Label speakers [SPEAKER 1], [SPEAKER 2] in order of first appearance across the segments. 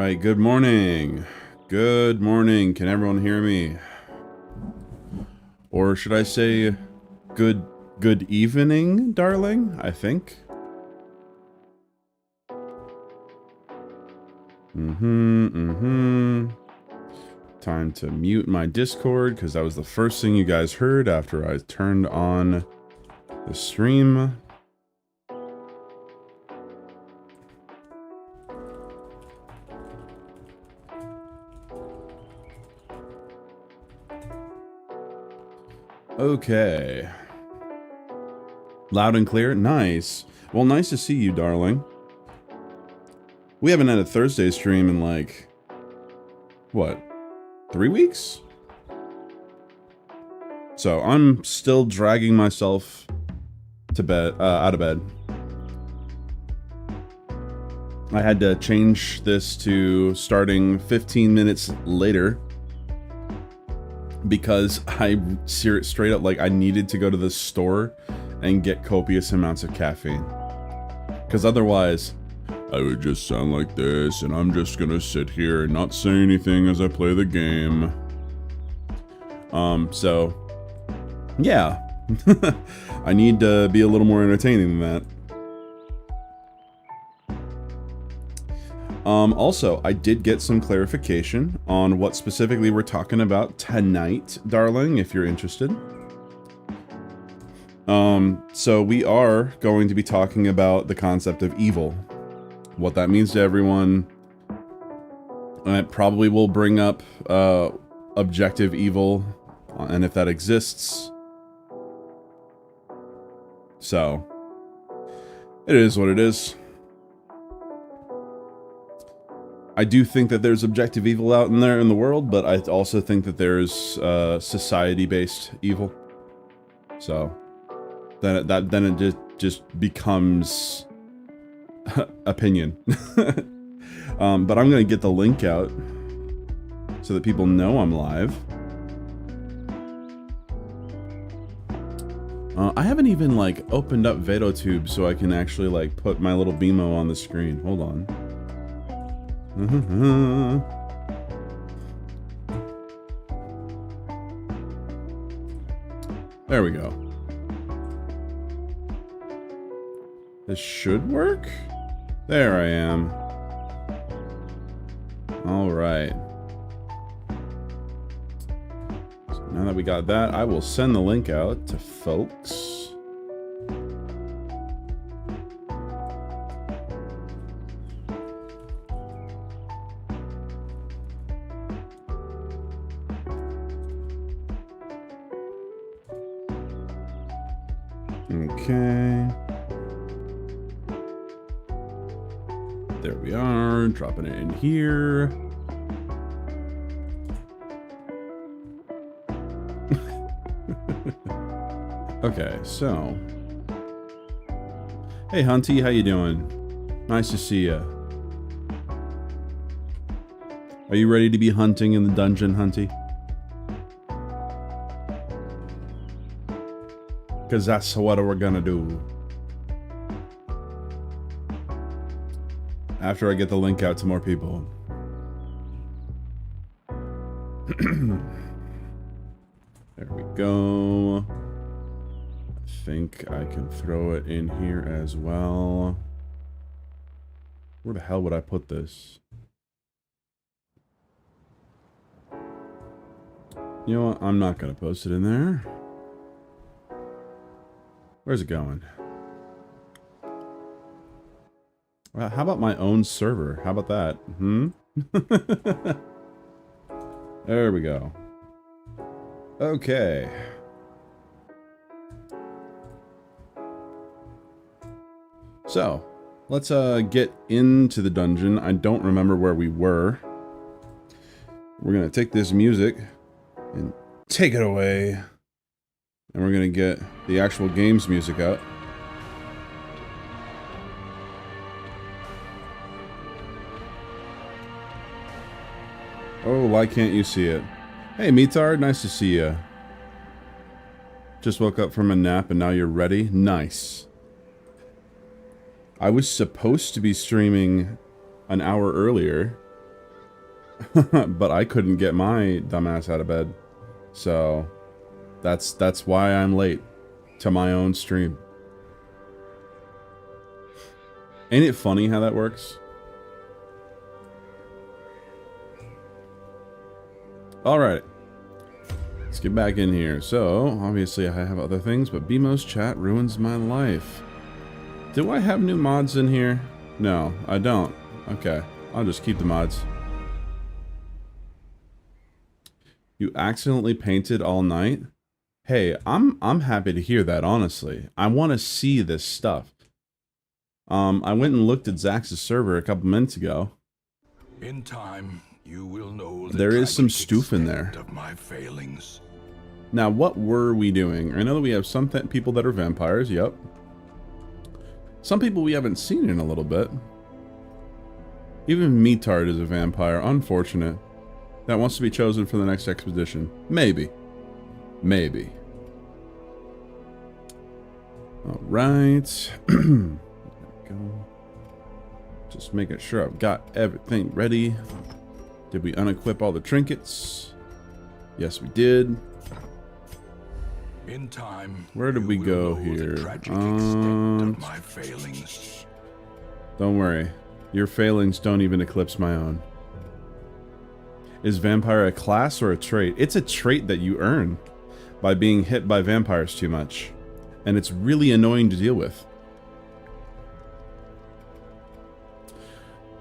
[SPEAKER 1] Alright, good morning. Good morning. Can everyone hear me? Or should I say good evening, darling? I think. Time to mute my Discord, because that was the first thing you guys heard after I turned on the stream. Okay. Loud and clear? Nice. Well, nice to see you, darling. We haven't had a Thursday stream in like, what, 3 weeks? So I'm still dragging myself to bed, out of bed. I had to change this to starting 15 minutes later because I straight up, like, I needed to go to the store and get copious amounts of caffeine. Because otherwise, I would just sound like this, and I'm just gonna sit here and not say anything as I play the game. So, yeah. I need to be a little more entertaining than that. Also, I did get some clarification on what specifically we're talking about tonight, darling, if you're interested. So we are going to be talking about the concept of evil. What that means to everyone. It probably will bring up, objective evil, and if that exists. So, it is what it is. I do think that there's objective evil out in there in the world, but I also think that there's society-based evil. So then it just becomes opinion. But I'm gonna get the link out so that people know I'm live. I haven't even like opened up VedoTube so I can actually like put my little BMO on the screen. Hold on. There we go. This should work? There I am. Alright. So now that we got that, I will send the link out to folks. Okay. There we are, dropping it in here. Okay, so. Hey Hunty, how you doing? Nice to see ya. Are you ready to be hunting in the dungeon, Hunty? Because that's what we're gonna do. After I get the link out to more people. There we go. I think I can throw it in here as well. Where the hell would I put this? You know what? I'm not gonna post it in there. Where's it going? How about my own server? How about that? There we go. Okay. So, let's get into the dungeon. I don't remember where we were. We're gonna take this music and take it away. And we're gonna get the actual game's music out. Oh, why can't you see it? Hey, Meatard, nice to see you. Just woke up from a nap and now you're ready? Nice. I was supposed to be streaming an hour earlier, but I couldn't get my dumbass out of bed. So that's why I'm late to my own stream. Ain't it funny how that works? All right. Let's get back in here. So, obviously I have other things, but BMO's chat ruins my life. Do I have new mods in here? No, I don't. Okay, I'll just keep the mods. You accidentally painted all night? Hey, I'm happy to hear that, honestly. I want to see this stuff. I went and looked at Zax's server a couple minutes ago.
[SPEAKER 2] In time, you will know
[SPEAKER 1] there is some stoof in there.
[SPEAKER 2] Of my failings.
[SPEAKER 1] Now, what were we doing? I know that we have some people that are vampires, yep. Some people we haven't seen in a little bit. Even Meatard is a vampire, unfortunate. That wants to be chosen for the next expedition. Maybe. Maybe. Alright. Go. Just making sure I've got everything ready. Did we unequip all the trinkets? Yes, we did.
[SPEAKER 2] In time,
[SPEAKER 1] where did we go here?
[SPEAKER 2] Of my failings.
[SPEAKER 1] Don't worry. Your failings don't even eclipse my own. Is vampire a class or a trait? It's a trait that you earn by being hit by vampires too much. And it's really annoying to deal with.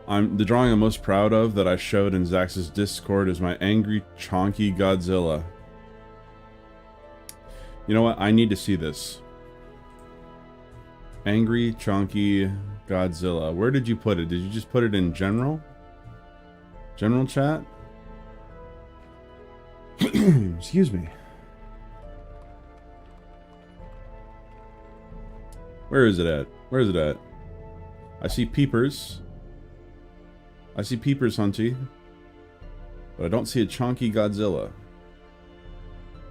[SPEAKER 1] The drawing I'm most proud of that I showed in Zax's Discord is my angry, chonky Godzilla. You know what? I need to see this. Angry, chonky Godzilla. Where did you put it? Did you just put it in general? General chat? Excuse me. Where is it at? Where is it at? I see peepers. I see peepers, Hunty. But I don't see a chonky Godzilla.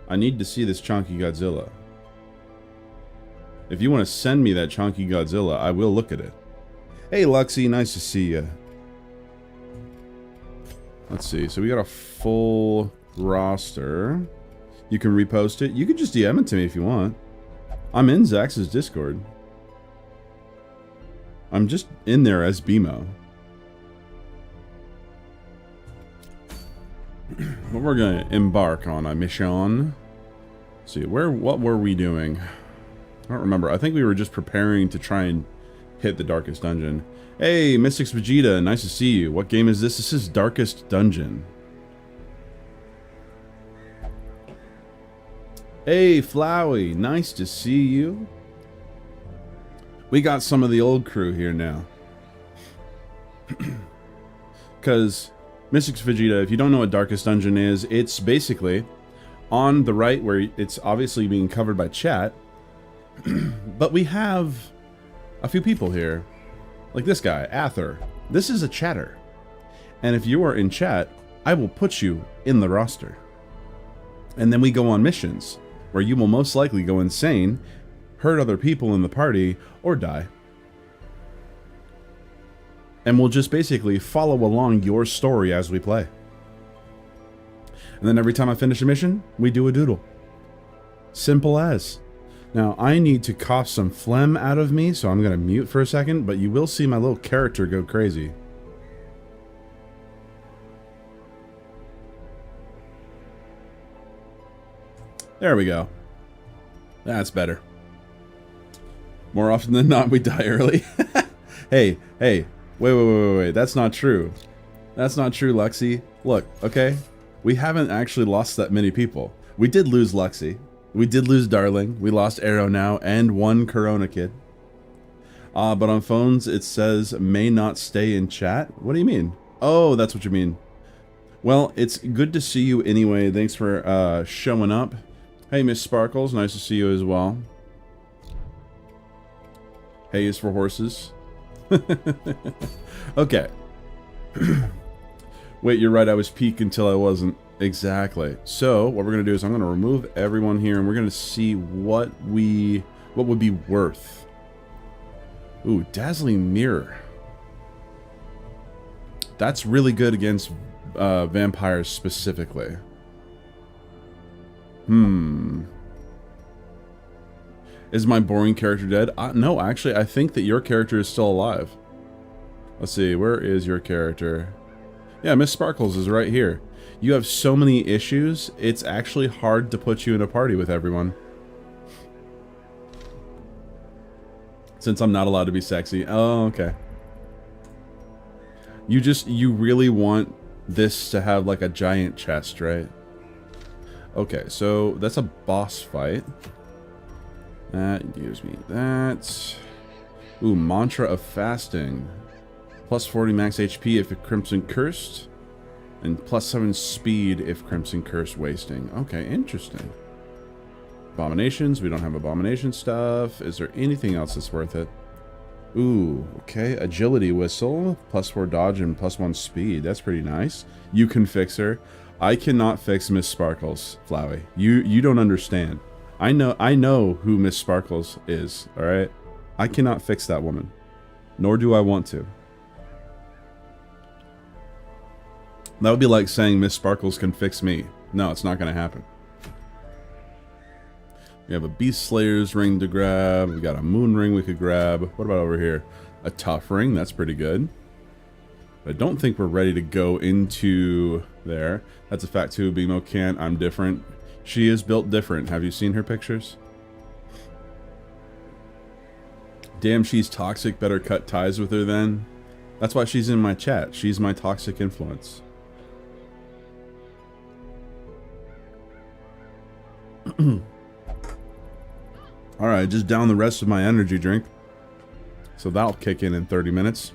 [SPEAKER 1] I need to see this chonky Godzilla. If you want to send me that chonky Godzilla, I will look at it. Hey, Luxie, nice to see you. Let's see. So we got a full roster. You can repost it. You can just DM it to me if you want. I'm in Zax's Discord. I'm just in there as BMO. But we're gonna embark on a mission. Let's see, what were we doing? I don't remember. I think we were just preparing to try and hit the Darkest Dungeon. Hey, Mystics Vegeta, nice to see you. What game is this? This is Darkest Dungeon. Hey, Flowey, nice to see you. We got some of the old crew here now. Because Mystics Vegeta, if you don't know what Darkest Dungeon is, it's basically on the right where it's obviously being covered by chat. But we have a few people here. Like this guy, Ather. This is a chatter. And if you are in chat, I will put you in the roster. And then we go on missions, where you will most likely go insane, hurt other people in the party, or die. And we'll just basically follow along your story as we play. And then every time I finish a mission, we do a doodle. Simple as. Now, I need to cough some phlegm out of me, so I'm going to mute for a second, but you will see my little character go crazy. There we go. That's better. More often than not, we die early. Hey, wait. That's not true. That's not true, Luxie. Look, okay? We haven't actually lost that many people. We did lose Luxie. We did lose Darling. We lost Arrow now, and one Corona kid. But on phones, it says, may not stay in chat. What do you mean? Oh, that's what you mean. Well, it's good to see you anyway. Thanks for showing up. Hey, Miss Sparkles. Nice to see you as well. Hay is for horses. Okay. Wait, you're right. I was peak until I wasn't. Exactly. So what we're going to do is I'm going to remove everyone here and we're going to see what would be worth. Ooh, Dazzling Mirror. That's really good against vampires specifically. Is my boring character dead? No, actually, I think that your character is still alive. Let's see, where is your character? Yeah, Miss Sparkles is right here. You have so many issues, it's actually hard to put you in a party with everyone. Since I'm not allowed to be sexy. Oh, okay. You really want this to have like a giant chest, right? Okay, so that's a boss fight. That gives me that. Ooh, Mantra of Fasting. Plus 40 max HP if Crimson Cursed. And plus 7 speed if Crimson Curse wasting. Okay, interesting. Abominations. We don't have abomination stuff. Is there anything else that's worth it? Ooh, okay. Agility Whistle. Plus 4 dodge and plus 1 speed. That's pretty nice. You can fix her. I cannot fix Miss Sparkles, Flowey. You don't understand. I know who Miss Sparkles is, alright? I cannot fix that woman. Nor do I want to. That would be like saying Miss Sparkles can fix me. No, it's not going to happen. We have a Beast Slayer's ring to grab. We got a moon ring we could grab. What about over here? A tough ring. That's pretty good. But I don't think we're ready to go into there. That's a fact too. Bimo can't. I'm different. She is built different. Have you seen her pictures? Damn, she's toxic. Better cut ties with her then. That's why she's in my chat. She's my toxic influence. Alright, just down the rest of my energy drink. So that'll kick in 30 minutes.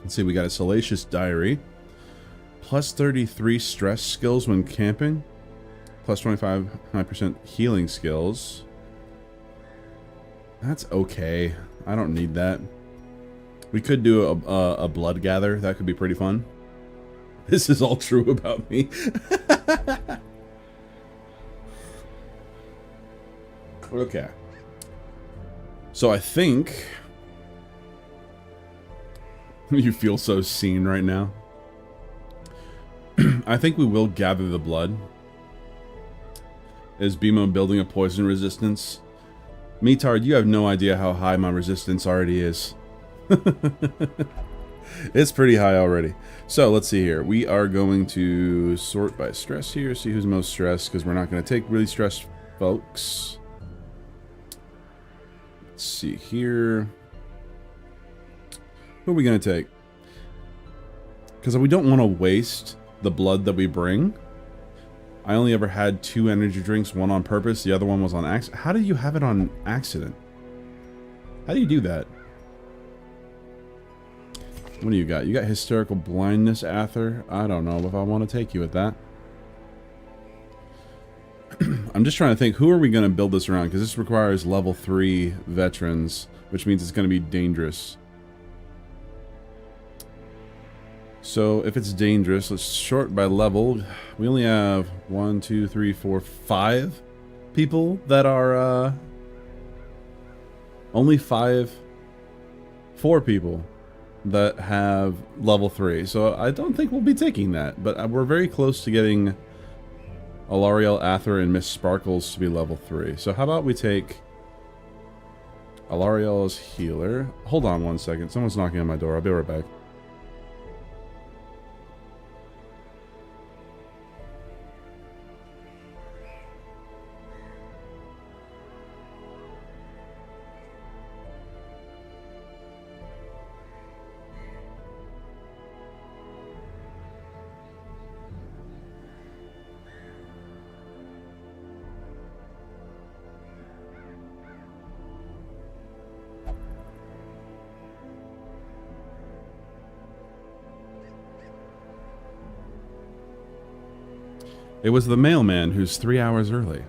[SPEAKER 1] Let's see, we got a Salacious Diary. Plus 33 stress skills when camping. Plus 25% healing skills. That's okay. I don't need that. We could do a blood gather. That could be pretty fun. This is all true about me. Okay. So I think... You feel so seen right now. I think we will gather the blood. Is Bimo building a poison resistance? Metard, you have no idea how high my resistance already is. It's pretty high already. So let's see here. We are going to sort by stress here. See who's most stressed, because we're not going to take really stressed folks. Let's see here. Who are we going to take? Because we don't want to waste the blood that we bring. I only ever had 2 energy drinks, one on purpose, the other one was on accident. How did you have it on accident? How do you do that? What do you got? You got hysterical blindness, Ather? I don't know if I want to take you with that. I'm just trying to think, who are we going to build this around? Because this requires level 3 veterans, which means it's going to be dangerous. So if it's dangerous, let's sort by level. We only have 1, 2, 3, 4, 5 people that are only 4 people that have level 3. So I don't think we'll be taking that, but we're very close to getting Alariel, Ather, and Miss Sparkles to be level 3. So how about we take Alariel as healer. Hold on one second. Someone's knocking on my door. I'll be right back. It was the mailman who's 3 hours early.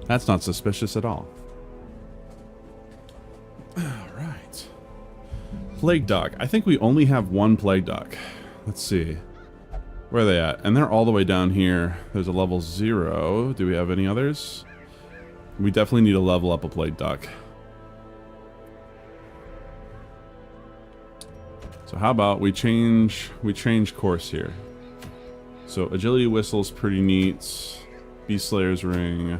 [SPEAKER 1] That's not suspicious at all. Alright. Plague Dog. I think we only have 1 Plague Dog. Let's see. Where are they at? And they're all the way down here. There's a level 0. Do we have any others? We definitely need to level up a Plague Dog. So how about we change course here. So agility whistle's pretty neat. Beast Slayer's ring.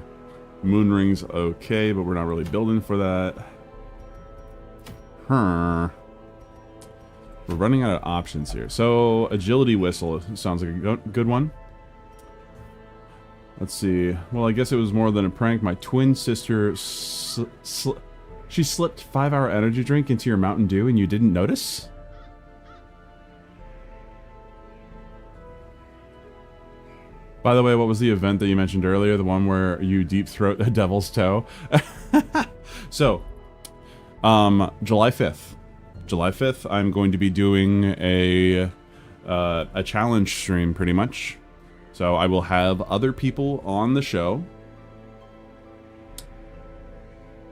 [SPEAKER 1] Moon ring's okay, but we're not really building for that. We're running out of options here. So agility whistle sounds like a good one. Let's see. Well, I guess it was more than a prank. My twin sister she slipped 5-hour energy drink into your Mountain Dew and you didn't notice? By the way, what was the event that you mentioned earlier? The one where you deep throat a devil's toe? So, July 5th. July 5th, I'm going to be doing a challenge stream, pretty much. So I will have other people on the show.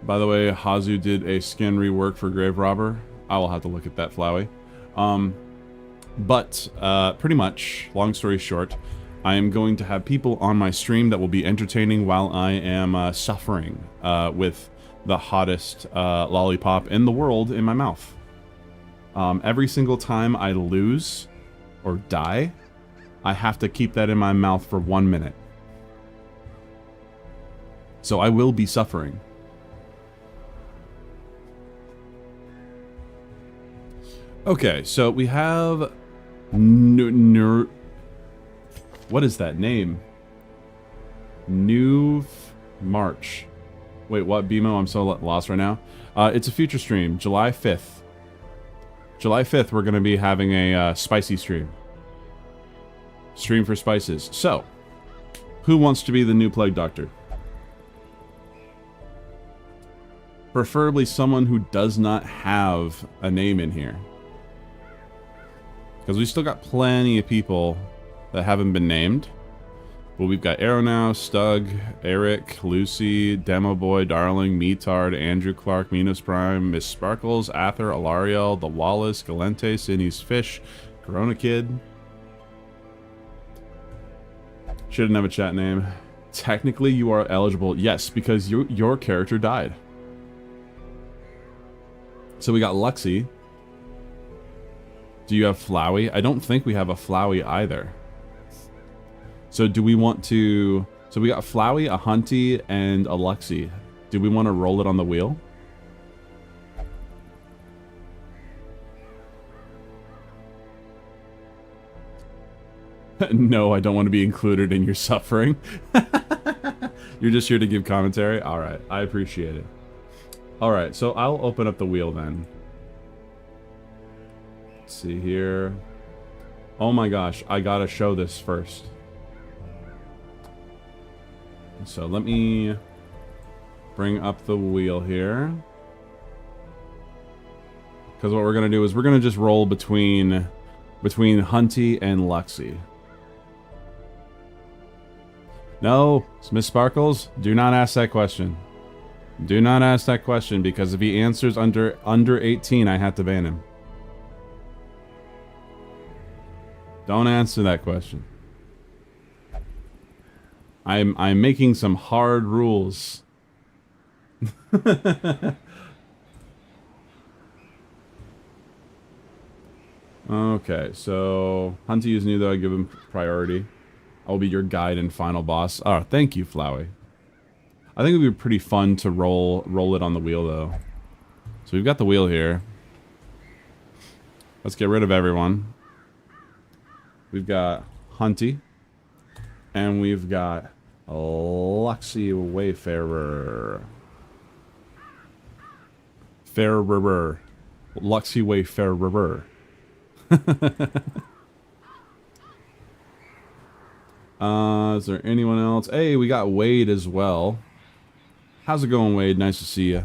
[SPEAKER 1] By the way, Hazu did a skin rework for Grave Robber. I will have to look at that, Flowey. But pretty much, long story short, I am going to have people on my stream that will be entertaining while I am suffering with the hottest lollipop in the world in my mouth. Every single time I lose or die, I have to keep that in my mouth for 1 minute. So I will be suffering. Okay, so we have... What is that name? New March. Wait, what, BMO? I'm so lost right now. It's a future stream, July 5th. July 5th, we're going to be having a spicy stream. Stream for spices. So, who wants to be the new Plague Doctor? Preferably someone who does not have a name in here. Because we still got plenty of people that haven't been named. But we've got Arrow now, Stug, Eric, Lucy, Demo Boy, Darling, Metard, Andrew Clark, Minos Prime, Miss Sparkles, Ather, Alariel, The Wallace, Galente, Sydney's Fish, Corona Kid. Shouldn't have a chat name. Technically, you are eligible. Yes, because your character died. So we got Luxie. Do you have Flowey? I don't think we have a Flowey either. So do we want to... So we got Flowey, a Hunty, and a Luxie. Do we want to roll it on the wheel? No, I don't want to be included in your suffering. You're just here to give commentary? Alright, I appreciate it. Alright, so I'll open up the wheel then. Let's see here. Oh my gosh, I gotta show this first. So let me bring up the wheel here. Because what we're gonna do is we're gonna just roll between Hunty and Luxie. No, Miss Sparkles, do not ask that question. Do not ask that question, because if he answers under 18, I have to ban him. Don't answer that question. I'm making some hard rules. Okay, so Hunty is new though. I give him priority. I'll be your guide and final boss. Oh, thank you, Flowey. I think it would be pretty fun to roll it on the wheel though. So we've got the wheel here. Let's get rid of everyone. We've got Hunty. And we've got Luxie Wayfarer. Fairer. Luxie Wayfarer. Is there anyone else? Hey, we got Wade as well. How's it going, Wade? Nice to see you.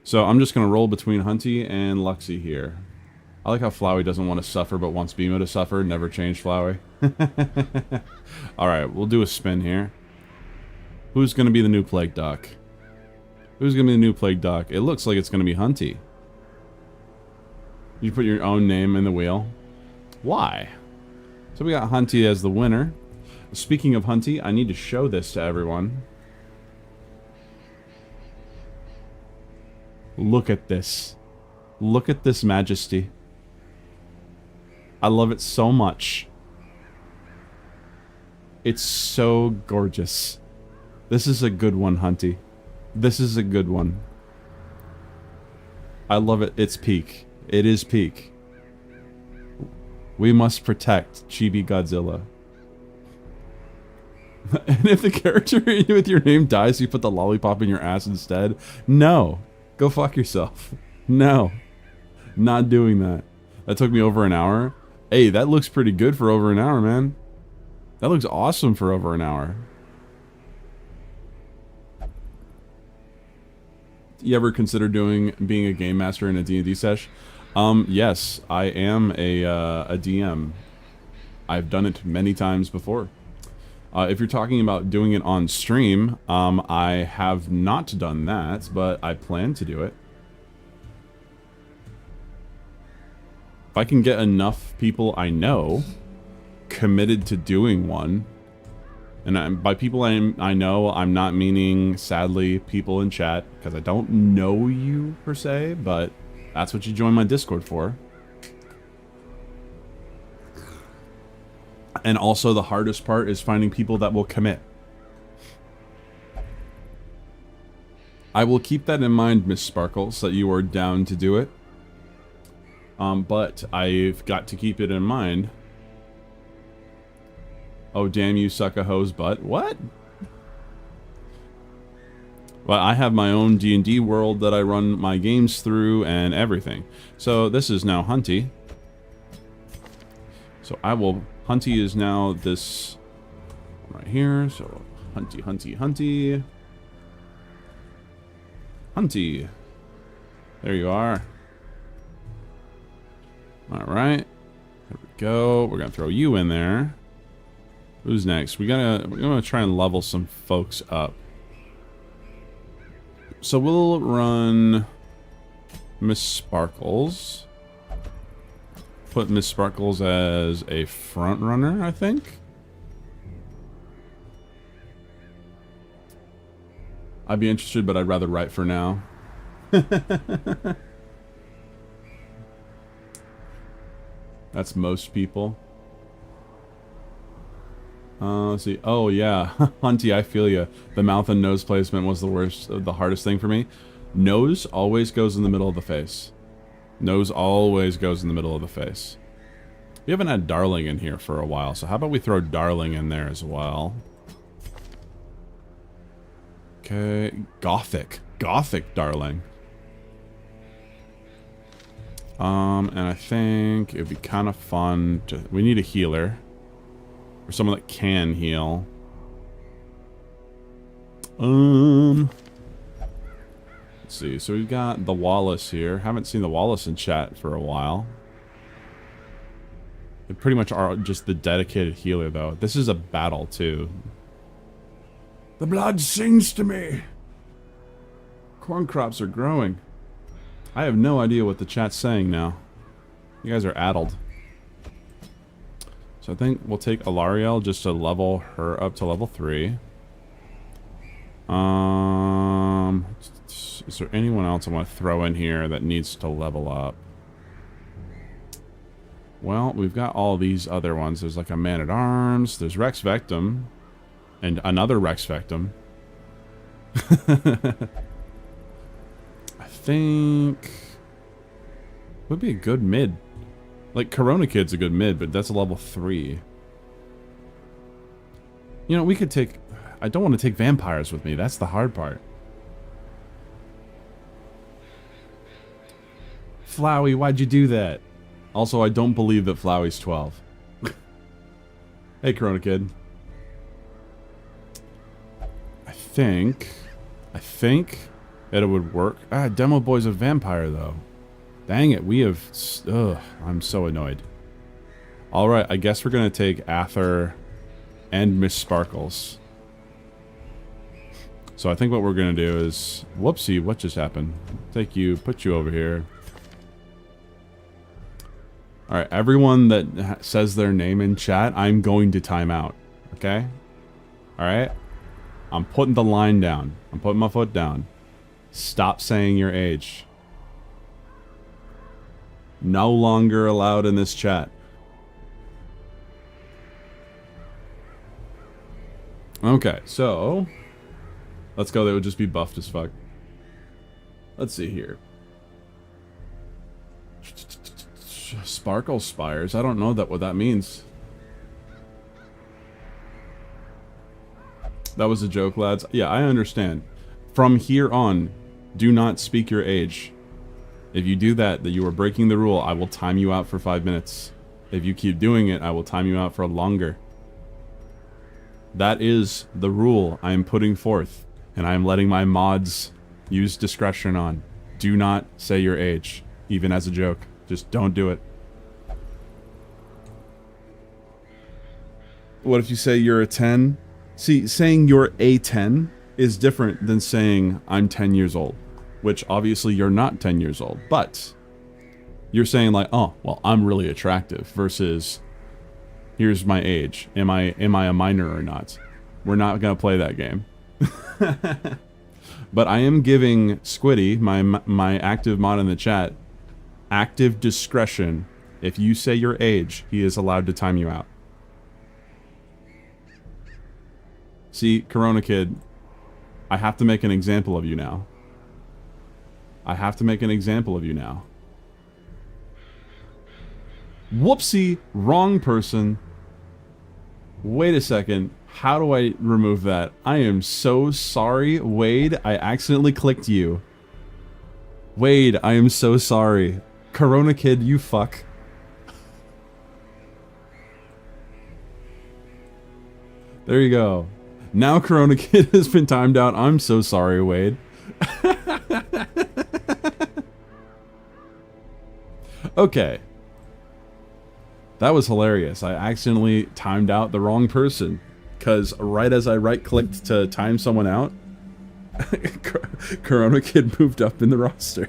[SPEAKER 1] So I'm just going to roll between Hunty and Luxie here. I like how Flowey doesn't want to suffer but wants Bimo to suffer. Never change Flowey. Alright, we'll do a spin here. Who's going to be the new Plague Doc? Who's going to be the new Plague Doc? It looks like it's going to be Hunty. You put your own name in the wheel. Why? So we got Hunty as the winner. Speaking of Hunty, I need to show this to everyone. Look at this. Look at this majesty. I love it so much. It's so gorgeous. This is a good one, Hunty. This is a good one. I love it. It's peak. It is peak. We must protect Chibi Godzilla. And if the character with your name dies, you put the lollipop in your ass instead? No. Go fuck yourself. No. Not doing that. That took me over an hour. Hey, that looks pretty good for over an hour, man. That looks awesome for over an hour. You ever consider being a game master in a D&D sesh? Yes, I am a DM. I've done it many times before. If you're talking about doing it on stream, I have not done that, but I plan to do it. If I can get enough people I know committed to doing one, and by people I know, I'm not meaning, sadly, people in chat, because I don't know you per se, but that's what you join my Discord for. And also the hardest part is finding people that will commit. I will keep that in mind, Miss Sparkles, that you are down to do it. But I've got to keep it in mind. Oh, damn you, suck a hoe's butt. What? Well, I have my own D&D world that I run my games through and everything. So this is now Hunty. So I will... Hunty is now this right here. So Hunty, Hunty, Hunty. Hunty. There you are. Alright. There we go. We're going to throw you in there. Who's next? We're gonna try and level some folks up. So we'll run Miss Sparkles. Put Miss Sparkles as a front runner, I think. I'd be interested, but I'd rather write for now. That's most people. Let's see. Oh, yeah. Hunty, I feel ya. The mouth and nose placement was the hardest thing for me. Nose always goes in the middle of the face. Nose always goes in the middle of the face. We haven't had Darling in here for a while, so how about we throw Darling in there as well? Okay. Gothic. Gothic Darling. And I think it'd be kind of fun to... We need a healer. Or someone that can heal. Let's see. So we've got the Wallace here. Haven't seen the Wallace in chat for a while. They pretty much are just the dedicated healer, though. This is a battle, too. The blood sings to me. Corn crops are growing. I have no idea what the chat's saying now. You guys are addled. So I think we'll take Alariel just to level her up to level 3. Is there anyone else I want to throw in here that needs to level up? Well, we've got all these other ones. There's like a Man-at-Arms. There's Rex Vectum. And another Rex Vectum. I think... would be a good mid. Like, Corona Kid's a good mid, but that's a level 3. You know, we could take... I don't want to take vampires with me. That's the hard part. Flowey, why'd you do that? Also, I don't believe that Flowey's 12. Hey, Corona Kid. I think that it would work. Ah, Demo Boy's a vampire, though. Dang it, we have... Ugh, I'm so annoyed. Alright, I guess we're going to take Ather and Miss Sparkles. So I think what we're going to do is... Whoopsie, what just happened? Take you, put you over here. Alright, everyone that says their name in chat, I'm going to time out. Okay? Alright? I'm putting the line down. I'm putting my foot down. Stop saying your age. No longer allowed in this chat. Okay, so let's go. They would just be buffed as fuck. Let's see here. Sparkle Spires. I don't know what that means. That was a joke, lads. Yeah, I understand. From here on, do not speak your age. If you do that, you are breaking the rule. I will time you out for 5 minutes. If you keep doing it, I will time you out for longer. That is the rule I am putting forth, and I am letting my mods use discretion on. Do not say your age, even as a joke. Just don't do it. What if you say you're a 10? See, saying you're a 10 is different than saying I'm 10 years old, which obviously you're not 10 years old, but you're saying like, oh, well, I'm really attractive versus here's my age. Am I a minor or not? We're not going to play that game. But I am giving Squiddy, my active mod in the chat, active discretion. If you say your age, he is allowed to time you out. See, Corona Kid, I have to make an example of you now. I have to make an example of you now. Whoopsie, wrong person. Wait a second. How do I remove that? I am so sorry, Wade. I accidentally clicked you. Wade, I am so sorry. Corona Kid, you fuck. There you go. Now Corona Kid has been timed out. I'm so sorry, Wade. Okay. That was hilarious. I accidentally timed out the wrong person. Because right as I right-clicked to time someone out, Corona Kid moved up in the roster.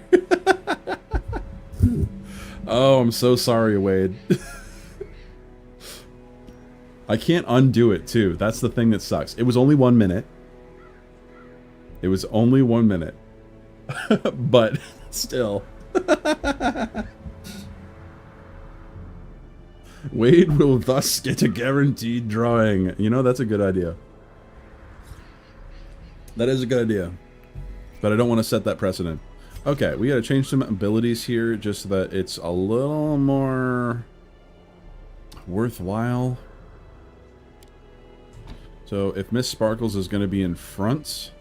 [SPEAKER 1] Oh, I'm so sorry, Wade. I can't undo it, too. That's the thing that sucks. It was only 1 minute. It was only 1 minute. But still. Wade will thus get a guaranteed drawing. You know, that's a good idea. That is a good idea. But I don't want to set that precedent. Okay, we gotta change some abilities here just so that it's a little more worthwhile. So if Miss Sparkles is gonna be in front,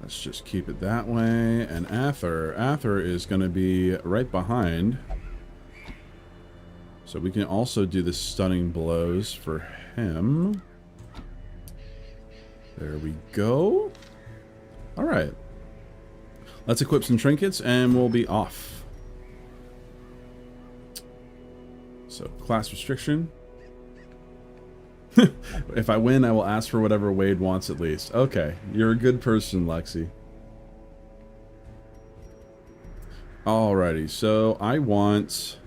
[SPEAKER 1] let's just keep it that way. And Ather is gonna be right behind. So we can also do the stunning blows for him. There we go. Alright. Let's equip some trinkets and we'll be off. So, class restriction. If I win, I will ask for whatever Wade wants at least. Okay, you're a good person, Lexi. Alrighty, so I want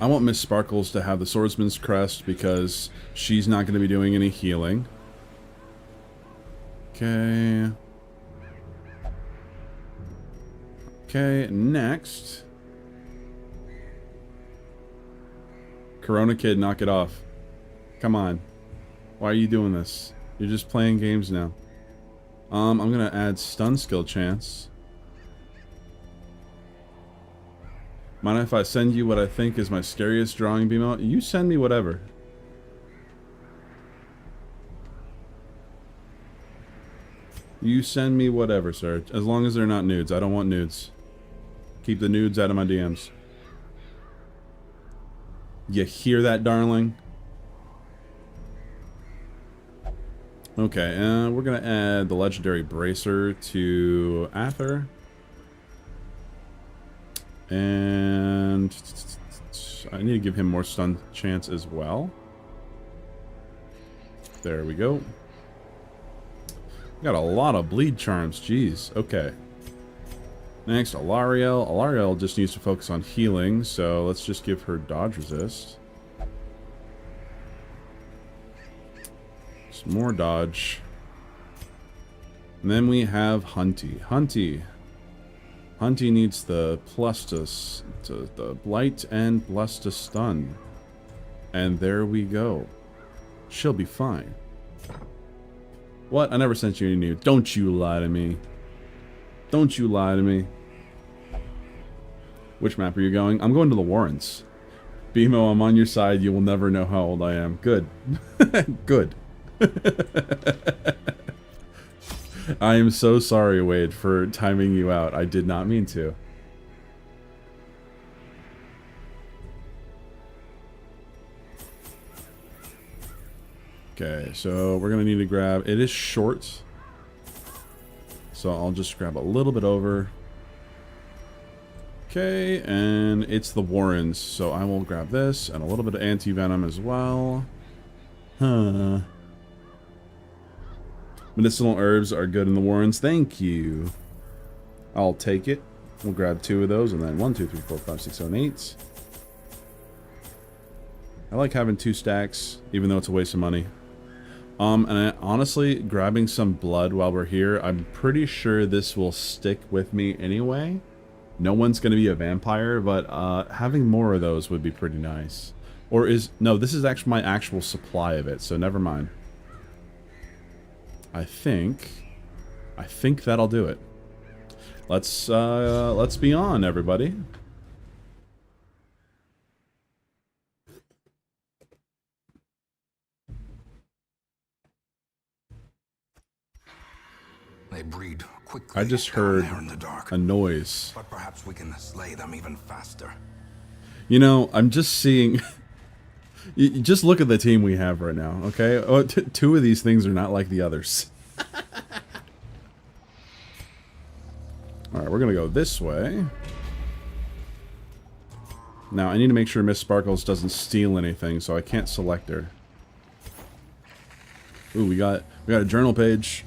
[SPEAKER 1] Miss Sparkles to have the Swordsman's Crest because she's not going to be doing any healing. Okay. Okay, next. Corona Kid, knock it off. Come on. Why are you doing this? You're just playing games now. I'm going to add stun skill chance. Mind if I send you what I think is my scariest drawing beam out? You send me whatever. You send me whatever, sir. As long as they're not nudes. I don't want nudes. Keep the nudes out of my DMs. You hear that, darling? Okay, and we're going to add the legendary bracer to Ather. And I need to give him more stun chance as well. There we go. Got a lot of bleed charms, jeez. Okay. Next, Alariel. Alariel just needs to focus on healing, so let's just give her dodge resist. Some more dodge. And then we have Hunty. Hunty needs the plus to the blight and plus to stun. And there we go. She'll be fine. What? I never sent you any news. Don't you lie to me. Don't you lie to me. Which map are you going? I'm going to the Warrens. BMO, I'm on your side. You will never know how old I am. Good. Good. I am so sorry, Wade, for timing you out. I did not mean to. Okay, so we're going to need to grab... It is short. So I'll just grab a little bit over. Okay, and it's the Warrens. So I will grab this and a little bit of anti-venom as well. Huh. Medicinal herbs are good in the Warrens. Thank you. I'll take it. We'll grab 2 of those and then 1, 2, 3, 4, 5, 6, 7, 8. I like having 2 stacks, even though it's a waste of money. Honestly, grabbing some blood while we're here, I'm pretty sure this will stick with me anyway. No one's going to be a vampire, but having more of those would be pretty nice. Or no, this is actually my actual supply of it, so never mind. I think that'll do it. Let's be on, everybody.
[SPEAKER 2] They breed quickly.
[SPEAKER 1] I just heard
[SPEAKER 2] down there in the dark.
[SPEAKER 1] a noise.
[SPEAKER 2] But perhaps we can slay them even faster.
[SPEAKER 1] You know, I'm just seeing... You just look at the team we have right now, okay? Oh, 2 of these things are not like the others. Alright, we're gonna go this way. Now, I need to make sure Miss Sparkles doesn't steal anything, so I can't select her. Ooh, we got a journal page.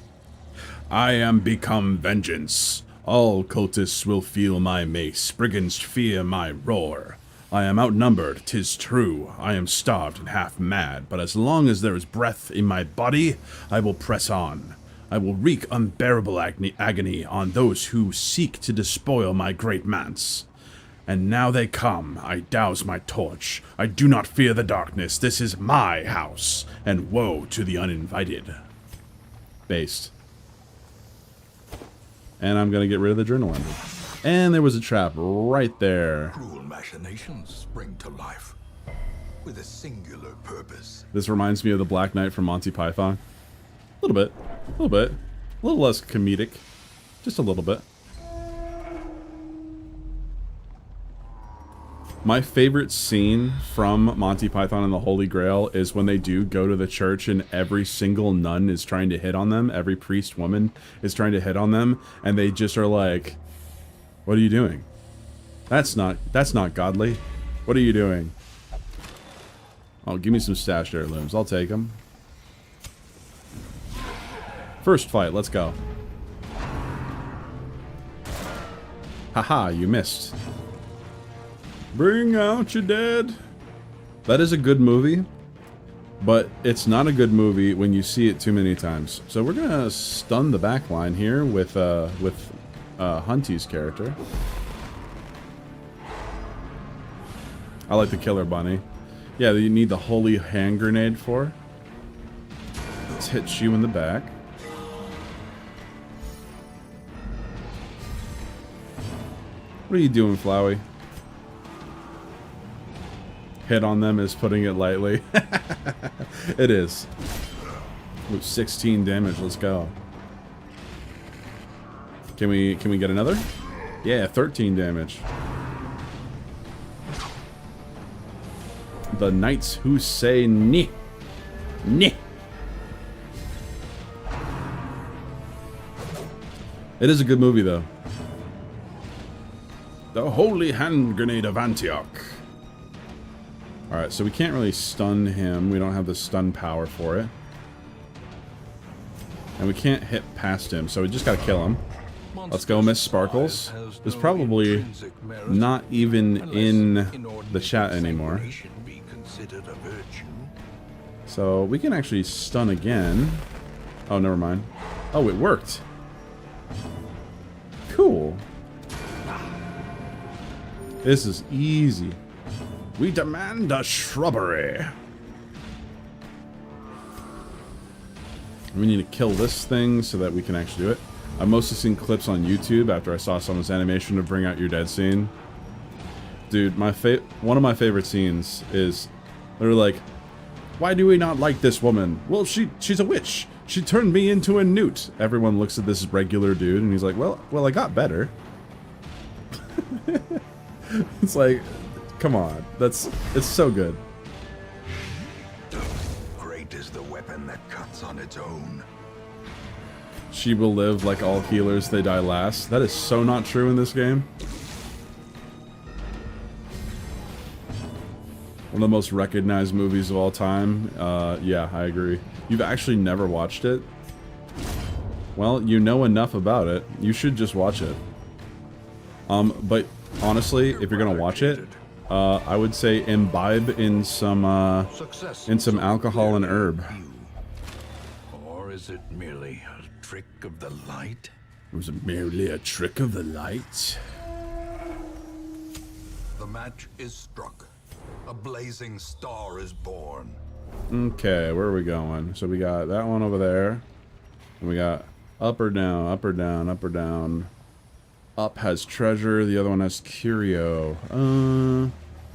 [SPEAKER 1] I am become vengeance. All cultists will feel my mace. Brigands fear my roar. I am outnumbered, 'tis true. I am starved and half mad, but as long as there is breath in my body, I will press on. I will wreak unbearable agony on those who seek to despoil my great manse. And now they come. I douse my torch. I do not fear the darkness. This is my house, and woe to the uninvited. Based. And I'm gonna get rid of the journal entry. And there was a trap right there.
[SPEAKER 2] Cruel machinations spring to life with a singular purpose.
[SPEAKER 1] This reminds me of the Black Knight from Monty Python. A little bit. A little bit. A little less comedic. Just a little bit. My favorite scene from Monty Python and the Holy Grail is when they do go to the church and every single nun is trying to hit on them. Every priest woman is trying to hit on them. And they just are like, what are you doing? That's not godly. What are you doing? Oh, give me some stashed heirlooms. I'll take them. First fight, let's go. Haha, you missed. Bring out your dead. That is a good movie, but it's not a good movie when you see it too many times. So we're gonna stun the back line here with Hunty's character. I like the killer bunny. Yeah, you need the holy hand grenade for. Let's hit you in the back. What are you doing, Flowey? Hit on them is putting it lightly. It is. Ooh, 16 damage, let's go. Can we get another? Yeah, 13 damage. The knights who say ni. Ni. It is a good movie though. The Holy Hand Grenade of Antioch. Alright, so we can't really stun him. We don't have the stun power for it. And we can't hit past him, so we just gotta kill him. Let's go, Miss Sparkles. Is probably not even in the chat anymore. So we can actually stun again. Oh, never mind. Oh, it worked. Cool. This is easy. We demand a shrubbery. We need to kill this thing so that we can actually do it. I've mostly seen clips on YouTube after I saw someone's animation to bring out your dead scene. Dude, one of my favorite scenes is they're like, why do we not like this woman? Well, she's a witch. She turned me into a newt. Everyone looks at this regular dude and he's like, well, I got better. It's like, come on. It's so good.
[SPEAKER 2] Great is the weapon that cuts on its own.
[SPEAKER 1] She will live like all healers, they die last. That is so not true in this game. One of the most recognized movies of all time. Yeah, I agree. You've actually never watched it? Well, you know enough about it. You should just watch it. But honestly, if you're gonna watch it, I would say imbibe in some alcohol and herb.
[SPEAKER 2] Or is it merely a trick of the light?
[SPEAKER 1] Was it merely a trick of the light?
[SPEAKER 2] The match is struck. A blazing star is born.
[SPEAKER 1] Okay, where are we going? So we got that one over there. And we got up or down, up or down, up or down. Up has treasure, the other one has curio.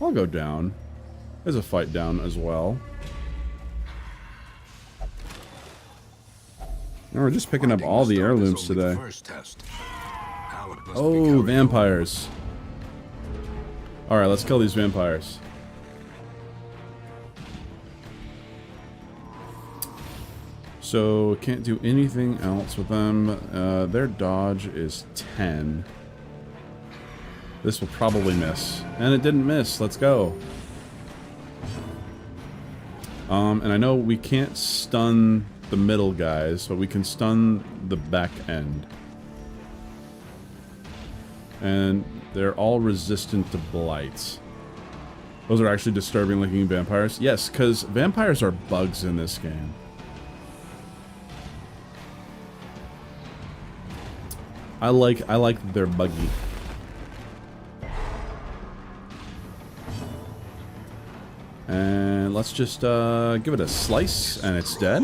[SPEAKER 1] I'll go down. There's a fight down as well. And we're just picking up all the heirlooms today. Oh, vampires. Alright, let's kill these vampires. So, can't do anything else with them. Their dodge is 10. This will probably miss. And it didn't miss. Let's go. And I know we can't stun the middle guys, but we can stun the back end. And they're all resistant to blight. Those are actually disturbing looking vampires. Yes, because vampires are bugs in this game. I like that they're buggy. And let's just give it a slice, and it's dead.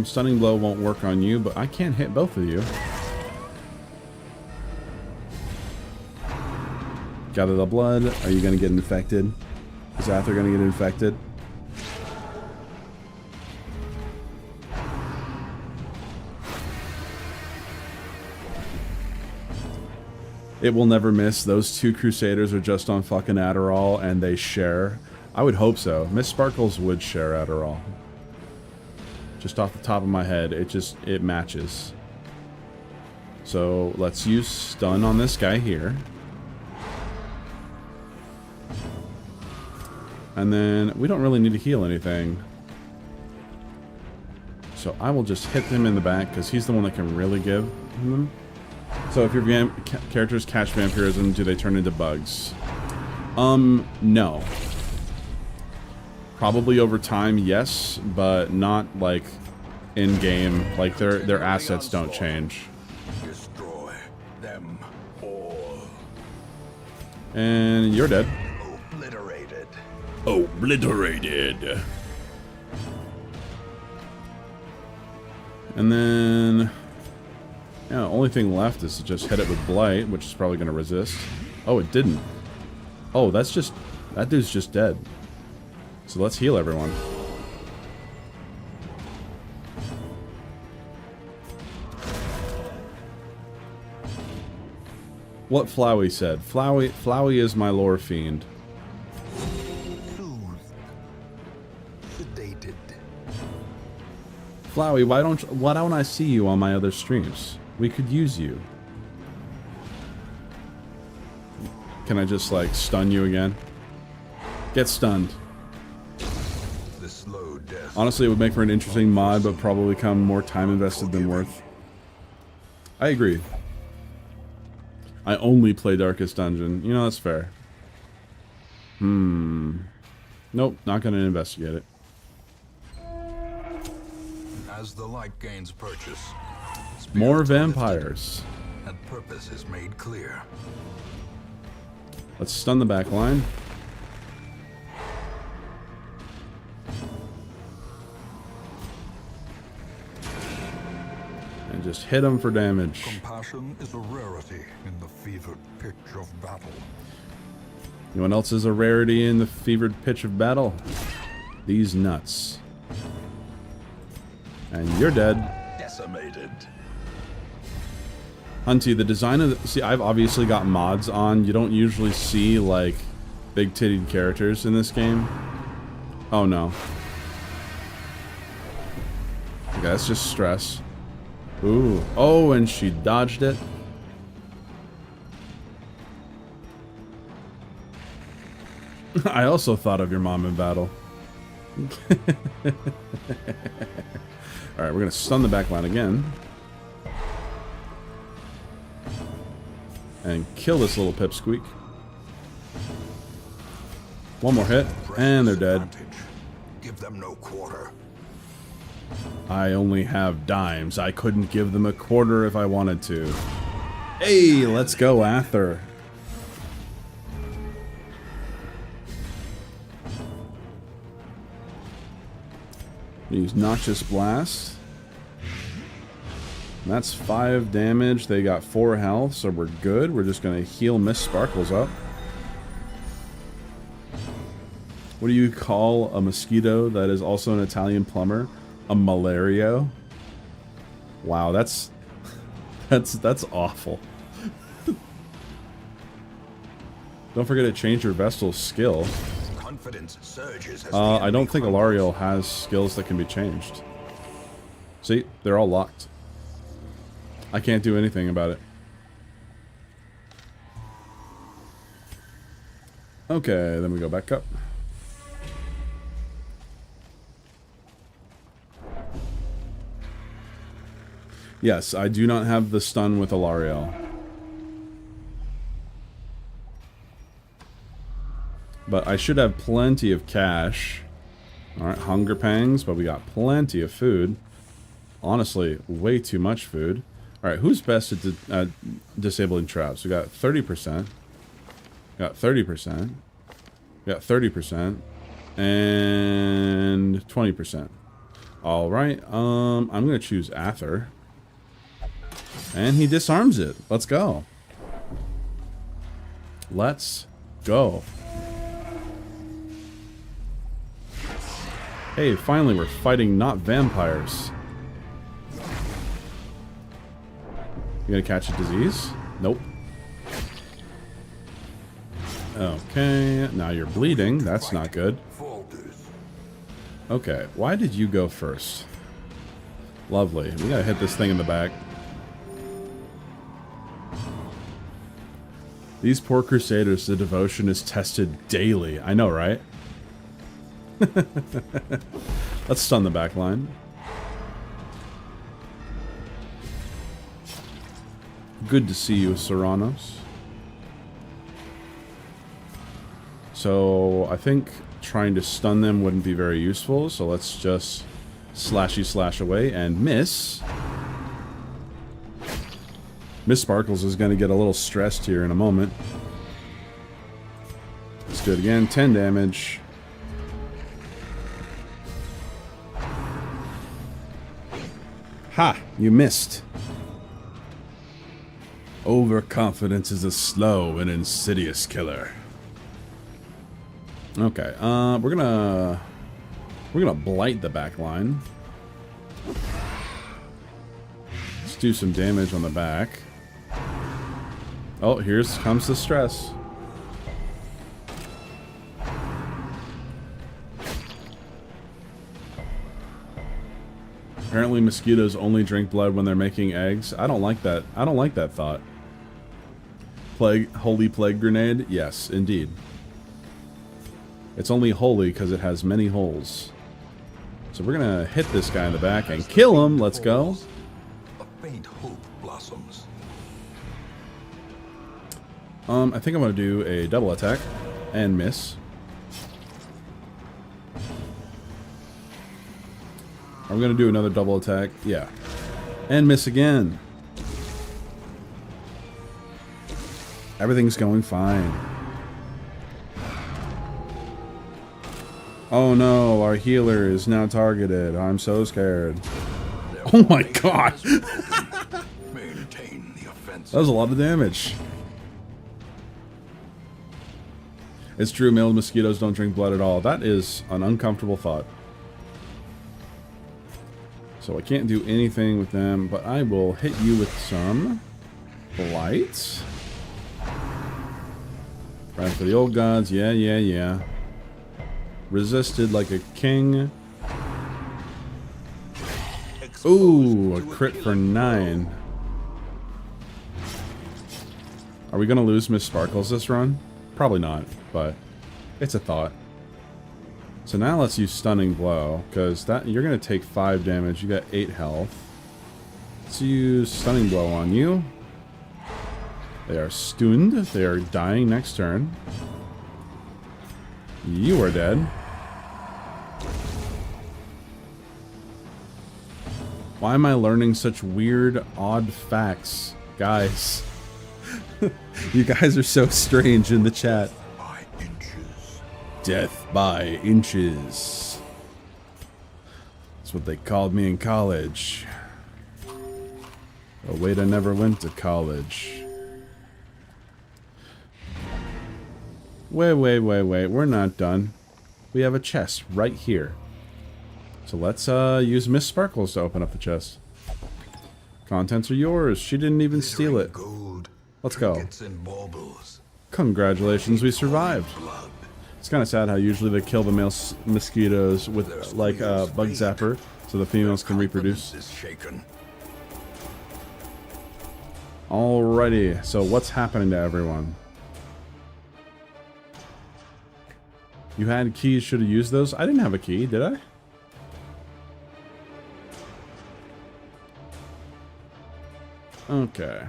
[SPEAKER 1] Stunning blow won't work on you, but I can't hit both of you. Gather the blood. Are you gonna get infected? Is Arthur gonna get infected? It will never miss. Those two Crusaders are just on fucking Adderall, and they share. I would hope so. Miss Sparkles would share Adderall. Just off the top of my head, it matches. So let's use stun on this guy here. And then we don't really need to heal anything. So I will just hit him in the back, because he's the one that can really give them. So if your characters catch vampirism, do they turn into bugs? No. Probably over time, yes, but not like in game. Like their assets don't change.
[SPEAKER 2] Destroy them all.
[SPEAKER 1] And you're dead.
[SPEAKER 2] Obliterated.
[SPEAKER 1] Obliterated. And then, yeah, the only thing left is to just hit it with blight, which is probably going to resist. Oh, it didn't. Oh, that dude's just dead. So let's heal everyone. What Flowey said. Flowey is my lore fiend.
[SPEAKER 2] Soothed. Sedated.
[SPEAKER 1] Flowey, why don't I see you on my other streams? We could use you. Can I just like stun you again? Get stunned.
[SPEAKER 2] The slow death.
[SPEAKER 1] Honestly, it would make for an interesting mod, but probably become more time invested than worth. I agree. I only play Darkest Dungeon. You know, that's fair. Nope, not gonna investigate it.
[SPEAKER 2] As the light gains purchase,
[SPEAKER 1] More
[SPEAKER 2] spirits are
[SPEAKER 1] vampires.
[SPEAKER 2] lifted, and purpose is made clear.
[SPEAKER 1] Let's stun the back line. just hit him for damage.
[SPEAKER 2] Compassion is a rarity in the fevered pitch of battle.
[SPEAKER 1] Anyone else is a rarity in the fevered pitch of battle? These nuts. And you're dead.
[SPEAKER 2] Decimated.
[SPEAKER 1] Hunty, the design of the... See, I've obviously got mods on. You don't usually see, like, big-titted characters in this game. Oh, no. Okay, that's just stress. Ooh. Oh, and she dodged it. I also thought of your mom in battle. Alright, we're gonna stun the backline again. And kill this little pipsqueak. One more hit, and they're dead.
[SPEAKER 2] Give them no quarter.
[SPEAKER 1] I only have dimes. I couldn't give them a quarter if I wanted to. Hey, let's go, Ather. Use Noxious Blast. That's 5 damage. They got 4 health, so we're good. We're just going to heal Miss Sparkles up. What do you call a mosquito that is also an Italian plumber? A malario? Wow, that's awful. Don't forget to change your Vestal's skill.
[SPEAKER 2] Confidence surges as
[SPEAKER 1] I don't think Alariel has skills that can be changed. See, they're all locked. I can't do anything about it. Okay, then we go back up. Yes, I do not have the stun with Alariel. But I should have plenty of cash. Alright, hunger pangs, but we got plenty of food. Honestly, way too much food. Alright, who's best at disabling traps? We got 30%. We got 30%. We got 30%. And 20%. Alright, I'm gonna choose Ather. And he disarms it. Let's go. Let's go. Hey, finally we're fighting not vampires. You gonna catch a disease? Nope. Okay, now you're bleeding. That's not good. Okay, why did you go first? Lovely. We gotta hit this thing in the back. These poor crusaders, the devotion is tested daily. I know, right? Let's stun the back line. Good to see you, Serranos. So, I think trying to stun them wouldn't be very useful, so let's just slashy slash away and miss. Miss Sparkles is going to get a little stressed here in a moment. Let's do it again. 10 damage. Ha! You missed. Overconfidence is a slow and insidious killer. Okay, we're gonna blight the back line. Let's do some damage on the back. Oh, here comes the stress. Apparently mosquitoes only drink blood when they're making eggs. I don't like that. I don't like that thought. Holy plague grenade? Yes, indeed. It's only holy because it has many holes. So we're gonna hit this guy in the back and kill him. Let's go.
[SPEAKER 2] A faint hope blossoms.
[SPEAKER 1] I think I'm gonna do a double attack and miss. I'm gonna do another double attack. Yeah. And miss again. Everything's going fine. Oh no, our healer is now targeted. I'm so scared. Oh my god.
[SPEAKER 2] defense.
[SPEAKER 1] That was a lot of damage. It's true, male mosquitoes don't drink blood at all. That is an uncomfortable thought. So I can't do anything with them, but I will hit you with some blight. Right for the old gods. Yeah, yeah, yeah. Resisted like a king. Ooh, a crit for 9. Are we going to lose Miss Sparkles this run? Probably not, but it's a thought. So now let's use Stunning Blow, because that you're going to take 5 damage. You got 8 health. Let's use Stunning Blow on you. They are stunned. They are dying next turn. You are dead. Why am I learning such weird, odd facts? Guys. You guys are so strange in the chat.
[SPEAKER 2] By inches.
[SPEAKER 1] Death by inches. That's what they called me in college. Oh wait, I never went to college. Wait, we're not done. We have a chest right here. So let's use Miss Sparkles to open up the chest. Contents are yours. She didn't even steal it.
[SPEAKER 2] Gold,
[SPEAKER 1] Let's go.
[SPEAKER 2] and baubles.
[SPEAKER 1] Congratulations, we survived.
[SPEAKER 2] Blood.
[SPEAKER 1] It's kind of sad how usually they kill the male mosquitoes with like a bug zapper so the females can reproduce.
[SPEAKER 2] Is shaken.
[SPEAKER 1] Alrighty, so what's happening to everyone? You had keys, should have used those. I didn't have a key, did I? Okay.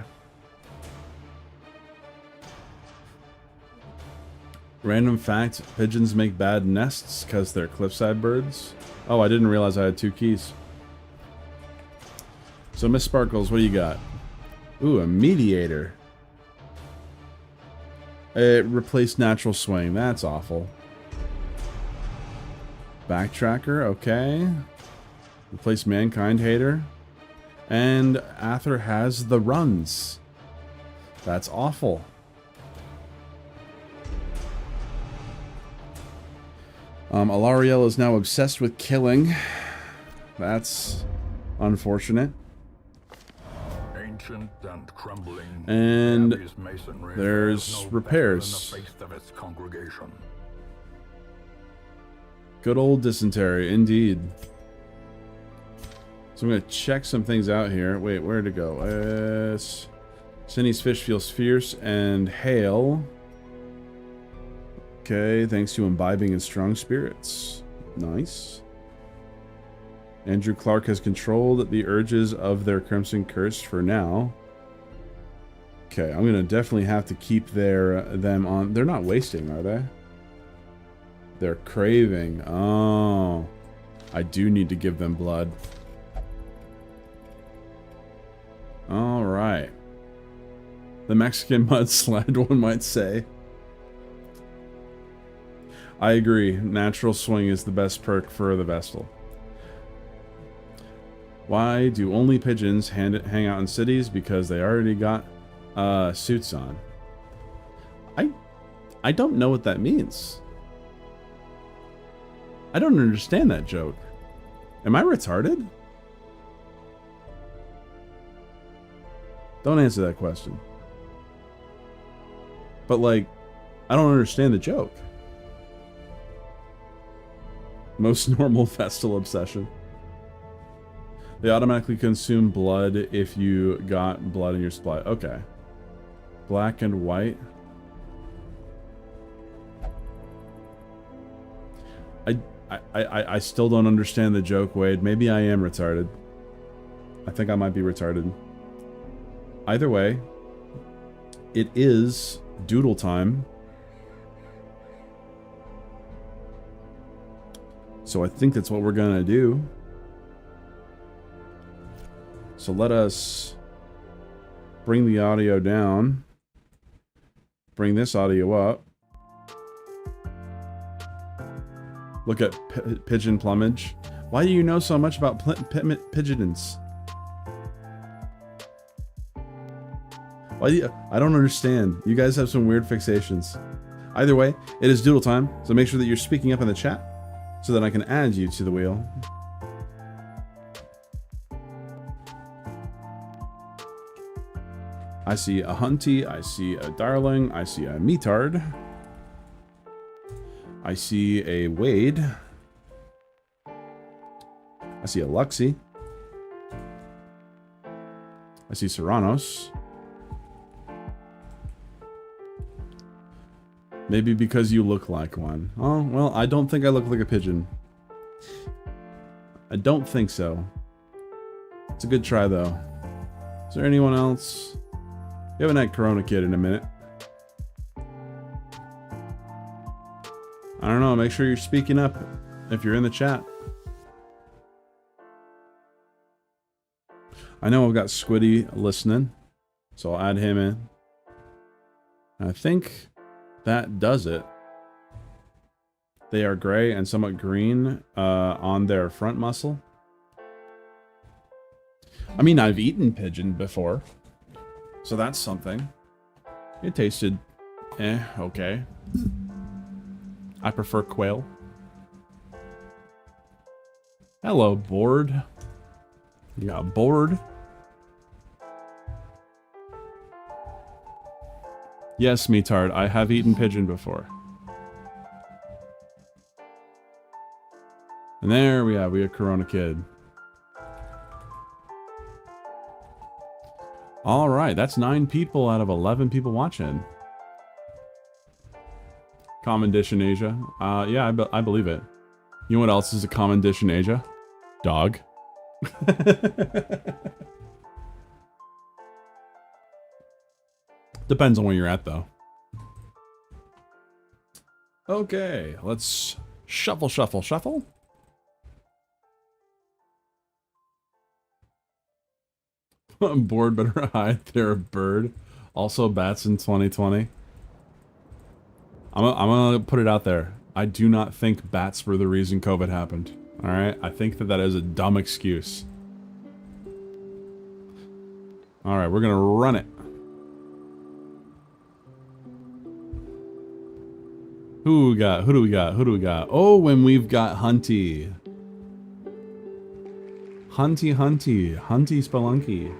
[SPEAKER 1] Random fact, pigeons make bad nests because they're cliffside birds. Oh, I didn't realize I had 2 keys. So Miss Sparkles, what do you got? Ooh, a mediator. It replaced natural swing. That's awful. Backtracker, okay. Replace mankind hater. And Ather has the runs. That's awful. Alariel is now obsessed with killing. That's unfortunate.
[SPEAKER 2] Ancient and crumbling.
[SPEAKER 1] And
[SPEAKER 2] masonry
[SPEAKER 1] there's repairs.
[SPEAKER 2] In the face of its congregation.
[SPEAKER 1] Good old dysentery, indeed. So I'm going to check some things out here. Wait, where'd it go? Cindy's fish feels fierce and hail. Okay, thanks to imbibing in strong spirits. Nice. Andrew Clark has controlled the urges of their Crimson Curse for now. Okay, I'm going to definitely have to keep them on. They're not wasting, are they? They're craving. Oh. I do need to give them blood. Alright. The Mexican mudslide, one might say. I agree. Natural swing is the best perk for the Vestal. Why do only pigeons hang out in cities? Because they already got suits on. I don't know what that means. I don't understand that joke. Am I retarded? Don't answer that question. But like, I don't understand the joke. Most normal Vestal obsession. They automatically consume blood if you got blood in your supply. Okay. Black and white. I still don't understand the joke, Wade. Maybe I am retarded. I think I might be retarded. Either way, it is doodle time. So I think that's what we're gonna do. So let us bring the audio down. Bring this audio up. Look at pigeon plumage. Why do you know so much about pigeons? Why do you, I don't understand. You guys have some weird fixations. Either way, it is doodle time, so make sure that you're speaking up in the chat so that I can add you to the wheel. I see a Hunty, I see a Darling, I see a Metard. I see a Wade. I see a Luxie. I see Serranos. Maybe because you look like one. Oh, well, I don't think I look like a pigeon. I don't think so. It's a good try, though. Is there anyone else? We haven't had Corona Kid in a minute. I don't know, make sure you're speaking up if you're in the chat. I know I've got Squiddy listening, so I'll add him in. I think that does it. They are gray and somewhat green on their front muscle. I mean, I've eaten pigeon before, so that's something. It tasted okay. I prefer quail. Hello, board. You got bored. Yes, Metard, I have eaten pigeon before. And there we have Corona Kid. All right, that's 9 people out of 11 people watching. Common dish in Asia. Yeah, I believe it. You know what else is a common dish in Asia? Dog. Depends on where you're at, though. Okay, let's shuffle, shuffle, shuffle. Board better hide. They're a bird. Also, bats in 2020. I'm gonna put it out there. I do not think bats were the reason COVID happened. All right, I think that is a dumb excuse. All right, we're gonna run it. Who we got? Who do we got? Who do we got? Oh, and we've got Hunty. Hunty Spelunky.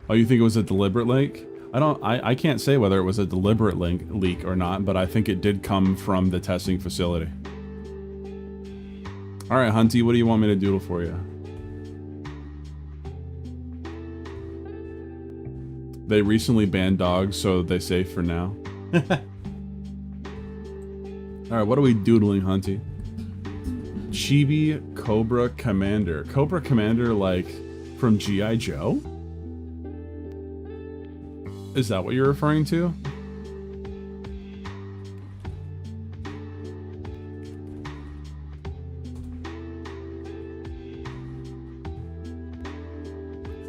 [SPEAKER 1] Oh, you think it was a deliberate leak? I can't say whether it was a deliberate leak or not, but I think it did come from the testing facility. All right, Hunty, what do you want me to doodle for you? They recently banned dogs, so they say for now. All right, what are we doodling, Hunty? Chibi Cobra Commander. Cobra Commander, like, from G.I. Joe? Is that what you're referring to?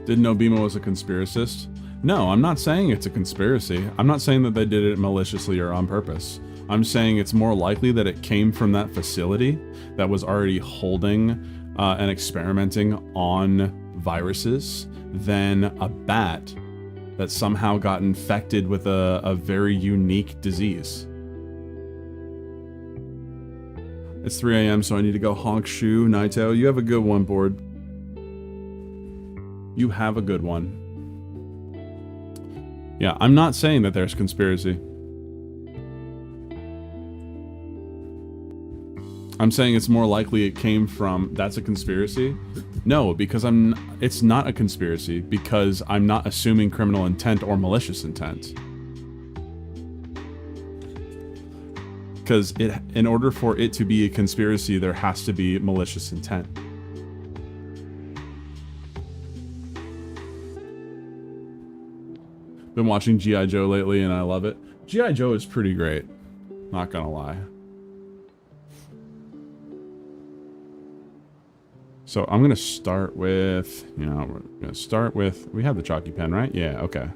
[SPEAKER 1] Didn't know Bima was a conspiracist? No, I'm not saying it's a conspiracy. I'm not saying that they did it maliciously or on purpose. I'm saying it's more likely that it came from that facility that was already holding and experimenting on viruses than a bat that somehow got infected with a very unique disease. It's 3 a.m., so I need to go honk shoe. Naito, you have a good one, board. You have a good one. Yeah, I'm not saying that there's conspiracy. I'm saying it's more likely it came from, that's a conspiracy? No, because it's not a conspiracy, because I'm not assuming criminal intent or malicious intent. Because in order for it to be a conspiracy, there has to be malicious intent. Been watching G.I. Joe lately and I love it. G.I. Joe is pretty great, not gonna lie. So I'm gonna start with, we're gonna start with, we have the chalky pen, right? Yeah, okay.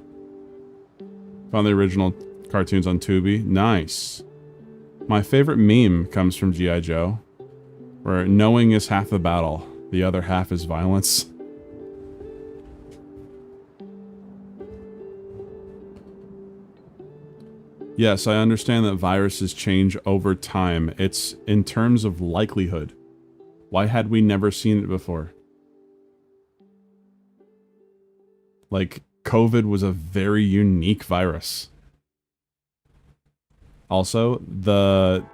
[SPEAKER 1] Found the original cartoons on Tubi. Nice. My favorite meme comes from G.I. Joe, where knowing is half the battle, the other half is violence. Yes, I understand that viruses change over time. It's in terms of likelihood. Why had we never seen it before? Like, COVID was a very unique virus. Also, the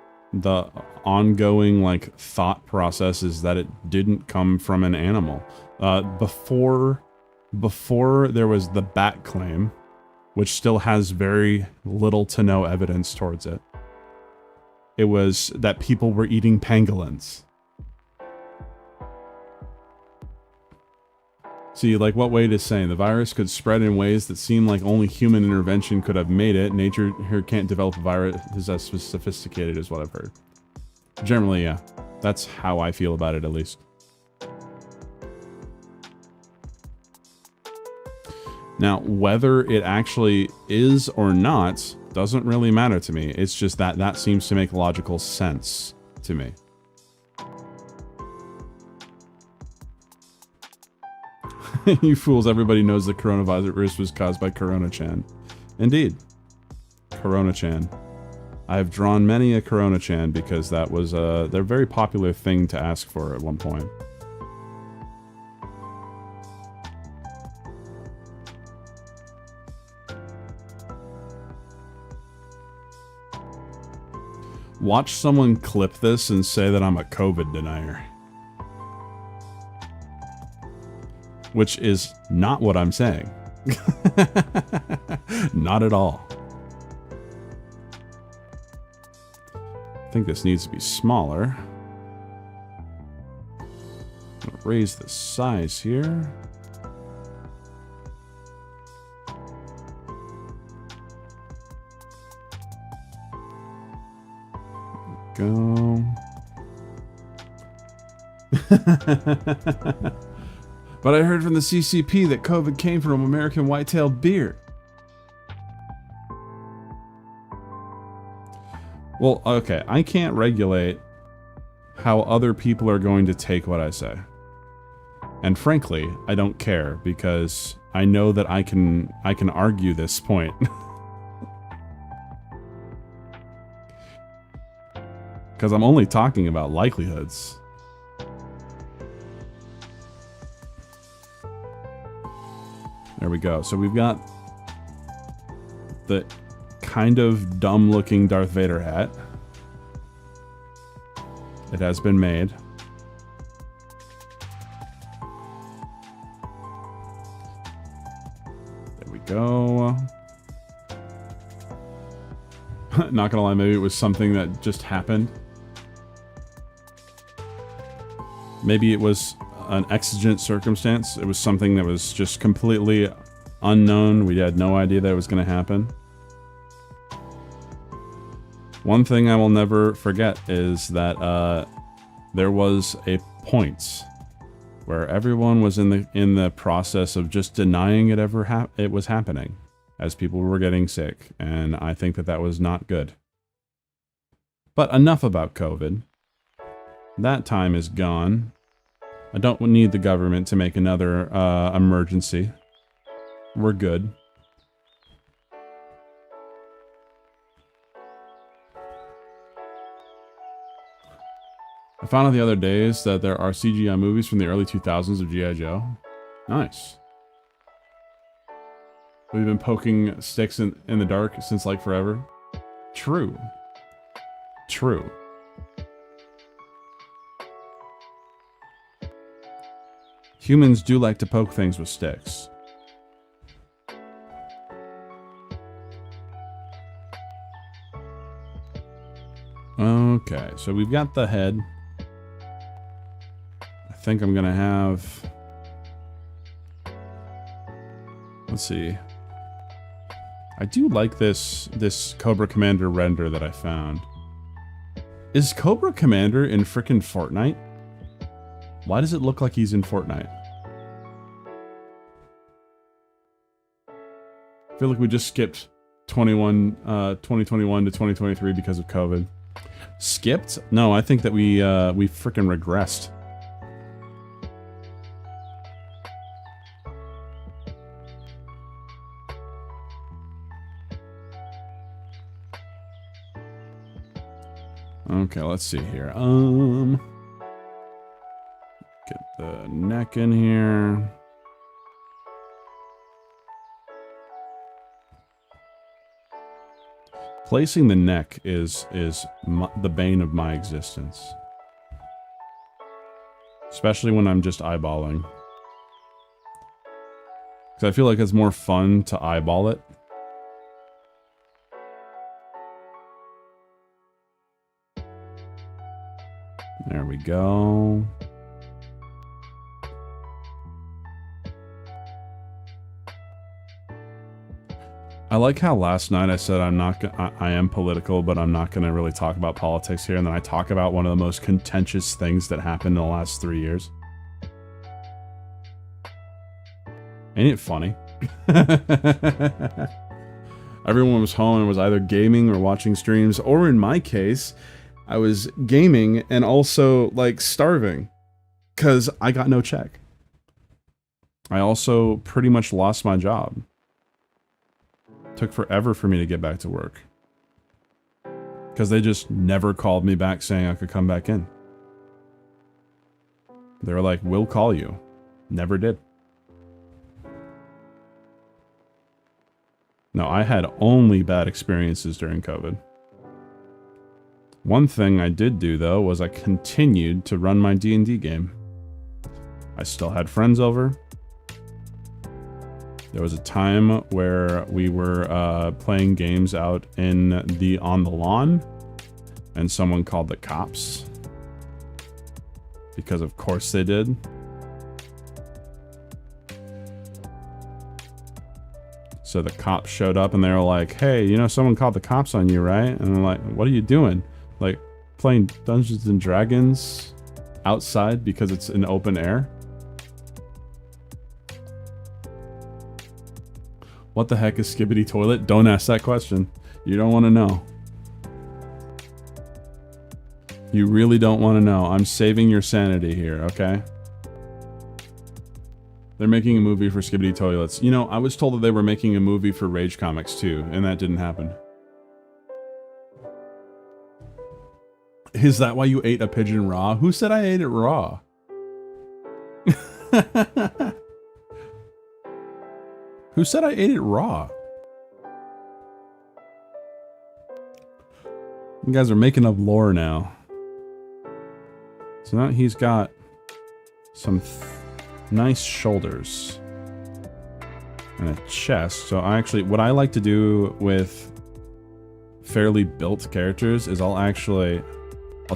[SPEAKER 1] ongoing, like, thought process is that it didn't come from an animal. Before there was the bat claim, which still has very little to no evidence towards it. It was that people were eating pangolins. See, like what Wade is saying, the virus could spread in ways that seem like only human intervention could have made it. Nature here can't develop a virus as sophisticated as what I've heard. Generally, yeah. That's how I feel about it, at least. Now, whether it actually is or not doesn't really matter to me. It's just that that seems to make logical sense to me. You fools, everybody knows the coronavirus was caused by Corona-chan. Indeed. Corona-chan. I have drawn many a Corona-chan because that was their very popular thing to ask for at one point. Watch someone clip this and say that I'm a COVID denier. Which is not what I'm saying. Not at all. I think this needs to be smaller. I'm gonna raise the size here. Go. But I heard from the CCP that COVID came from American white-tailed deer. Well, okay, I can't regulate how other people are going to take what I say. And frankly, I don't care because I know that I can argue this point. Because I'm only talking about likelihoods. There we go. So we've got the kind of dumb-looking Darth Vader hat. It has been made. There we go. Not gonna lie, maybe it was something that just happened. Maybe it was an exigent circumstance. It was something that was just completely unknown. We had no idea that it was going to happen. One thing I will never forget is that there was a point where everyone was in the process of just denying it was happening as people were getting sick, and I think that was not good. But enough about COVID. That time is gone. I don't need the government to make another emergency. We're good. I found out the other days that there are CGI movies from the early 2000s of G.I. Joe. Nice. We've been poking sticks in the dark since like forever. True. True. Humans do like to poke things with sticks. Okay, so we've got the head. I think I'm gonna have... Let's see. I do like this Cobra Commander render that I found. Is Cobra Commander in frickin' Fortnite? Why does it look like he's in Fortnite? I feel like we just skipped 2021 to 2023 because of COVID. Skipped? No, I think that we frickin' regressed. Okay, let's see here. Get the neck in here. Placing the neck is the bane of my existence. Especially when I'm just eyeballing. Because I feel like it's more fun to eyeball it. There we go. I like how last night I said I am political, but I'm not going to really talk about politics here, and then I talk about one of the most contentious things that happened in the last 3 years. Ain't it funny? Everyone was home and was either gaming or watching streams, or in my case, I was gaming and also, like, starving. Because I got no check. I also pretty much lost my job. Took forever for me to get back to work. Because they just never called me back saying I could come back in. They were like, we'll call you. Never did. No, I had only bad experiences during COVID. One thing I did do, though, was I continued to run my D&D game. I still had friends over. There was a time where we were playing games out on the lawn, and someone called the cops. Because of course they did. So the cops showed up and they were like, hey, you know, someone called the cops on you, right? And I'm like, what are you doing? Like, playing Dungeons and Dragons outside because it's in open air? What the heck is Skibbity Toilet? Don't ask that question. You don't want to know. You really don't want to know. I'm saving your sanity here, okay? They're making a movie for Skibbity Toilets. You know, I was told that they were making a movie for Rage Comics too, and that didn't happen. Is that why you ate a pigeon raw? Who said I ate it raw? Who said I ate it raw? You guys are making up lore now. So now he's got some nice shoulders and a chest. So what I like to do with fairly built characters is I'll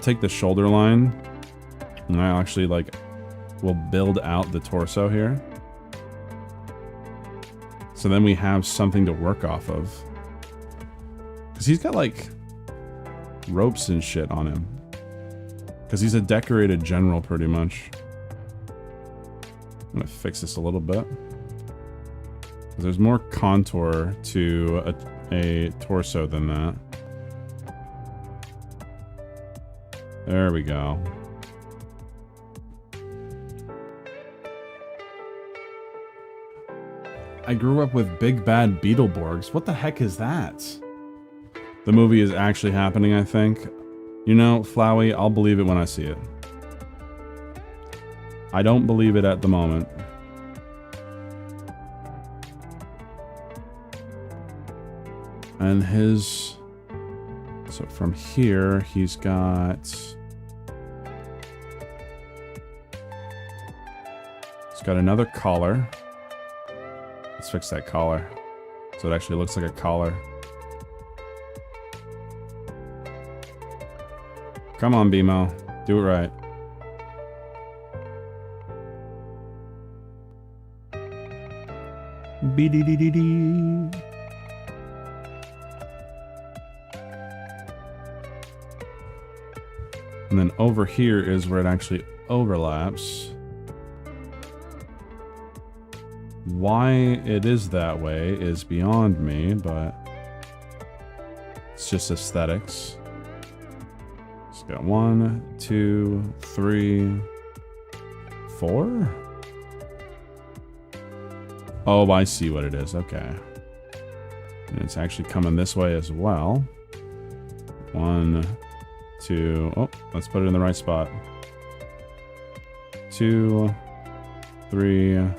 [SPEAKER 1] take the shoulder line and I actually will build out the torso here. So then we have something to work off of. Because he's got like ropes and shit on him. Because he's a decorated general pretty much. I'm gonna fix this a little bit. There's more contour to a torso than that. There we go. I grew up with Big Bad Beetleborgs. What the heck is that? The movie is actually happening, I think. You know, Flowey, I'll believe it when I see it. I don't believe it at the moment. And so from here, he's got another collar. Let's fix that collar so it actually looks like a collar. Come on, BMO. Do it right. Be-dee-dee-dee-dee. And then over here is where it actually overlaps. Why it is that way is beyond me, but it's just aesthetics. It's got 1, 2, 3, 4. Oh, I see what it is. Okay. And it's actually coming this way as well. 1, 2. Oh, let's put it in the right spot. 2, 3, and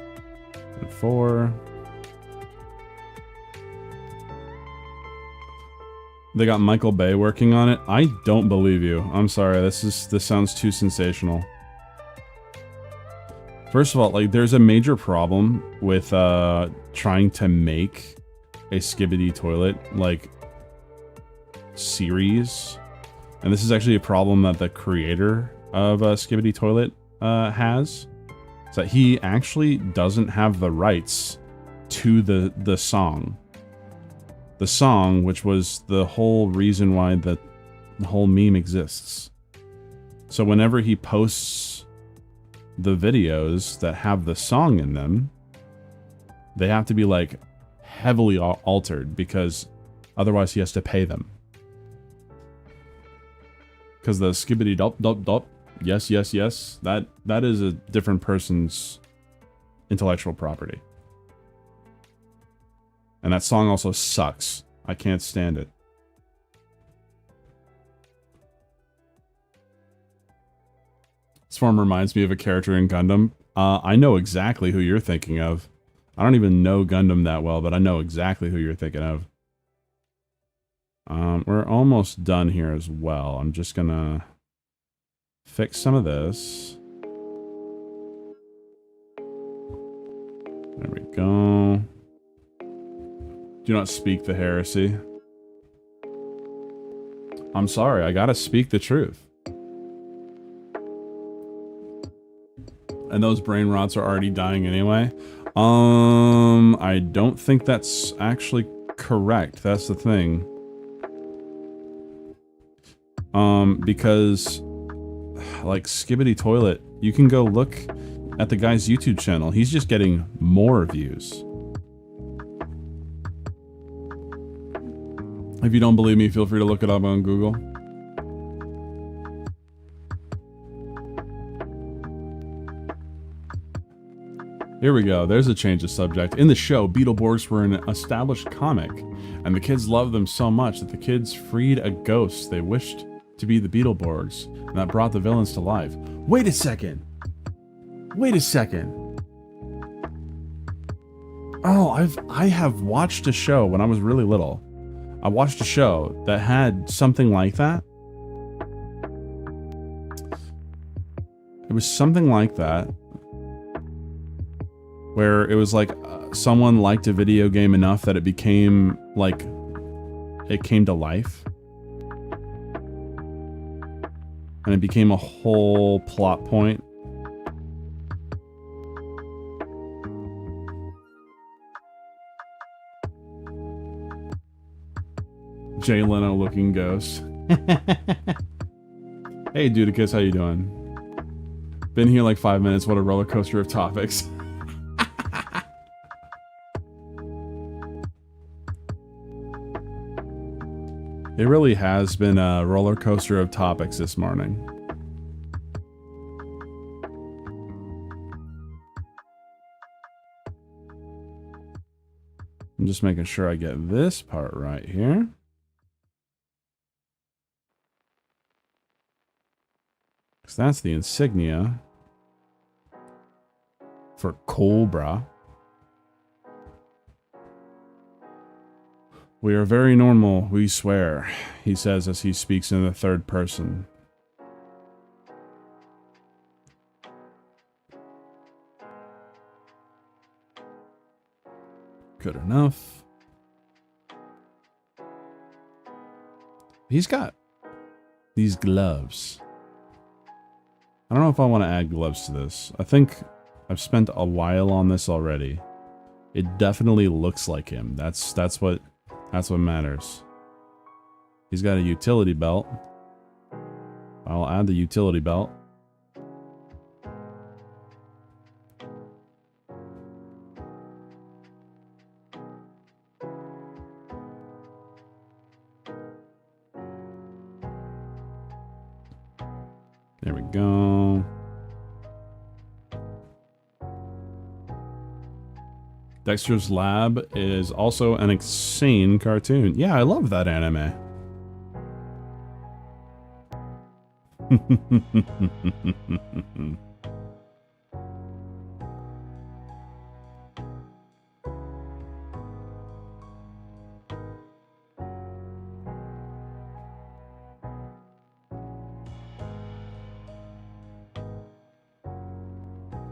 [SPEAKER 1] 4. They got Michael Bay working on it. I don't believe you. I'm sorry. This sounds too sensational. First of all, like, there's a major problem with trying to make a Skibidi Toilet like series, and this is actually a problem that the creator of Skibidi Toilet has. Is that he actually doesn't have the rights to the song. The song, which was the whole reason why the whole meme exists. So whenever he posts the videos that have the song in them, they have to be like heavily altered because otherwise he has to pay them. Because the skibbity dop dop dop, yes, yes, yes, that is a different person's intellectual property. And that song also sucks. I can't stand it. This form reminds me of a character in Gundam. I know exactly who you're thinking of. I don't even know Gundam that well, but I know exactly who you're thinking of. We're almost done here as well. I'm just gonna fix some of this. There we go. Do not speak the heresy. I'm sorry, I gotta speak the truth. And those brain rots are already dying anyway. I don't think that's actually correct. That's the thing. Because like Skibidi Toilet, you can go look at the guy's YouTube channel. He's just getting more views. If you don't believe me, feel free to look it up on Google. Here we go. There's a change of subject. In the show, Beetleborgs were an established comic, and the kids loved them so much that the kids freed a ghost they wished to be the Beetleborgs, and that brought the villains to life. Wait a second. Wait a second. Oh, I have watched a show when I was really little. I watched a show that had something like that. It was something like that, where it was like someone liked a video game enough that it became like, it came to life. And it became a whole plot point. Jay Leno looking ghost. Hey Dudicus, how you doing? Been here like 5 minutes, what a roller coaster of topics. It really has been a roller coaster of topics this morning. I'm just making sure I get this part right here. Because that's the insignia for Cobra. We are very normal, we swear, he says as he speaks in the third person. Good enough. He's got these gloves. I don't know if I want to add gloves to this. I think I've spent a while on this already. It definitely looks like him. That's what matters. He's got a utility belt. I'll add the utility belt. There we go. Dexter's Lab is also an insane cartoon. Yeah, I love that anime.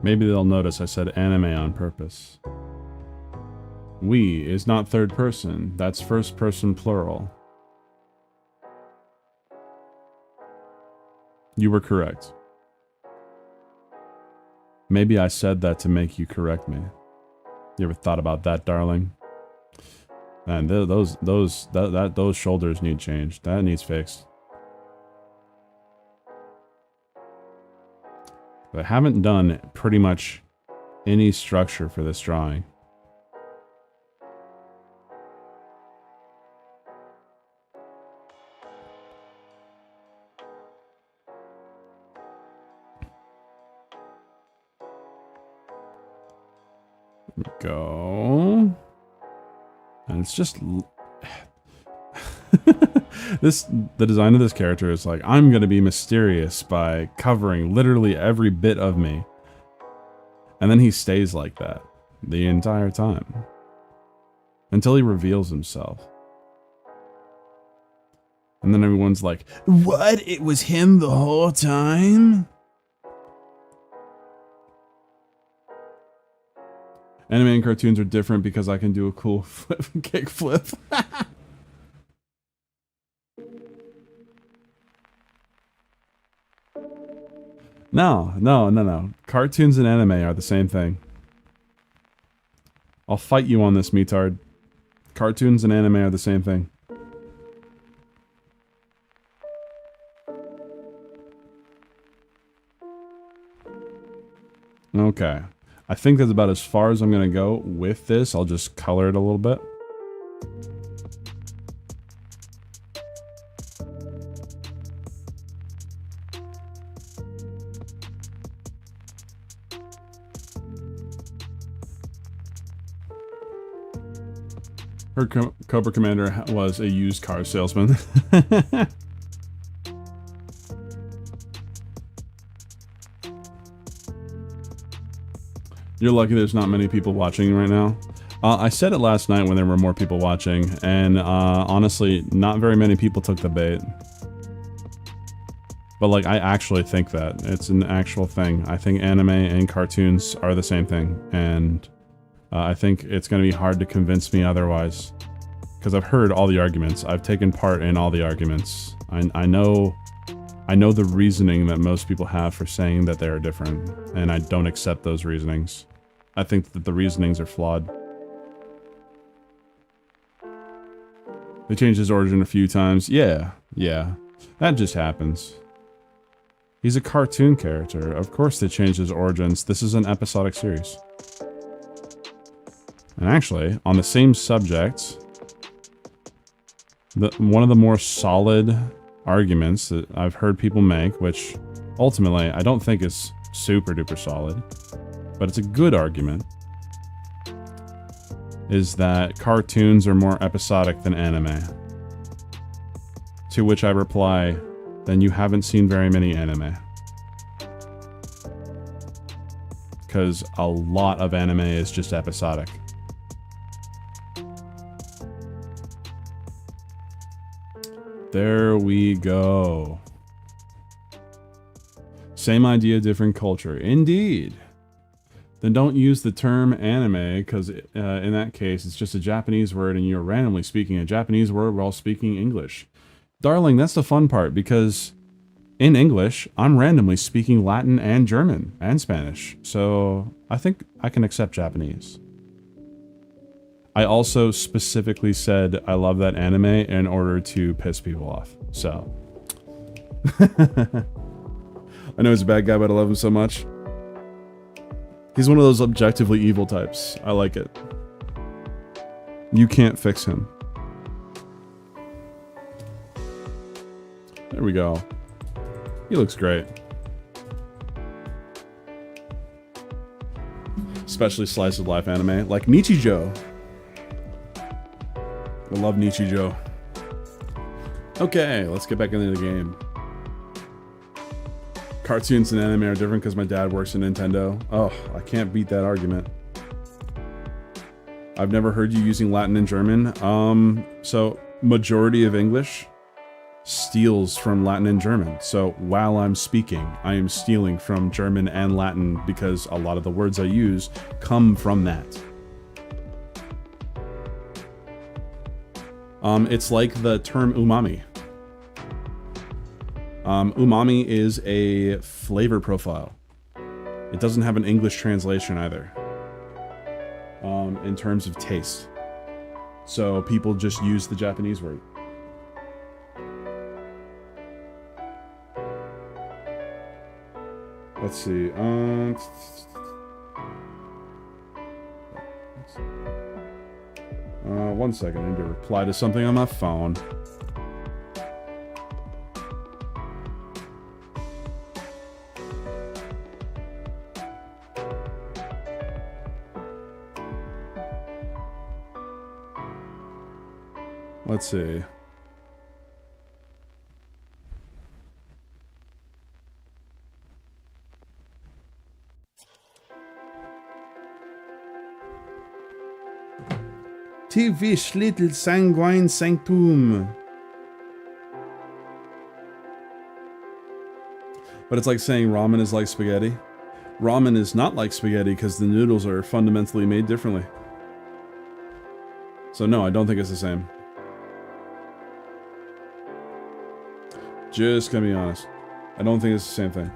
[SPEAKER 1] Maybe they'll notice I said anime on purpose. We is not third person, that's first person plural. You were correct. Maybe I said that to make you correct me. You ever thought about that, darling? Man, those shoulders need changed. That needs fixed. I haven't done pretty much any structure for this drawing. Go. And it's just the design of this character is like, I'm gonna be mysterious by covering literally every bit of me. And then he stays like that the entire time. Until he reveals himself. And then everyone's like, what? It was him the whole time? Anime and cartoons are different because I can do a cool kick flip. No. Cartoons and anime are the same thing. I'll fight you on this, metard. Cartoons and anime are the same thing. Okay. I think that's about as far as I'm gonna go with this. I'll just color it a little bit. Her Cobra Commander was a used car salesman. You're lucky there's not many people watching right now. I said it last night when there were more people watching, and honestly, not very many people took the bait. But like, I actually think that. It's an actual thing. I think anime and cartoons are the same thing, and I think it's going to be hard to convince me otherwise. Because I've heard all the arguments. I've taken part in all the arguments. I know the reasoning that most people have for saying that they are different, and I don't accept those reasonings. I think that the reasonings are flawed. They changed his origin a few times. Yeah. That just happens. He's a cartoon character. Of course they changed his origins. This is an episodic series. And actually, on the same subject, one of the more solid arguments that I've heard people make, which ultimately I don't think is super duper solid, but it's a good argument, is that cartoons are more episodic than anime. To which I reply, then you haven't seen very many anime. Because a lot of anime is just episodic. There we go. Same idea, different culture. Indeed. Then don't use the term anime, because in that case, it's just a Japanese word and you're randomly speaking a Japanese word while speaking English. Darling, that's the fun part, because in English, I'm randomly speaking Latin and German and Spanish. So I think I can accept Japanese. I also specifically said I love that anime in order to piss people off. So I know he's a bad guy, but I love him so much. He's one of those objectively evil types. I like it. You can't fix him. There we go. He looks great. Especially slice of life anime like Nichijou. I love Nichijou. Okay, let's get back into the game. Cartoons and anime are different because my dad works in Nintendo. Oh, I can't beat that argument. I've never heard you using Latin and German. So majority of English steals from Latin and German. So while I'm speaking, I am stealing from German and Latin because a lot of the words I use come from that. It's like the term umami. Umami is a flavor profile. It doesn't have an English translation either. In terms of taste. So people just use the Japanese word. Let's see. One second. I need to reply to something on my phone. Let's see. TV little sanguine sanctum. But it's like saying ramen is like spaghetti. Ramen is not like spaghetti because the noodles are fundamentally made differently. So no, I don't think it's the same. Just gonna be honest. I don't think it's the same thing.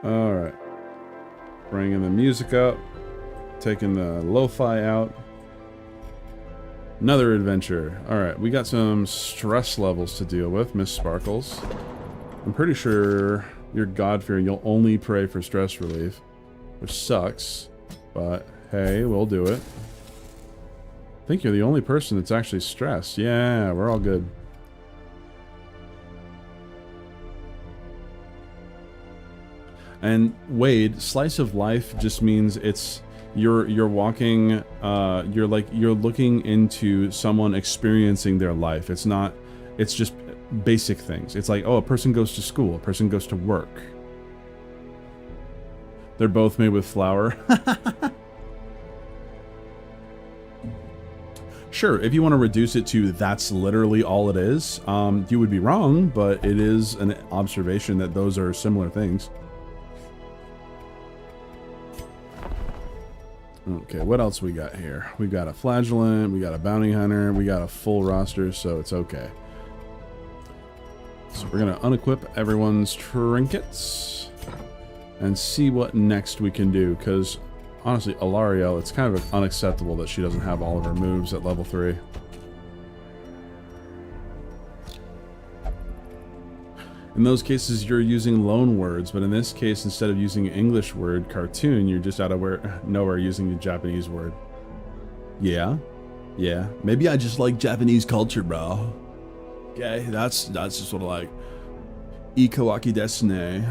[SPEAKER 1] Alright. Bringing the music up. Taking the lo-fi out. Another adventure. Alright, we got some stress levels to deal with, Miss Sparkles. I'm pretty sure you're God-fearing. You'll only pray for stress relief. Which sucks. But, hey, we'll do it. I think you're the only person that's actually stressed. Yeah, we're all good. And Wade, slice of life just means it's you're walking you're looking into someone experiencing their life. It's not, it's just basic things. It's like, oh, a person goes to school, a person goes to work. They're both made with flour. Sure, if you want to reduce it to that's literally all it is, you would be wrong, but it is an observation that those are similar things. Okay, what else we got here? We got a flagellant, we got a bounty hunter, we got a full roster, so it's okay. So we're gonna unequip everyone's trinkets and see what next we can do, because honestly, Alariel, it's kind of unacceptable that she doesn't have all of her moves at level 3. In those cases, you're using loan words, but in this case, instead of using an English word, cartoon, you're just out of nowhere using a Japanese word. Yeah. Yeah. Maybe I just like Japanese culture, bro. Okay, that's just sort of like Ikawaki desu ne.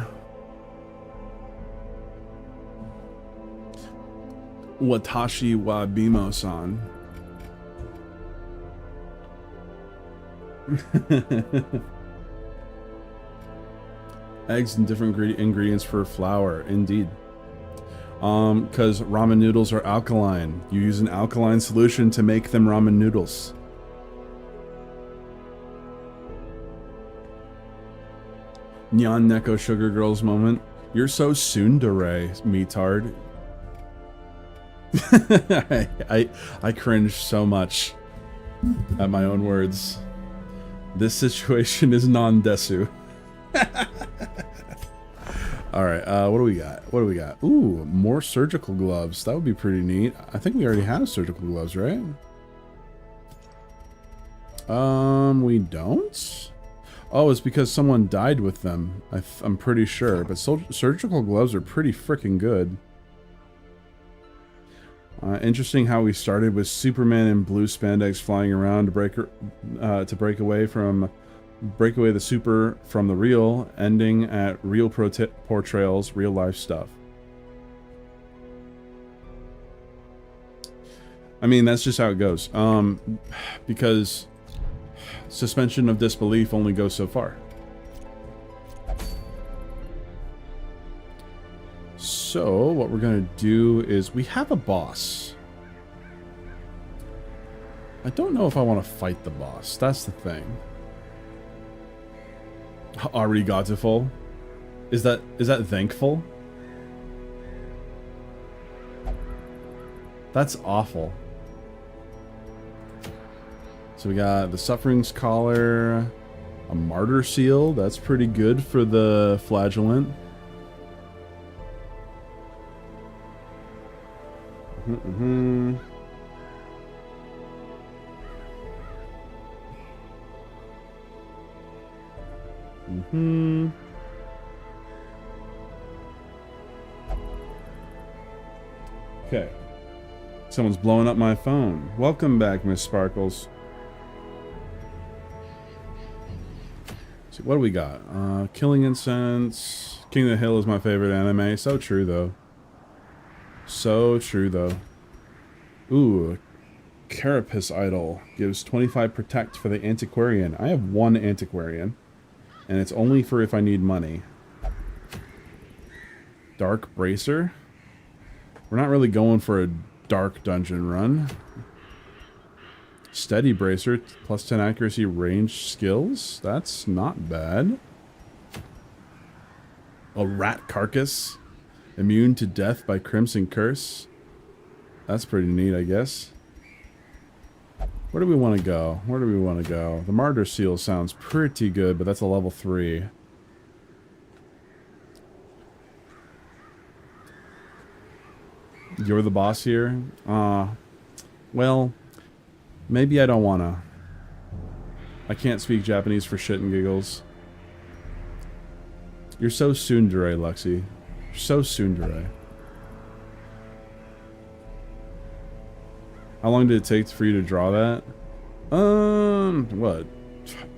[SPEAKER 1] Watashi wa bimo-san. Eggs and different ingredients for flour, indeed. Because ramen noodles are alkaline. You use an alkaline solution to make them ramen noodles. Nyan Neko Sugar Girls moment. You're so tsundere, metard. I cringe so much at my own words. This situation is non-desu. Alright, what do we got? What do we got? Ooh, more surgical gloves. That would be pretty neat. I think we already have surgical gloves, right? We don't? Oh, it's because someone died with them. I'm pretty sure. But surgical gloves are pretty freaking good. Interesting how we started with Superman in blue spandex flying around to break away the super from the real, ending at real portrayals, real life stuff. I mean, that's just how it goes. Because suspension of disbelief only goes so far. So, what we're going to do is, we have a boss. I don't know if I want to fight the boss. That's the thing. Arigatiful? Is that thankful? That's awful. So we got the Suffering's Collar, a Martyr Seal. That's pretty good for the Flagellant. Okay. Someone's blowing up my phone. Welcome back, Miss Sparkles. So what do we got? Killing Incense. King of the Hill is my favorite anime. So true, though. So true, though. Ooh. Carapace Idol. Gives 25 Protect for the Antiquarian. I have one Antiquarian. And it's only for if I need money. Dark Bracer. We're not really going for a dark dungeon run. Steady Bracer, plus 10 accuracy, range skills. That's not bad. A Rat Carcass. Immune to death by Crimson Curse. That's pretty neat, I guess. Where do we want to go? Where do we want to go? The Martyr Seal sounds pretty good, but that's a level 3. You're the boss here? Well, maybe I don't wanna. I can't speak Japanese for shit and giggles. You're so tsundere, Luxie. You're so tsundere. How long did it take for you to draw that? What?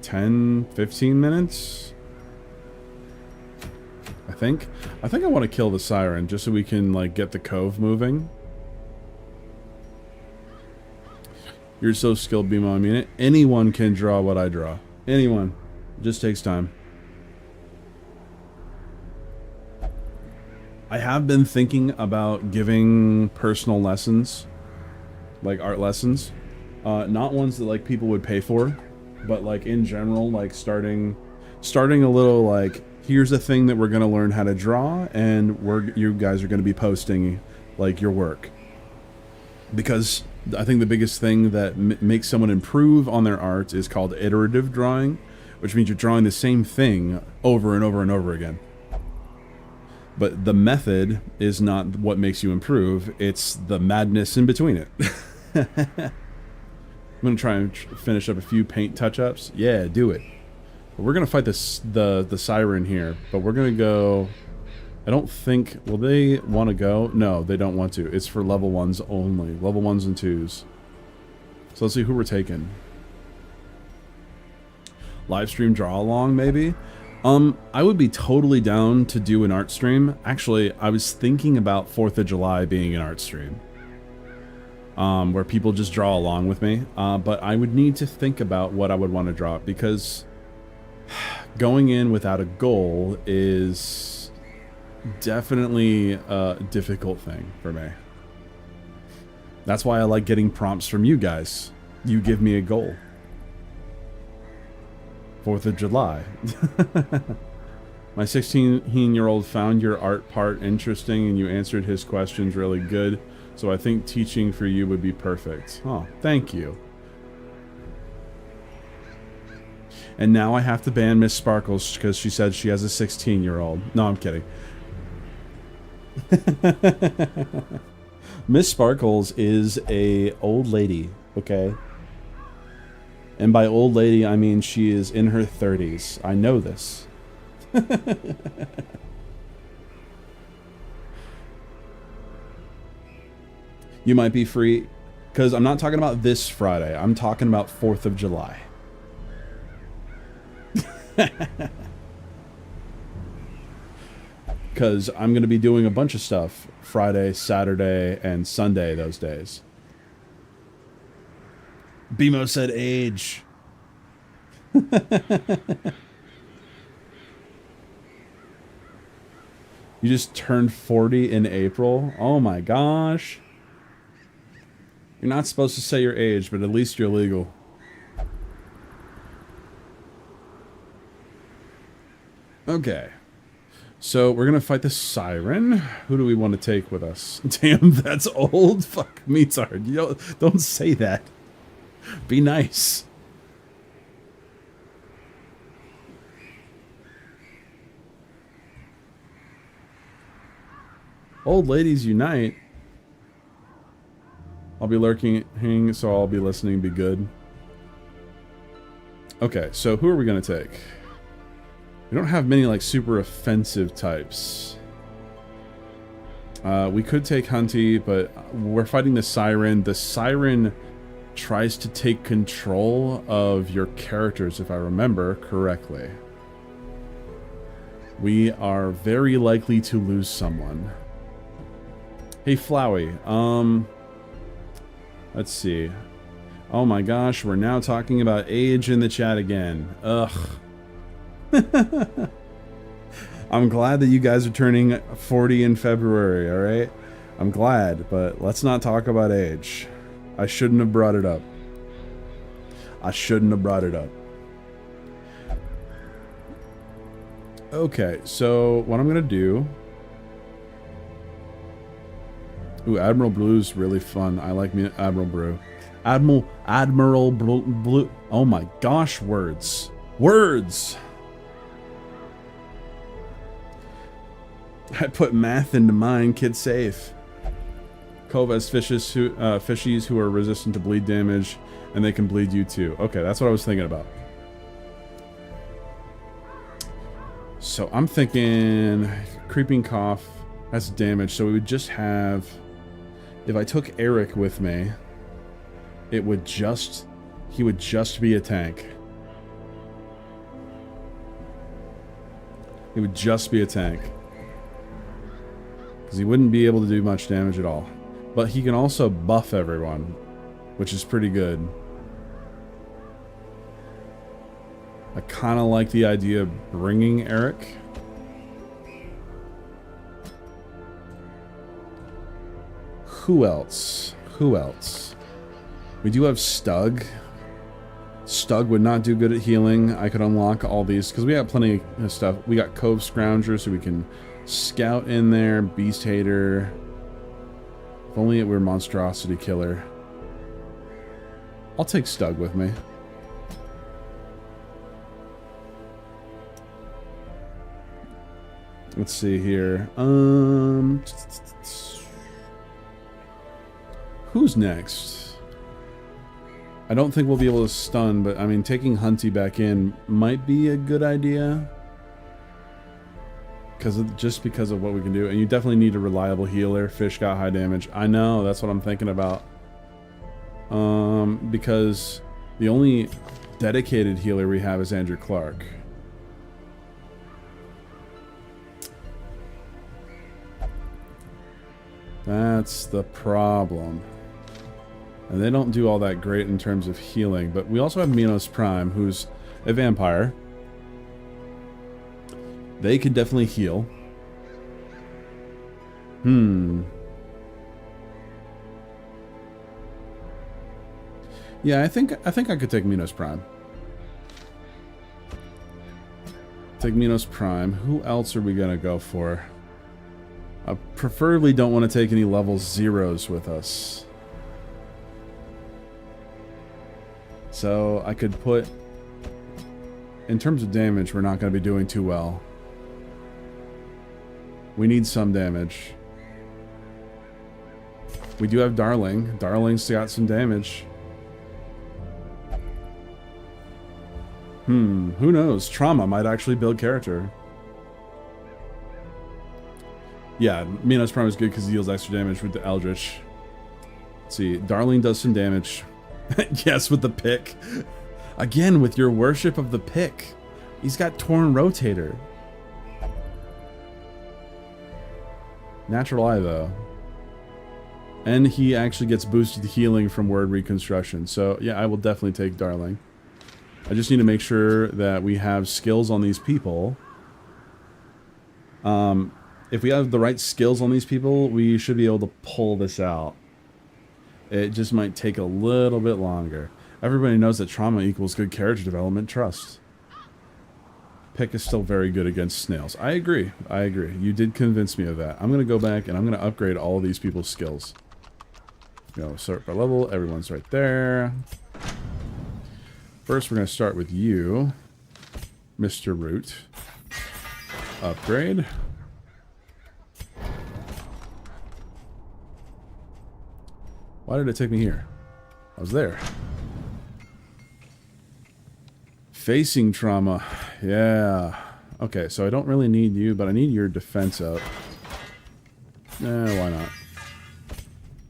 [SPEAKER 1] 10, 15 minutes? I think I want to kill the siren just so we can like get the cove moving. You're so skilled, Bimo. I mean, anyone can draw what I draw. Anyone. It just takes time. I have been thinking about giving personal lessons, like art lessons, not ones that like people would pay for, but like in general, like starting a little like, here's a thing that we're going to learn how to draw, and you guys are going to be posting like your work. Because I think the biggest thing that makes someone improve on their art is called iterative drawing, which means you're drawing the same thing over and over and over again. But the method is not what makes you improve, it's the madness in between it. I'm going to try and finish up a few paint touch-ups. Yeah, do it. We're going to fight the siren here, but we're going to go... I don't think... Will they want to go? No, they don't want to. It's for level 1s only. Level 1s and 2s. So let's see who we're taking. Livestream draw-along, maybe? I would be totally down to do an art stream. Actually, I was thinking about 4th of July being an art stream. Where people just draw along with me. But I would need to think about what I would want to draw, because... going in without a goal is definitely a difficult thing for me. That's why I like getting prompts from you guys. You give me a goal. 4th of July. My 16-year-old found your art part interesting and you answered his questions really good, so I think teaching for you would be perfect. Oh, thank you. And now I have to ban Miss Sparkles because she said she has a 16-year-old. No, I'm kidding. Miss Sparkles is a old lady, okay? And by old lady, I mean she is in her 30s. I know this. You might be free, because I'm not talking about this Friday. I'm talking about 4th of July. Because I'm going to be doing a bunch of stuff Friday, Saturday, and Sunday those days. Bimo said age. You just turned 40 in April? Oh my gosh. You're not supposed to say your age, but at least you're legal. Okay. So we're gonna fight the siren. Who do we want to take with us? Damn, that's old. Fuck me, Tard. You don't say that. Be nice. Old ladies unite. I'll be lurking, so I'll be listening. Be good. Okay, so who are we gonna take? We don't have many like super offensive types. We could take Hunty, but we're fighting the siren. The siren tries to take control of your characters, if I remember correctly. We are very likely to lose someone. Hey, Flowey. Let's see. Oh my gosh, we're now talking about age in the chat again. Ugh. I'm glad that you guys are turning 40 in February, alright? I'm glad, but let's not talk about age. I shouldn't have brought it up. I shouldn't have brought it up. Okay, so what I'm gonna do... Ooh, Admiral Blue's really fun. I like me Admiral Blue. Admiral Blue. Oh my gosh, words. Words! I put math into mine, kid safe. Cove has fishies who are resistant to bleed damage, and they can bleed you too. Okay, that's what I was thinking about. So I'm thinking Creeping Cough has damage, so we would just have... If I took Eric with me, it would just... He would just be a tank. He would just be a tank. Because he wouldn't be able to do much damage at all. But he can also buff everyone, which is pretty good. I kind of like the idea of bringing Eric. Who else? Who else? We do have Stug. Stug would not do good at healing. I could unlock all these because we got plenty of stuff. We got Cove Scrounger, so we can scout in there. Beast Hater. If only it were Monstrosity Killer. I'll take Stug with me. Let's see here. Who's next? I don't think we'll be able to stun, but I mean, taking Hunty back in might be a good idea. Just because of what we can do. And you definitely need a reliable healer. Fish got high damage. I know, that's what I'm thinking about. Because the only dedicated healer we have is Andrew Clark. That's the problem. And they don't do all that great in terms of healing. But we also have Minos Prime, who's a vampire. They could definitely heal. Yeah, I think I could take Minos Prime. Take Minos Prime. Who else are we gonna go for? I preferably don't want to take any level 0s with us. So I could put... In terms of damage, we're not going to be doing too well. We need some damage. We do have Darling. Darling's got some damage. Who knows? Trauma might actually build character. Yeah, Minos Prime is good because he deals extra damage with the Eldritch. Let's see, Darling does some damage. Yes, with the pick. Again, with your worship of the pick. He's got Torn Rotator. Natural Eye, though. And he actually gets boosted healing from Word Reconstruction. So, yeah, I will definitely take Darling. I just need to make sure that we have skills on these people. If we have the right skills on these people, we should be able to pull this out. It just might take a little bit longer. Everybody knows that trauma equals good character development, trust. Pick is still very good against snails. I agree. I agree. You did convince me of that. I'm going to go back and I'm going to upgrade all these people's skills. Sort by level. Everyone's right there. First, we're going to start with you, Mr. Root. Upgrade. Why did it take me here? I was there. Facing trauma. Yeah. Okay, so I don't really need you, but I need your defense up. Why not?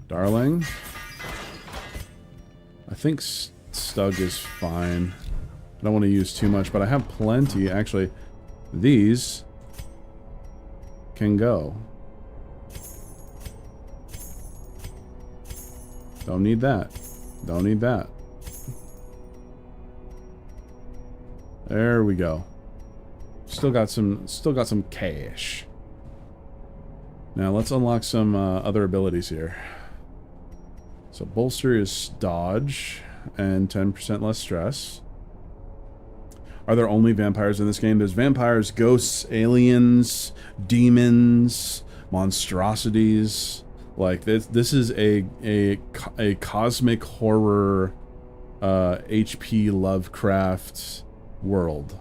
[SPEAKER 1] Darling. I think Stug is fine. I don't want to use too much, but I have plenty. Actually, these can go. Don't need that. Don't need that. There we go. Still got some cash. Now let's unlock some other abilities here. So bolster is dodge and 10% less stress. Are there only vampires in this game? There's vampires, ghosts, aliens, demons, monstrosities. Like this is a cosmic horror H.P. Lovecraft world.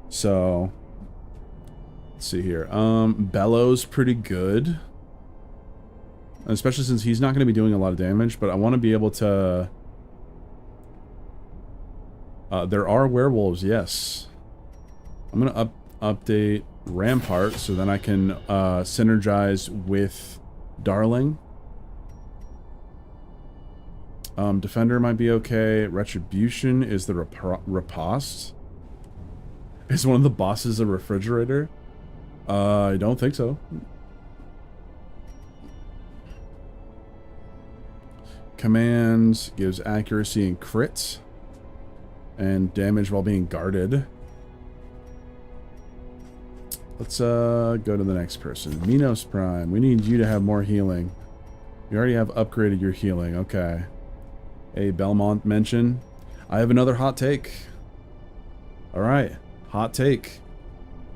[SPEAKER 1] So let's see here. Bellow's pretty good. Especially since he's not going to be doing a lot of damage, but I want to be able to... there are werewolves, yes. I'm going to update Rampart so then I can synergize with Darling. Defender might be okay. Retribution is the riposte. Is one of the bosses a refrigerator? I don't think so. Commands gives accuracy and crits. And damage while being guarded. Let's go to the next person. Minos Prime. We need you to have more healing. You already have upgraded your healing. Okay. A Belmont mention. I have another hot take. Alright. Hot take.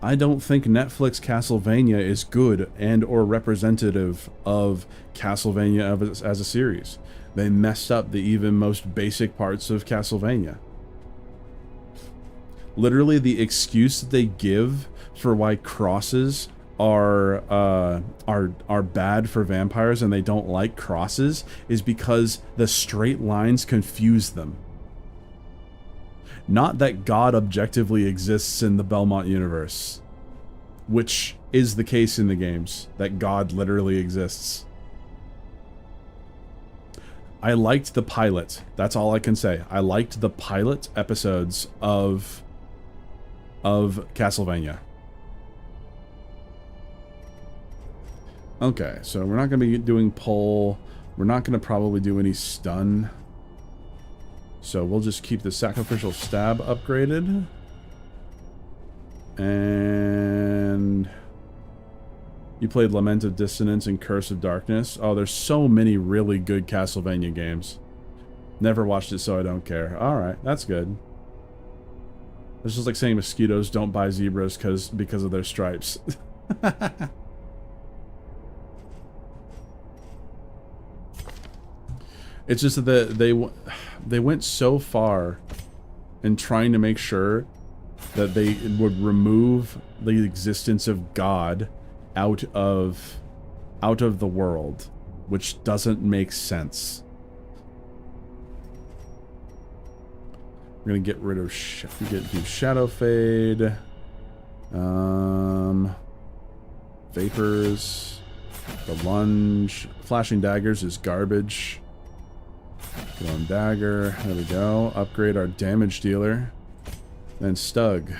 [SPEAKER 1] I don't think Netflix Castlevania is good and or representative of Castlevania as a series. They messed up the even most basic parts of Castlevania. Literally, the excuse that they give for why crosses are bad for vampires and they don't like crosses is because the straight lines confuse them. Not that God objectively exists in the Belmont universe, which is the case in the games, that God literally exists. I liked the pilot. That's all I can say. I liked the pilot episodes of Castlevania. Okay, so we're not going to be doing pull. We're not going to probably do any stun. So we'll just keep the sacrificial stab upgraded. And you played Lament of Dissonance and Curse of Darkness. Oh, there's so many really good Castlevania games. Never watched it, so I don't care. Alright, that's good. It's just like saying mosquitoes don't buy zebras because of their stripes. It's just that they went so far in trying to make sure that they would remove the existence of God out of the world, which doesn't make sense. We're gonna get rid of do Shadow Fade, Vapors, the Lunge, Flashing Daggers is garbage. Go on Dagger. There we go. Upgrade our damage dealer. Then Stug.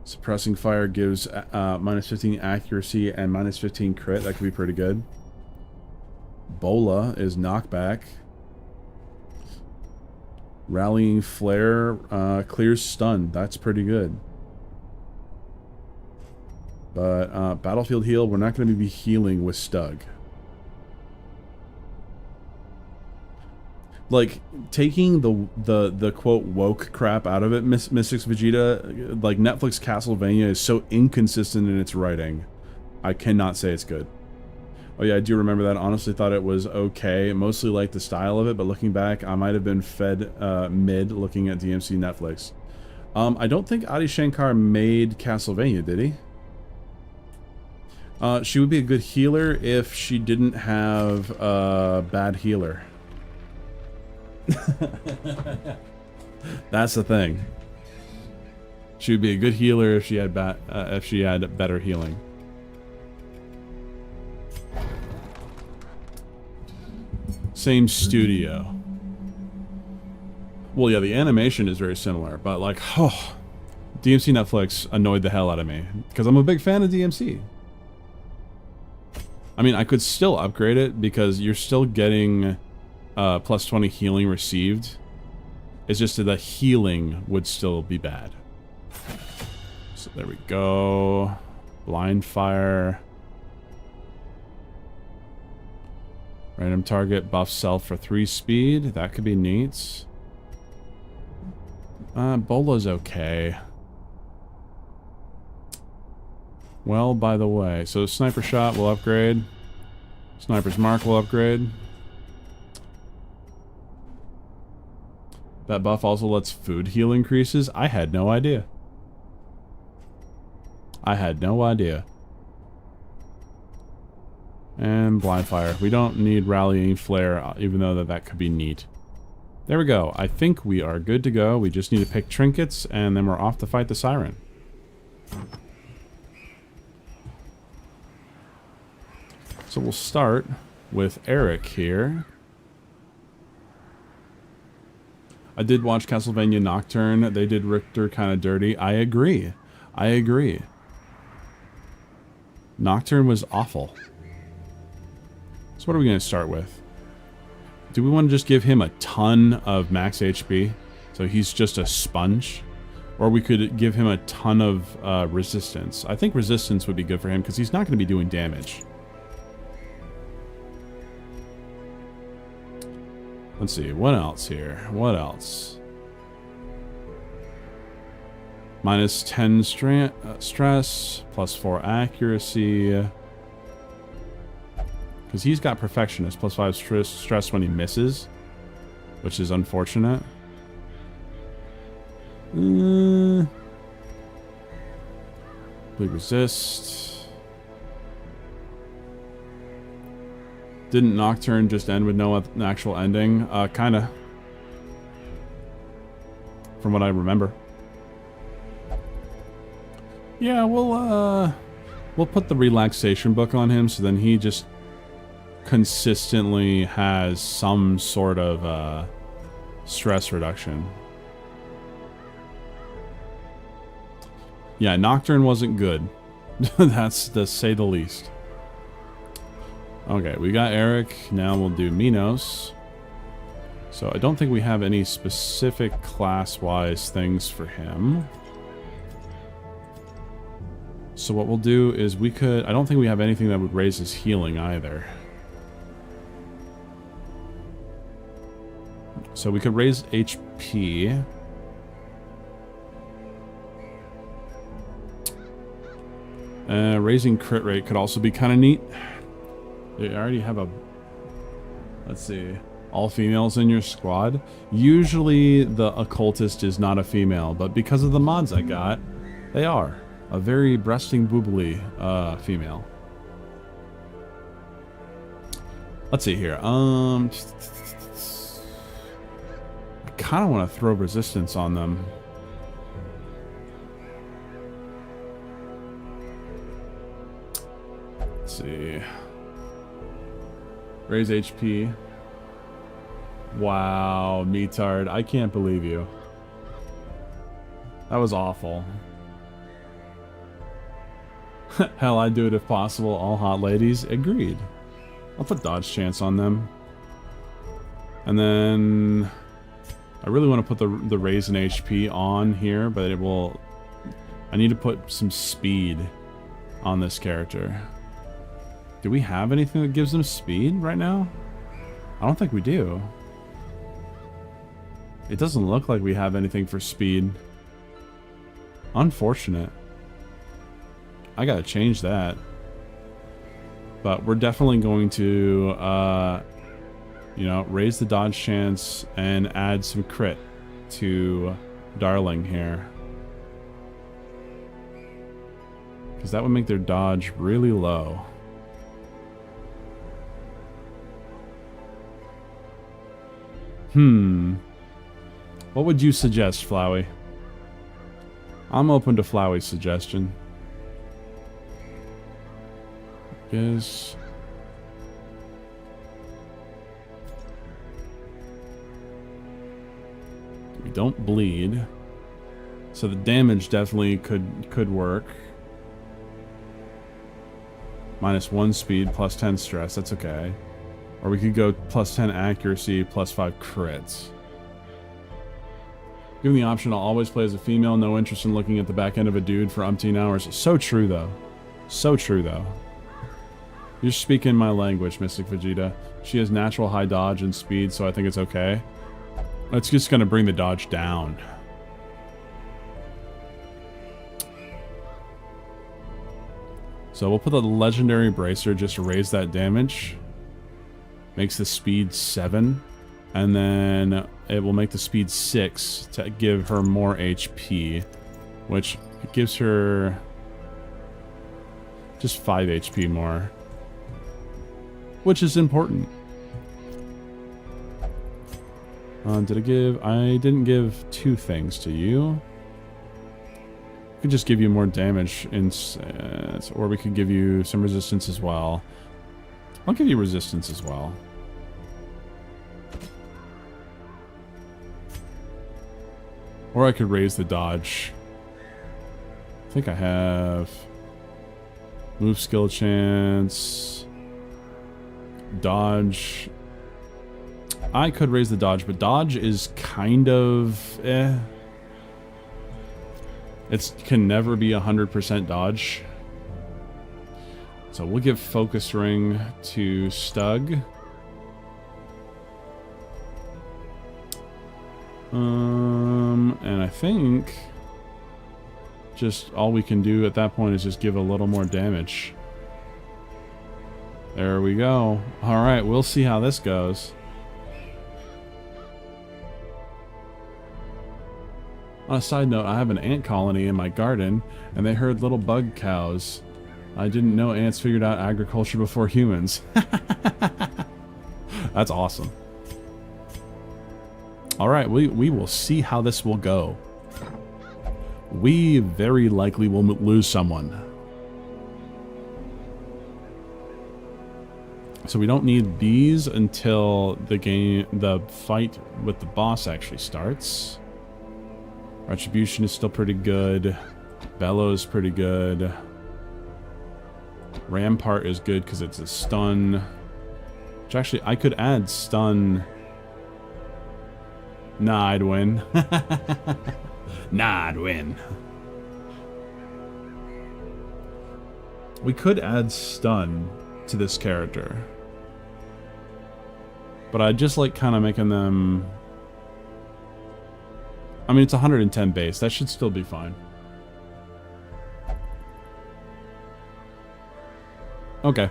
[SPEAKER 1] Suppressing Fire gives minus 15 accuracy and minus 15 crit. That could be pretty good. Bola is knockback. Rallying Flare clears stun. That's pretty good. But Battlefield Heal, we're not going to be healing with Stug. Like, taking the quote woke crap out of it, Mystics Vegeta, like Netflix Castlevania is so inconsistent in its writing. I cannot say it's good. Oh yeah, I do remember that. Honestly thought it was okay. Mostly liked the style of it, but looking back, I might have been fed mid looking at DMC Netflix. I don't think Adi Shankar made Castlevania, did he? She would be a good healer if she didn't have a bad healer. That's the thing. She would be a good healer if she had better healing. Same studio. Well, yeah, the animation is very similar, but like, oh, DMC Netflix annoyed the hell out of me because I'm a big fan of DMC. I mean, I could still upgrade it because you're still getting plus 20 healing received. It's just that the healing would still be bad. So there we go. Blind fire. Random target buff self for 3 speed. That could be neat. Bola's okay. Well, by the way, so Sniper Shot will upgrade. Sniper's Mark will upgrade. That buff also lets food heal increases. I had no idea. I had no idea. And Blind Fire. We don't need Rallying Flare, even though that could be neat. There we go. I think we are good to go. We just need to pick trinkets, and then we're off to fight the Siren. So we'll start with Eric here. I did watch Castlevania Nocturne. They did Richter kind of dirty. I agree. I agree. Nocturne was awful. So what are we going to start with? Do we want to just give him a ton of max HP? So he's just a sponge? Or we could give him a ton of resistance. I think resistance would be good for him because he's not going to be doing damage. Let's see, what else here? What else? Minus 10 stress, plus 4 accuracy. Because he's got Perfectionist, plus 5 stress when he misses, which is unfortunate. Bleed Resist. Didn't Nocturne just end with no actual ending? Kinda. From what I remember. Yeah, we'll put the relaxation book on him, so then he just consistently has some sort of stress reduction. Yeah, Nocturne wasn't good. That's to say the least. Okay, we got Eric. Now we'll do Minos. So I don't think we have any specific class-wise things for him. So what we'll do is we could... I don't think we have anything that would raise his healing either. So we could raise HP. Raising crit rate could also be kind of neat. You already have a... Let's see. All females in your squad. Usually the occultist is not a female, but because of the mods I got, they are. A very breasting boobly female. Let's see here. I kind of want to throw resistance on them. Let's see. Raise HP. Wow, Metard. I can't believe you. That was awful. Hell, I'd do it if possible. All hot ladies. Agreed. I'll put dodge chance on them. And then... I really want to put the raise in HP on here, but it will... I need to put some speed on this character. Do we have anything that gives them speed right now? I don't think we do. It doesn't look like we have anything for speed. Unfortunate. I gotta change that. But we're definitely going to, you know, raise the dodge chance and add some crit to Darling here. Because that would make their dodge really low. What would you suggest, Flowey? I'm open to Flowey's suggestion. Guess... we don't bleed. So the damage definitely could work. -1 speed, +10 stress, that's okay. Or we could go +10 accuracy, +5 crits. Given the option, I'll always play as a female, no interest in looking at the back end of a dude for umpteen hours. So true, though. So true, though. You're speaking my language, Mystic Vegeta. She has natural high dodge and speed, so I think it's okay. It's just going to bring the dodge down. So we'll put the Legendary Bracer just to raise that damage. Makes the speed 7. And then it will make the speed 6 to give her more HP. Which gives her just 5 HP more. Which is important. Did I give... I didn't give 2 things to you. We could just give you more damage, or we could give you some resistance as well. I'll give you resistance as well. Or I could raise the dodge. I think I have... move skill chance... dodge... I could raise the dodge, but dodge is kind of... It can never be 100% dodge. So we'll give Focus Ring to Stug. And I think just all we can do at that point is just give a little more damage. There we go. Alright, we'll see how this goes. On a side note, I have an ant colony in my garden, and they herd little bug cows. I didn't know ants figured out agriculture before humans. That's awesome. Alright, we will see how this will go. We very likely will lose someone. So we don't need these until the fight with the boss actually starts. Retribution is still pretty good. Bellow is pretty good. Rampart is good because it's a stun. Which actually, I could add stun. Nah, I'd win. Nah, I'd win. We could add stun to this character. But I just like kind of making them... I mean, it's 110 base. That should still be fine. Okay.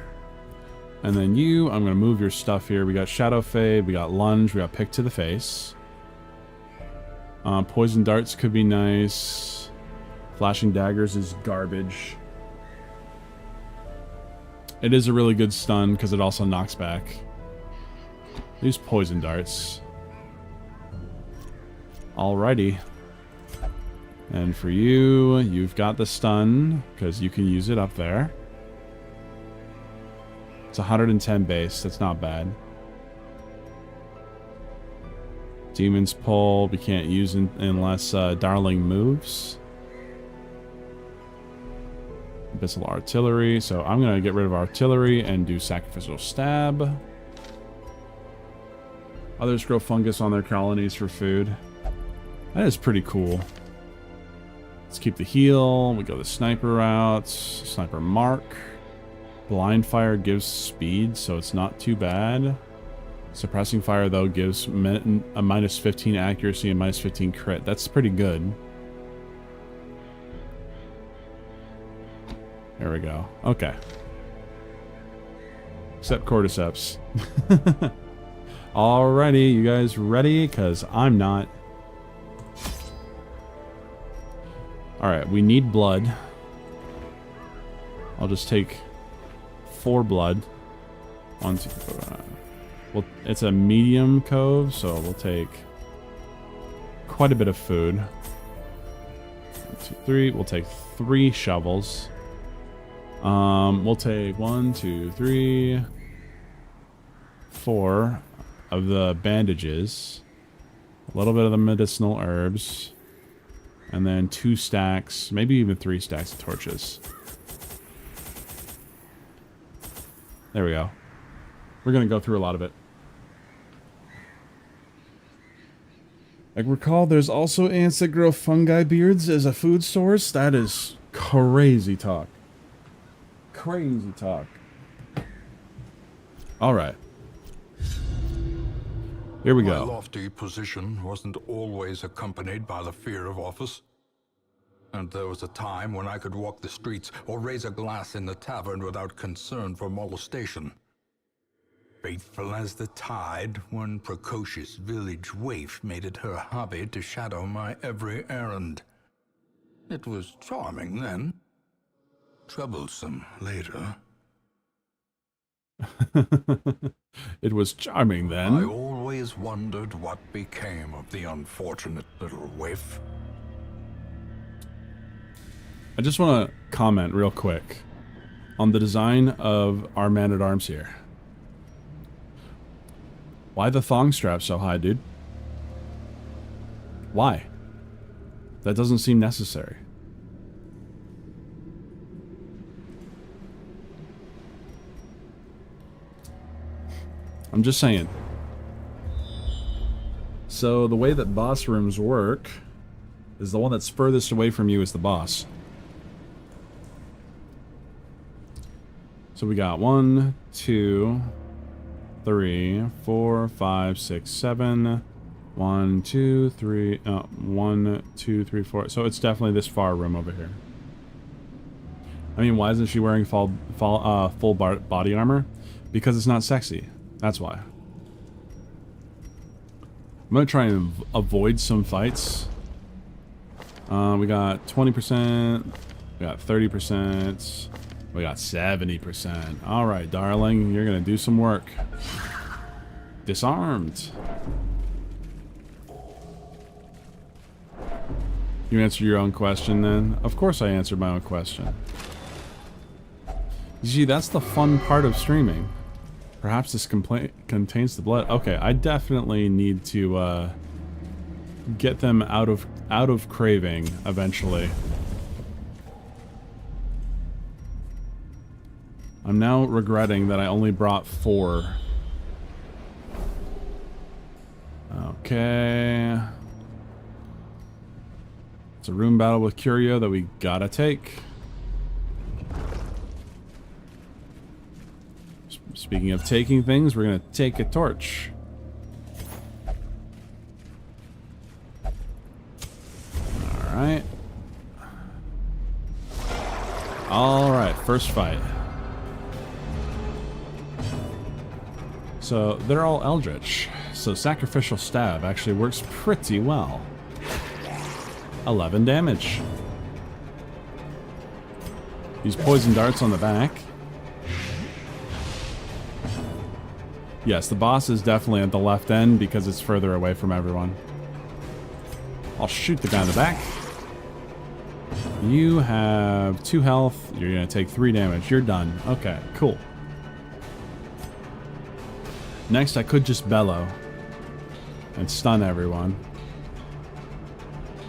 [SPEAKER 1] And then you, I'm going to move your stuff here. We got Shadow Fade, we got Lunge, we got Pick to the Face. Poison Darts could be nice. Flashing Daggers is garbage. It is a really good stun because it also knocks back. Use Poison Darts. Alrighty. And for you, you've got the stun, because you can use it up there. It's 110 base, that's not bad. Demon's Pull, we can't use unless Darling moves. Abyssal Artillery, so I'm going to get rid of Artillery and do Sacrificial Stab. Others grow fungus on their colonies for food. That is pretty cool. Let's keep the heal. We go the sniper routes. Sniper mark. Blind fire gives speed, so it's not too bad. Suppressing fire, though, gives a minus 15 accuracy and minus 15 crit. That's pretty good. There we go. Okay. Except cordyceps. Alrighty, you guys ready? Because I'm not. Alright, we need blood. I'll just take 4 blood. 1, 2, well, it's a medium cove, so we'll take quite a bit of food. 1, 2, 3. We'll take 3 shovels. We'll take 1, 2, 3, 4 of the bandages, a little bit of the medicinal herbs, and then 2 stacks, maybe even 3 stacks of torches. There we go. We're gonna go through a lot of it. I recall there's also ants that grow fungi beards as a food source. That is crazy talk. Crazy talk. Alright. Here we go.
[SPEAKER 2] My lofty position wasn't always accompanied by the fear of office. And there was a time when I could walk the streets or raise a glass in the tavern without concern for molestation. Faithful as the tide, one precocious village waif made it her hobby to shadow my every errand. It was charming then. Troublesome later.
[SPEAKER 1] It was charming then.
[SPEAKER 2] I always wondered what became of the unfortunate little waif.
[SPEAKER 1] I just want to comment real quick on the design of our man-at-arms here. Why the thong strap so high, dude? Why? That doesn't seem necessary. I'm just saying. So the way that boss rooms work is the one that's furthest away from you is the boss. So we got 1, 2, 3, 4, 5, 6, 7. 1, 2, 3. 1, 2, 3, 4. So it's definitely this far room over here. I mean, why isn't she wearing full body armor? Because it's not sexy. That's why. I'm gonna try and avoid some fights. We got 20%. We got 30%. We got 70%. Alright, darling. You're gonna do some work. Disarmed. You answer your own question then? Of course I answered my own question. You see, that's the fun part of streaming. Perhaps this contains the blood. Okay, I definitely need to get them out of craving eventually. I'm now regretting that I only brought 4. Okay. It's a room battle with Curio that we gotta take. Speaking of taking things, we're gonna take a torch. Alright. Alright, first fight. So, they're all Eldritch. So, Sacrificial Stab actually works pretty well. 11 damage. Use Poison Darts on the back. Yes, the boss is definitely at the left end because it's further away from everyone. I'll shoot the guy in the back. You have 2 health. You're going to take 3 damage. You're done. Okay, cool. Next, I could just bellow and stun everyone.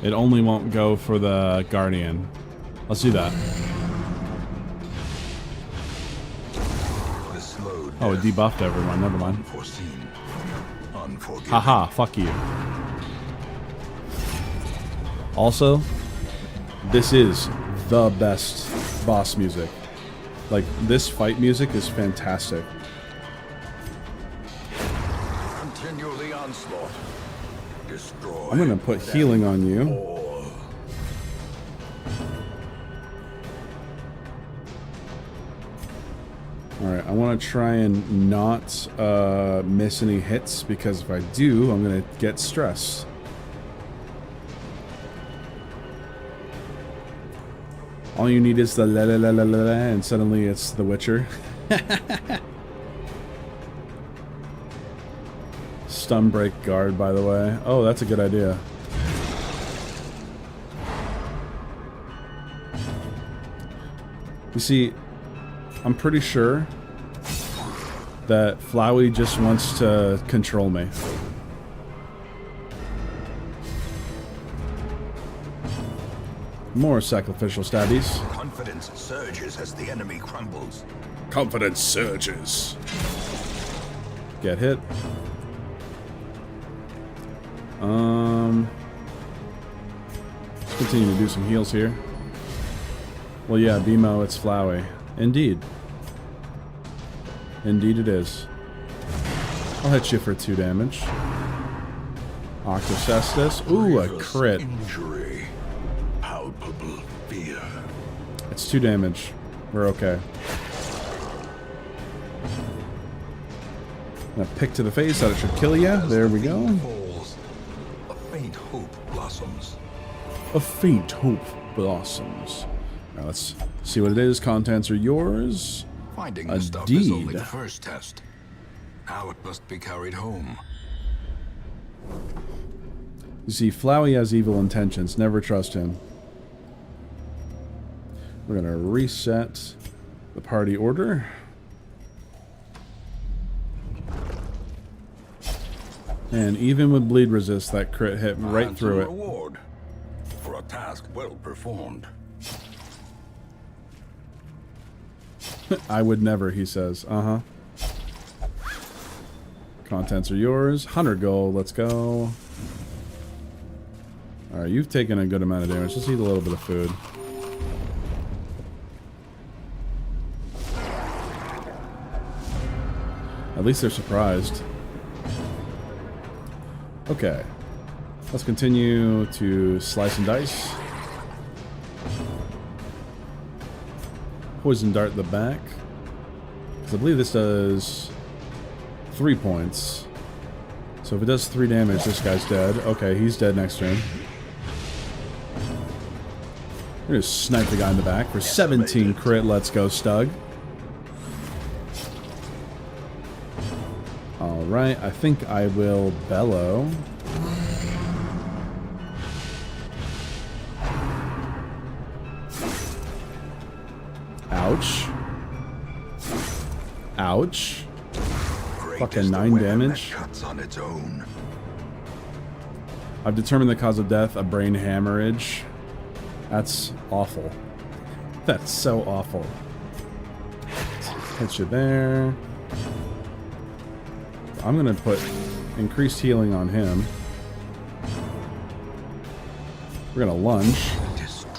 [SPEAKER 1] It only won't go for the Guardian. Let's do that.
[SPEAKER 2] This slow
[SPEAKER 1] Oh, it
[SPEAKER 2] death.
[SPEAKER 1] debuffed everyone. Never mind.
[SPEAKER 2] Unforeseen. Unforgiving.
[SPEAKER 1] Haha, fuck you. Also, this is the best boss music. Like, this fight music is fantastic.
[SPEAKER 2] Continue the onslaught. Destroy.
[SPEAKER 1] I'm gonna put healing on you.
[SPEAKER 2] all.
[SPEAKER 1] Alright, I want to try and not miss any hits, because if I do, I'm gonna get stressed. All you need is the la la la la la, and suddenly it's The Witcher. Stun break guard, by the way. Oh, that's a good idea. You see, I'm pretty sure that Flowey just wants to control me. More sacrificial stabbies.
[SPEAKER 2] Confidence surges as the enemy crumbles.
[SPEAKER 1] Confidence surges. Get hit. Let's continue to do some heals here. Well, yeah, BMO, it's Flowey. Indeed. Indeed it is. I'll hit you for 2 damage. Octocestus. Ooh, a
[SPEAKER 2] Grievous
[SPEAKER 1] crit.
[SPEAKER 2] Injury. Palpable fear.
[SPEAKER 1] It's 2 damage. We're okay. Now pick to the face, that it should kill you. There we go.
[SPEAKER 2] Falls, a faint hope blossoms.
[SPEAKER 1] A faint hope blossoms. Now let's see what it is. Contents are yours.
[SPEAKER 2] Finding
[SPEAKER 1] A
[SPEAKER 2] the stuff is only
[SPEAKER 1] deed.
[SPEAKER 2] the first test. Now it must be carried home.
[SPEAKER 1] You see, Flowey has evil intentions. Never trust him. We're gonna reset the party order. And even with bleed resist, that crit hit right through it.
[SPEAKER 2] Reward for a task well performed.
[SPEAKER 1] I would never, he says. Uh-huh. Contents are yours. 100 gold, let's go. Alright, you've taken a good amount of damage. Let's eat a little bit of food. At least they're surprised. Okay. Let's continue to slice and dice. Poison dart the back. Because I believe this does 3 points. So if it does 3 damage, this guy's dead. Okay, he's dead next turn. We're gonna snipe the guy in the back for 17 crit. Let's go, Stug. Alright, I think I will bellow.
[SPEAKER 2] Ouch.
[SPEAKER 1] Ouch.
[SPEAKER 2] Great
[SPEAKER 1] Fucking
[SPEAKER 2] is the
[SPEAKER 1] 9
[SPEAKER 2] weapon
[SPEAKER 1] damage.
[SPEAKER 2] that cuts on its own.
[SPEAKER 1] I've determined the cause of death, a brain hemorrhage. That's awful. That's so awful. Hit you there. I'm gonna put increased healing on him. We're gonna lunge.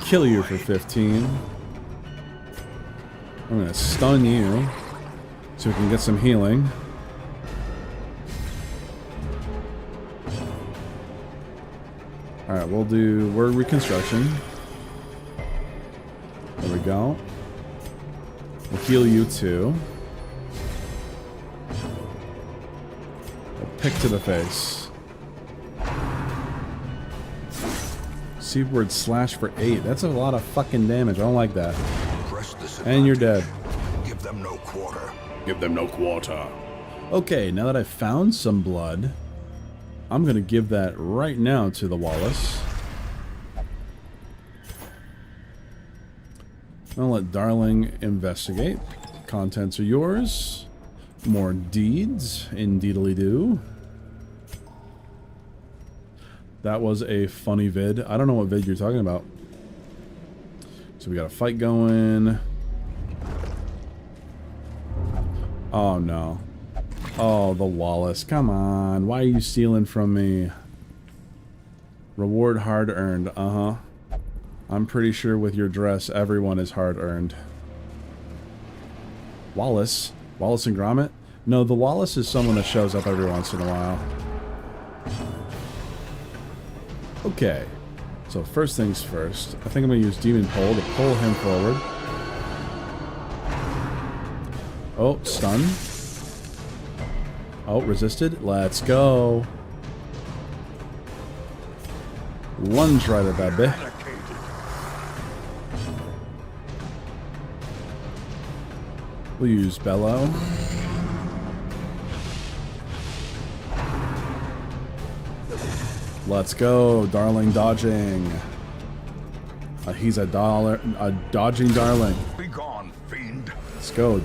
[SPEAKER 1] Kill you for 15. I'm gonna stun you so we can get some healing. Alright, we'll do word reconstruction. There we go. We'll heal you too. A pick to the face. Seaward slash for 8. That's a lot of fucking damage. I don't like that.
[SPEAKER 2] Press this
[SPEAKER 1] And you're dead.
[SPEAKER 2] advantage. Give them no quarter.
[SPEAKER 1] Give them no quarter. Okay, now that I've found some blood, I'm gonna give that right now to the Wallace. I'll let Darling investigate. Contents are yours. More deeds, indeedly-do. That was a funny vid. I don't know what vid you're talking about. So we got a fight going. Oh, no. Oh, the Wallace. Come on. Why are you stealing from me? Reward hard earned. Uh-huh. I'm pretty sure with your dress, everyone is hard earned. Wallace? Wallace and Gromit? No, the Wallace is someone that shows up every once in a while. Okay. So first things first. I think I'm going to use Demon Pole to pull him forward. Oh, stun. Oh, resisted. Let's go. Lunge right at that bit. We'll use Bellow. Let's go, darling dodging. He's a dodging darling.
[SPEAKER 2] Be gone, fiend.
[SPEAKER 1] Let's go.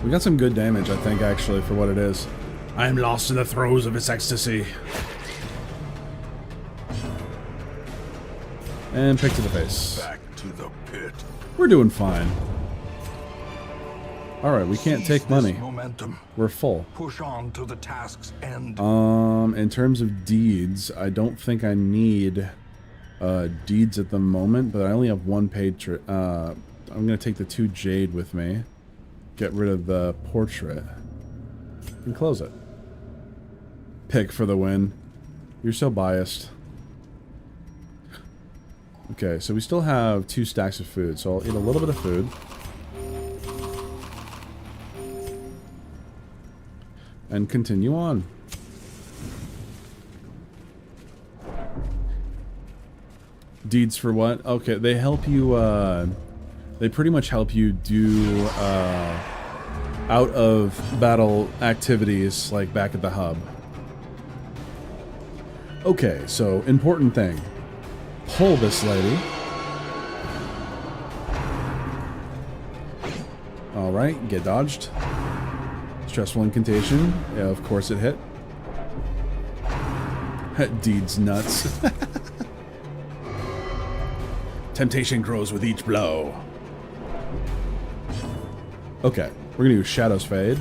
[SPEAKER 1] We got some good damage, I think, actually, for what it is. I am lost in the throes of its ecstasy. And pick to the face.
[SPEAKER 2] Back to the pit.
[SPEAKER 1] We're doing fine. Alright, we can't take money.
[SPEAKER 2] Momentum.
[SPEAKER 1] We're full.
[SPEAKER 2] Push on to the task's end.
[SPEAKER 1] In terms of deeds, I don't think I need deeds at the moment, but I only have one paid I'm gonna take the 2 jade with me. Get rid of the portrait. And close it. Pick for the win. You're so biased. Okay, so we still have 2 stacks of food, so I'll eat a little bit of food. And continue on. Deeds for what? Okay, they help you, they pretty much help you do, out of battle activities, like back at the hub. Okay, so, important thing. Pull this lady. Alright, get dodged. Stressful incantation. Yeah, of course it hit. Deeds nuts. Temptation grows with each blow. Okay, we're gonna use Shadow's Fade.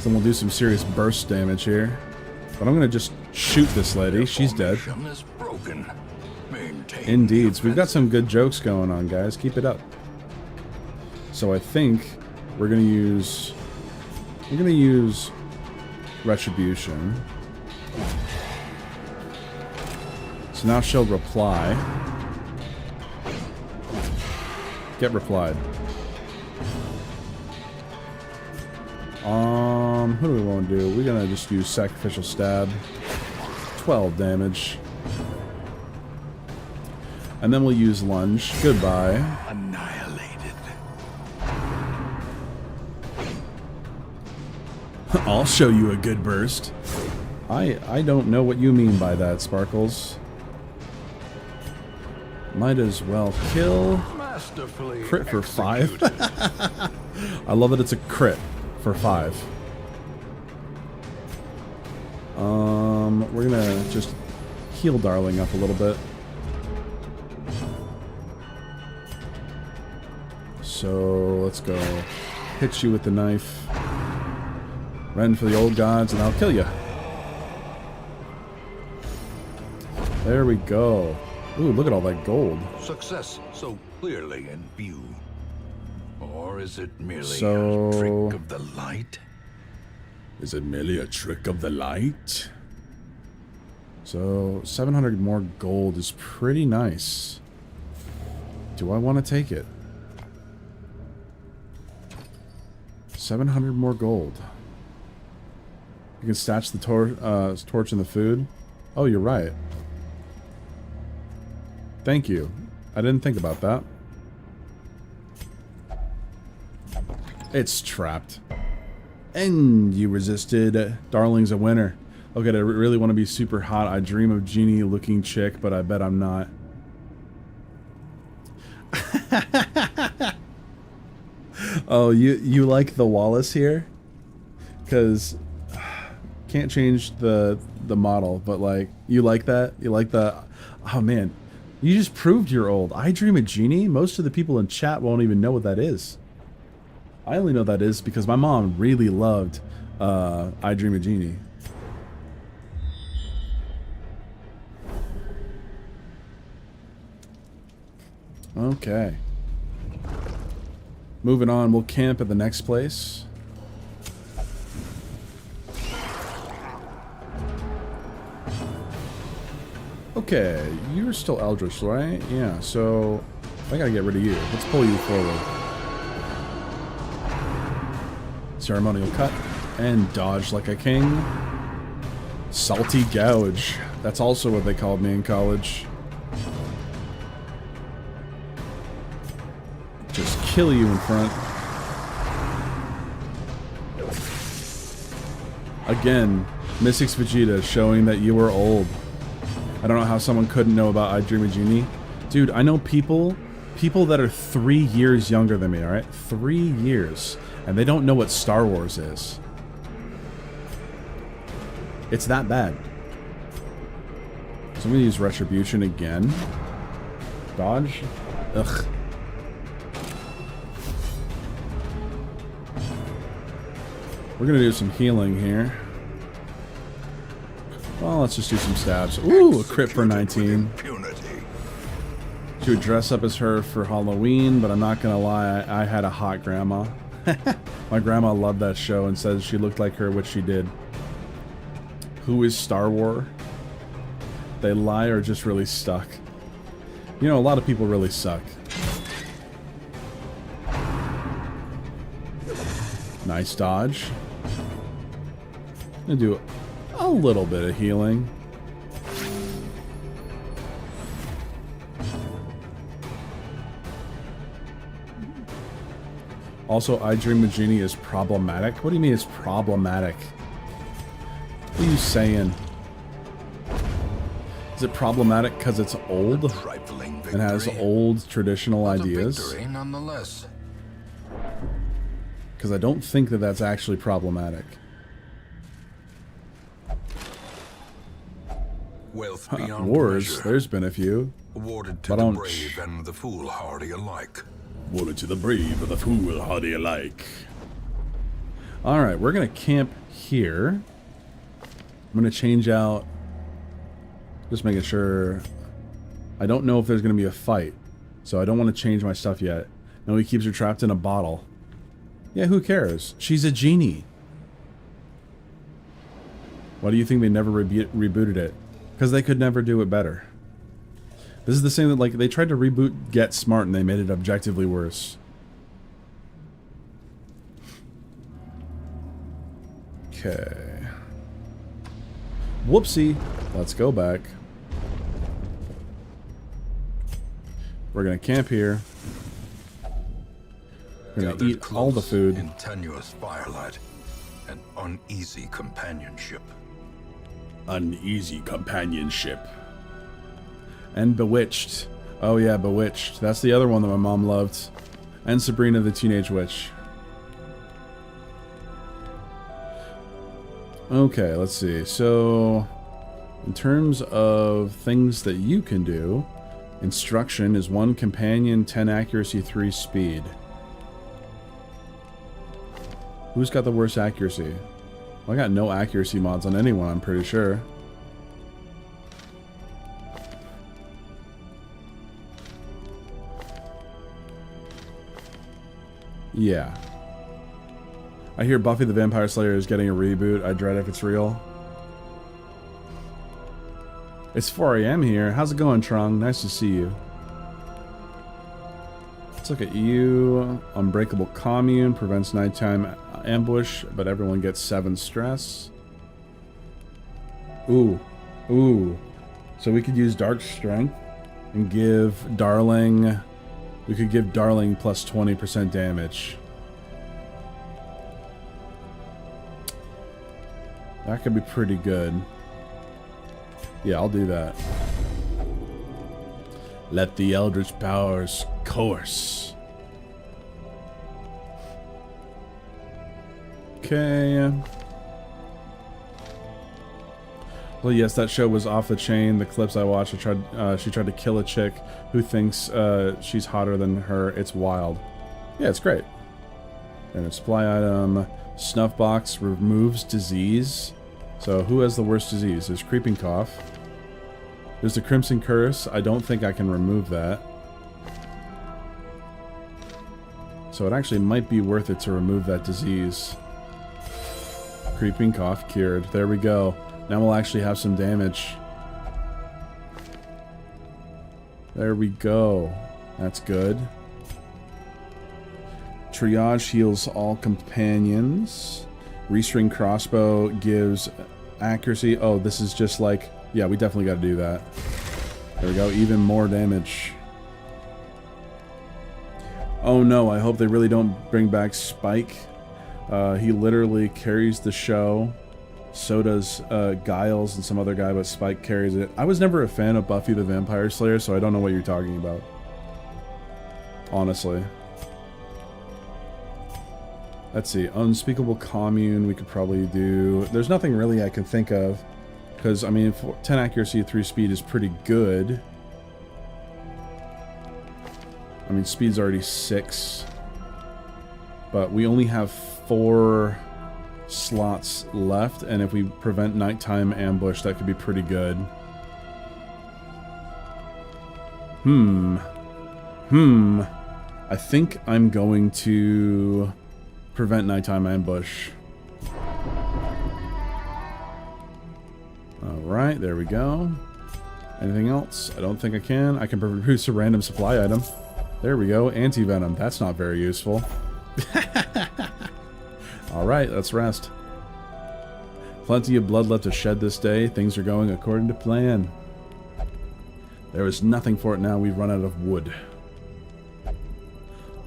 [SPEAKER 1] Then we'll do some serious burst damage here. But I'm gonna just shoot this lady. She's dead. Indeed. So we've got some good jokes going on, guys. Keep it up. So I think we're gonna use Retribution. So now she'll reply. Get replied. Who do we want to do? We're gonna just use Sacrificial Stab. 12 damage. And then we'll use Lunge. Goodbye.
[SPEAKER 2] Annihilated.
[SPEAKER 1] I'll show you a good burst. I don't know what you mean by that, Sparkles. Might as well kill. Crit for 5. I love that it's a crit for 5. We're gonna just heal Darling up a little bit. So let's go. Hit you with the knife. Run for the old gods, and I'll kill you. There we go. Ooh, look at all that gold.
[SPEAKER 2] Success so clearly in view. Or is it merely
[SPEAKER 1] So-
[SPEAKER 2] a trick of the light?
[SPEAKER 1] Is it merely a trick of the light? So, 700 more gold is pretty nice. Do I want to take it? 700 more gold. You can stash the torch in the food. Oh, you're right. Thank you. I didn't think about that. It's trapped. And you resisted. Darling's a winner. Okay, I really want to be super hot. I dream of genie-looking chick, but I bet I'm not. Oh, you like the Wallace here? Because can't change the model, but like you like that? You like the? Oh man, You just proved you're old. I Dream a Genie? Most of the people in chat won't even know what that is. I only know that is because my mom really loved I Dream a Genie. Okay. Moving on, we'll camp at the next place. Okay, you're still Eldritch, right? Yeah, so I gotta get rid of you. Let's pull you forward. Ceremonial cut and dodge like a king. Salty gouge. That's also what they called me in college. Just kill you in front. Again, Mystics Vegeta showing that you were old. I don't know how someone couldn't know about I Dream a Genie. Dude, I know people that are 3 years younger than me, alright? 3 years. And they don't know what Star Wars is. It's that bad. So I'm gonna use Retribution again. Dodge. Ugh. We're gonna do some healing here. Well, let's just do some stabs. Ooh, a crit for 19. She would dress up as her for Halloween, but I'm not gonna lie, I had a hot grandma. My grandma loved that show and says she looked like her, which she did. Who is Star Wars? They lie or just really stuck. You know, a lot of people really suck. Nice dodge. I'm gonna do a little bit of healing. Also, I Dream a Genie is problematic. What do you mean it's problematic? What are you saying? Is it problematic because it's old and has old traditional ideas? Because I don't think that that's actually problematic.
[SPEAKER 2] Wealth beyond
[SPEAKER 1] wars,
[SPEAKER 2] measure.
[SPEAKER 1] there's been a few.
[SPEAKER 2] Awarded to the brave and the foolhardy alike.
[SPEAKER 1] Awarded to the brave and the foolhardy alike. Alright, we're going to camp here. I'm going to change out... Just making sure... I don't know if there's going to be a fight. So I don't want to change my stuff yet. No, he keeps her trapped in a bottle. Yeah, who cares? She's a genie. Why do you think they never rebooted it? Because they could never do it better. This is the same that, like, they tried to reboot Get Smart and they made it objectively worse. Okay. Whoopsie. Let's go back. We're gonna camp here. We're gonna eat all the food.
[SPEAKER 2] In tenuous firelight and uneasy companionship.
[SPEAKER 1] Uneasy companionship. And Bewitched. Oh yeah, Bewitched. That's the other one that my mom loved. And Sabrina the Teenage Witch. Okay, let's see. So, in terms of things that you can do, instruction is 1 companion, 10 accuracy, 3 speed. Who's got the worst accuracy? Well, I got no accuracy mods on anyone, I'm pretty sure. Yeah. I hear Buffy the Vampire Slayer is getting a reboot. I dread if it's real. It's 4 AM here. How's it going, Trong? Nice to see you. Let's look at you. Unbreakable Commune prevents nighttime ambush, but everyone gets 7 stress. Ooh. Ooh. So we could use Dark Strength and give Darling... We could give Darling plus 20% damage. That could be pretty good. Yeah, I'll do that. Let the Eldritch powers course. Okay. Well, yes, that show was off the chain. The clips I watched, she tried to kill a chick who thinks she's hotter than her. It's wild. Yeah, it's great. And a supply item, snuff box removes disease. So who has the worst disease? There's creeping cough. There's the crimson curse. I don't think I can remove that. So it actually might be worth it to remove that disease. Creeping cough cured. There we go. Now we'll actually have some damage. There we go. That's good. Triage heals all companions. Restring crossbow gives accuracy. Oh, this is just like... Yeah, we definitely got to do that. There we go. Even more damage. Oh no, I hope they really don't bring back Spike. He literally carries the show. So does Giles and some other guy, but Spike carries it. I was never a fan of Buffy the Vampire Slayer, so I don't know what you're talking about. Honestly. Let's see. Unspeakable Commune we could probably do. There's nothing really I can think of. Because, I mean, 10 accuracy, 3 speed is pretty good. I mean, speed's already 6. But we only have 4... slots left, and if we prevent nighttime ambush, that could be pretty good. I think I'm going to prevent nighttime ambush. Alright, there we go. Anything else? I don't think I can. I can produce a random supply item. There we go. Anti-venom. That's not very useful. Alright, let's rest. Plenty of blood left to shed this day. Things are going according to plan. There is nothing for it now. We've run out of wood.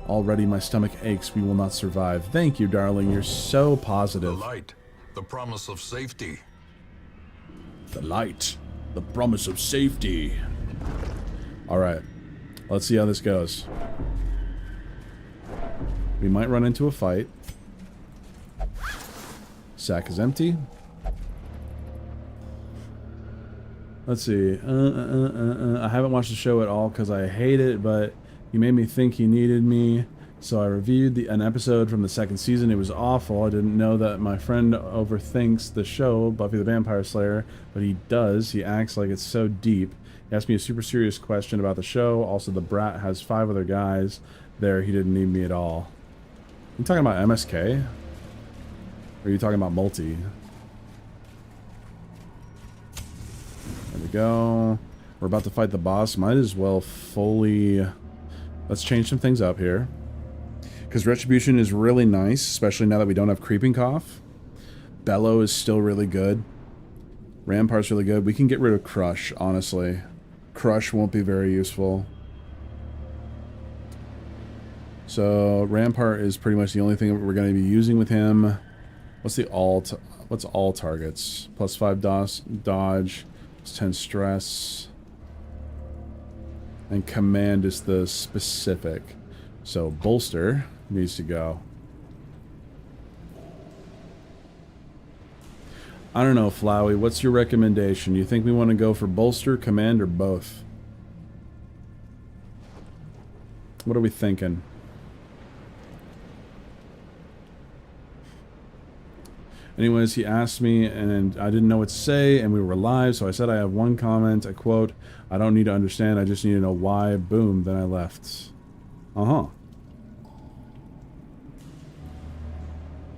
[SPEAKER 1] Already my stomach aches. We will not survive. Thank you, darling. You're so positive.
[SPEAKER 2] The light. The promise of safety.
[SPEAKER 1] The light. The promise of safety. Alright. Let's see how this goes. We might run into a fight. Sack is empty. Let's see. I haven't watched the show at all because I hate it, but he made me think he needed me. So I reviewed an episode from the 2nd season. It was awful. I didn't know that my friend overthinks the show, Buffy the Vampire Slayer, but he does. He acts like it's so deep. He asked me a super serious question about the show. Also, the brat has 5 other guys there. He didn't need me at all. You talking about MSK? Or are you talking about multi? There we go. We're about to fight the boss. Might as well fully... Let's change some things up here. Because Retribution is really nice, especially now that we don't have Creeping Cough. Bellow is still really good. Rampart's really good. We can get rid of Crush, honestly. Crush won't be very useful. So, Rampart is pretty much the only thing that we're going to be using with him. What's the what's all targets? Plus 5 dodge, plus 10 stress. And command is the specific. So, bolster needs to go. I don't know, Flowey. What's your recommendation? You think we want to go for bolster, command, or both? What are we thinking? Anyways, he asked me, and I didn't know what to say, and we were live, so I said I have one comment. I quote, "I don't need to understand, I just need to know why." Boom, then I left. Uh-huh.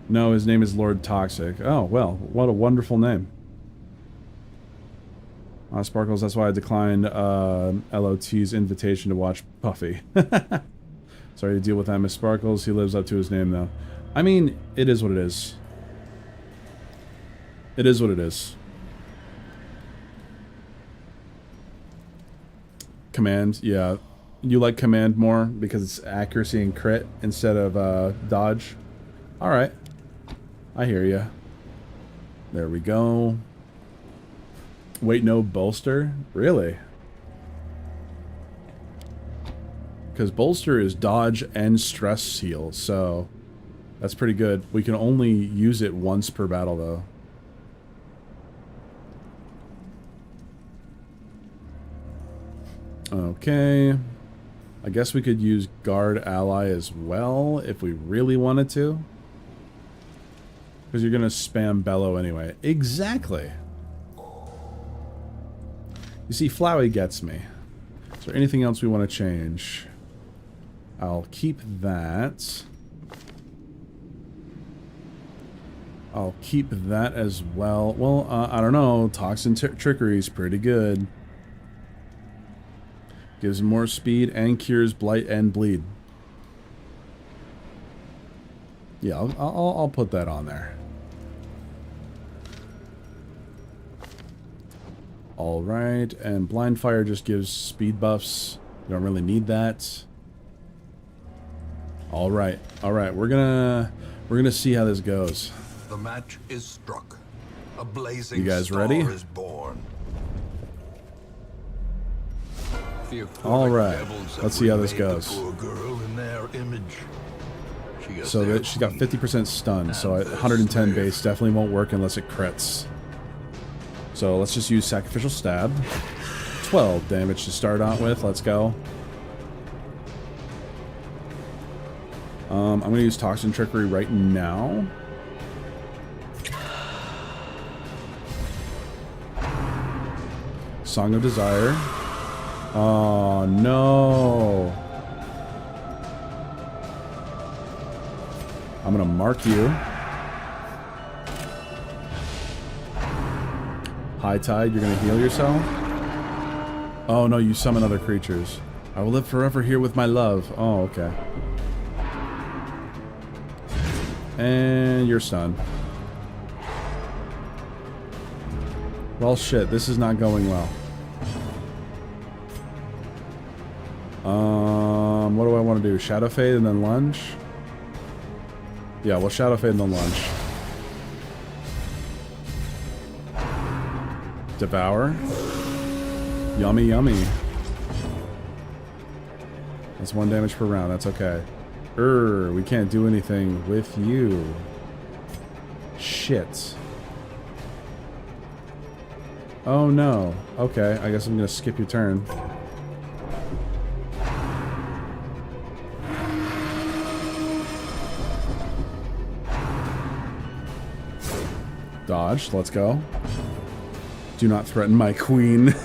[SPEAKER 1] No, his name is Lord Toxic. Oh, well, what a wonderful name. Sparkles, that's why I declined LOT's invitation to watch Buffy. Sorry to deal with that, Miss Sparkles. He lives up to his name, though. I mean, it is what it is. It is what it is. Command, yeah. You like command more because it's accuracy and crit instead of dodge? Alright. I hear ya. There we go. Wait, no bolster? Really? Because bolster is dodge and stress heal, so that's pretty good. We can only use it once per battle, though. Okay. I guess we could use guard ally as well if we really wanted to. Because you're going to spam bellow anyway. Exactly. You see, Flowey gets me. Is there anything else we want to change? I'll keep that. I'll keep that as well. Well, I don't know. Toxin Trickery is pretty good. Gives more speed and cures blight and bleed. Yeah, I'll put that on there. Alright, and Blind Fire just gives speed buffs. You don't really need that. Alright, we're gonna see how this goes.
[SPEAKER 2] The match is struck. A blazing
[SPEAKER 1] You guys
[SPEAKER 2] star
[SPEAKER 1] ready?
[SPEAKER 2] is born.
[SPEAKER 1] Alright, let's see how this goes.
[SPEAKER 2] Poor girl in their image.
[SPEAKER 1] So that she's got 50% stun, so 110 base definitely won't work unless it crits. So let's just use Sacrificial Stab. 12 damage to start out with, let's go. I'm gonna use Toxin Trickery right now. Song of Desire. Oh no. I'm gonna mark you. High Tide, you're gonna heal yourself? Oh no, you summon other creatures. I will live forever here with my love. Oh, okay. And you're stunned. Well, shit, this is not going well. What do I want to do? Shadow Fade and then lunge? Yeah, well, Shadow Fade and then lunge. Devour. Yummy, yummy. That's 1 damage per round. That's okay. We can't do anything with you. Shit. Oh no. Okay, I guess I'm gonna skip your turn. Dodge, let's go. Do not threaten my queen.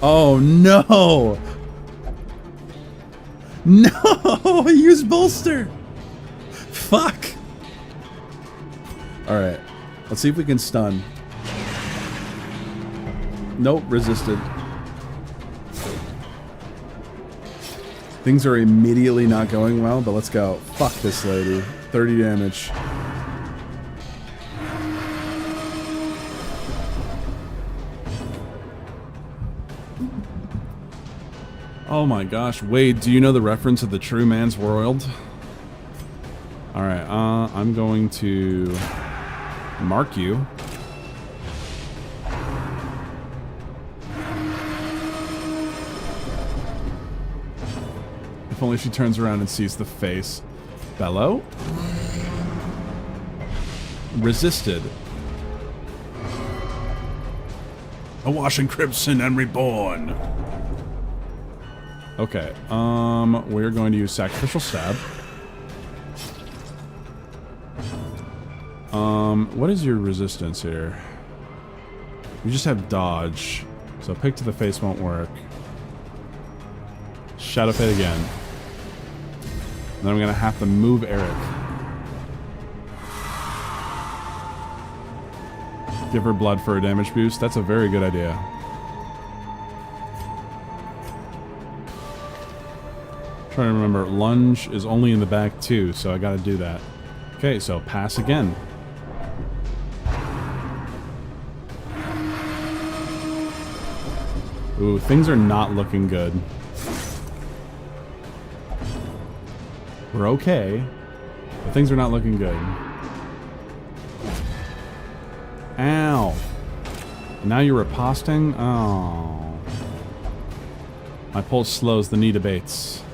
[SPEAKER 1] Oh no! No! Use bolster! Fuck! Alright. Let's see if we can stun. Nope, resisted. Things are immediately not going well, but let's go. Fuck this lady. 30 damage. Oh my gosh. Wade, do you know the reference of the True Man's World? Alright, I'm going to mark you. If only she turns around and sees the face. Bellow? Resisted. Awash in crimson and reborn. Okay, we're going to use Sacrificial Stab. What is your resistance here? You just have dodge, so pick to the face won't work. Shadow Fade again. And then I'm gonna have to move Eric. Give her blood for a damage boost. That's a very good idea. Trying to remember, lunge is only in the back too, so I gotta do that. Okay, so pass again. Ooh, things are not looking good. We're okay, but things are not looking good. Ow! Now you're riposting? Oh. My pulse slows, the knee debates.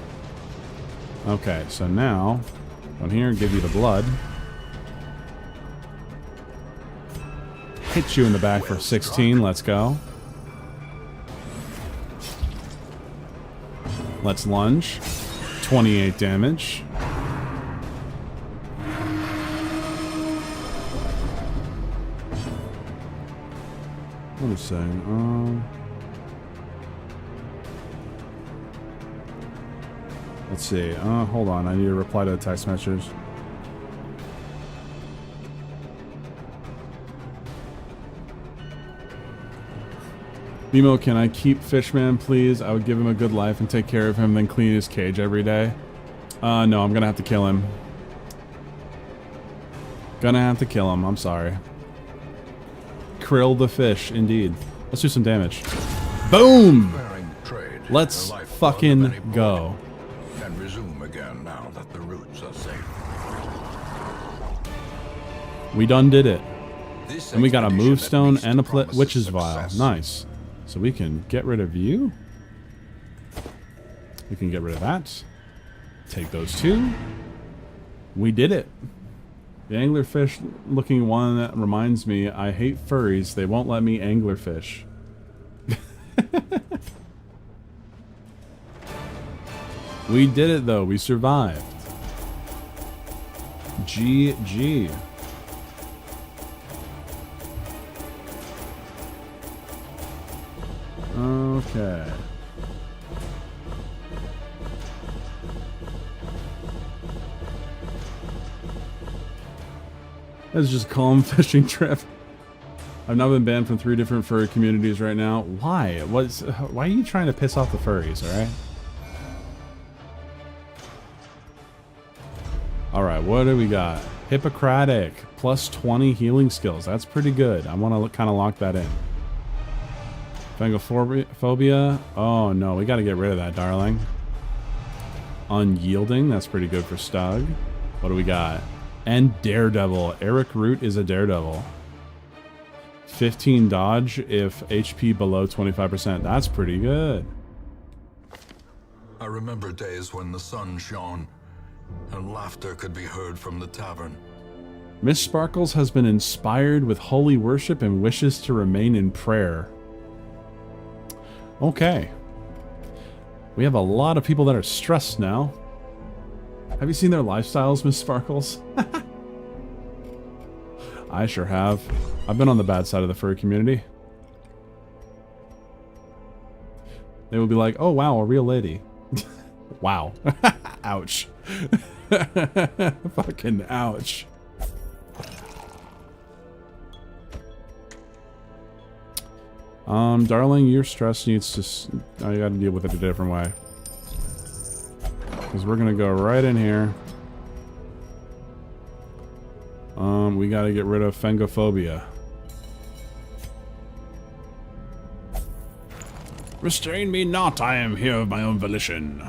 [SPEAKER 1] Okay, so now, come here and give you the blood. hit you in the back for 16. Let's go. Let's lunge. 28 damage. What is saying? Let's see. Hold on. I need to reply to the text message. Nemo, can I keep Fishman, please? I would give him a good life and take care of him, then clean his cage every day. No, I'm gonna have to kill him. Gonna have to kill him. I'm sorry. Krill the fish, indeed. Let's do some damage. Boom! Let's fucking go.
[SPEAKER 2] And resume again now that the routes are safe.
[SPEAKER 1] We done did it. And we got a move stone and a witch's vial. Nice. So we can get rid of you. We can get rid of that. Take those two. We did it. The anglerfish looking one that reminds me, I hate furries. They won't let me anglerfish. We did it though. We survived. GG. Okay. It's just a calm fishing trip. I've now been banned from 3 different furry communities right now. Why? Why are you trying to piss off the furries, alright? Alright, what do we got? Hippocratic. Plus 20 healing skills. That's pretty good. I want to kind of lock that in. Phangophobia. Oh no, we got to get rid of that, darling. Unyielding. That's pretty good for Stug. What do we got? And Daredevil. Eric Root is a Daredevil. 15 dodge if HP below 25%. That's pretty good.
[SPEAKER 2] I remember days when the sun shone and laughter could be heard from the tavern.
[SPEAKER 1] Miss Sparkles has been inspired with holy worship and wishes to remain in prayer. Okay. We have a lot of people that are stressed now. Have you seen their lifestyles, Miss Sparkles? I sure have. I've been on the bad side of the furry community. They will be like, oh wow, a real lady. Wow. Ouch. Fucking ouch. Darling, your stress needs to... I gotta deal with it a different way. Because we're gonna go right in here. We gotta get rid of Phangophobia. Restrain me not, I am here of my own volition.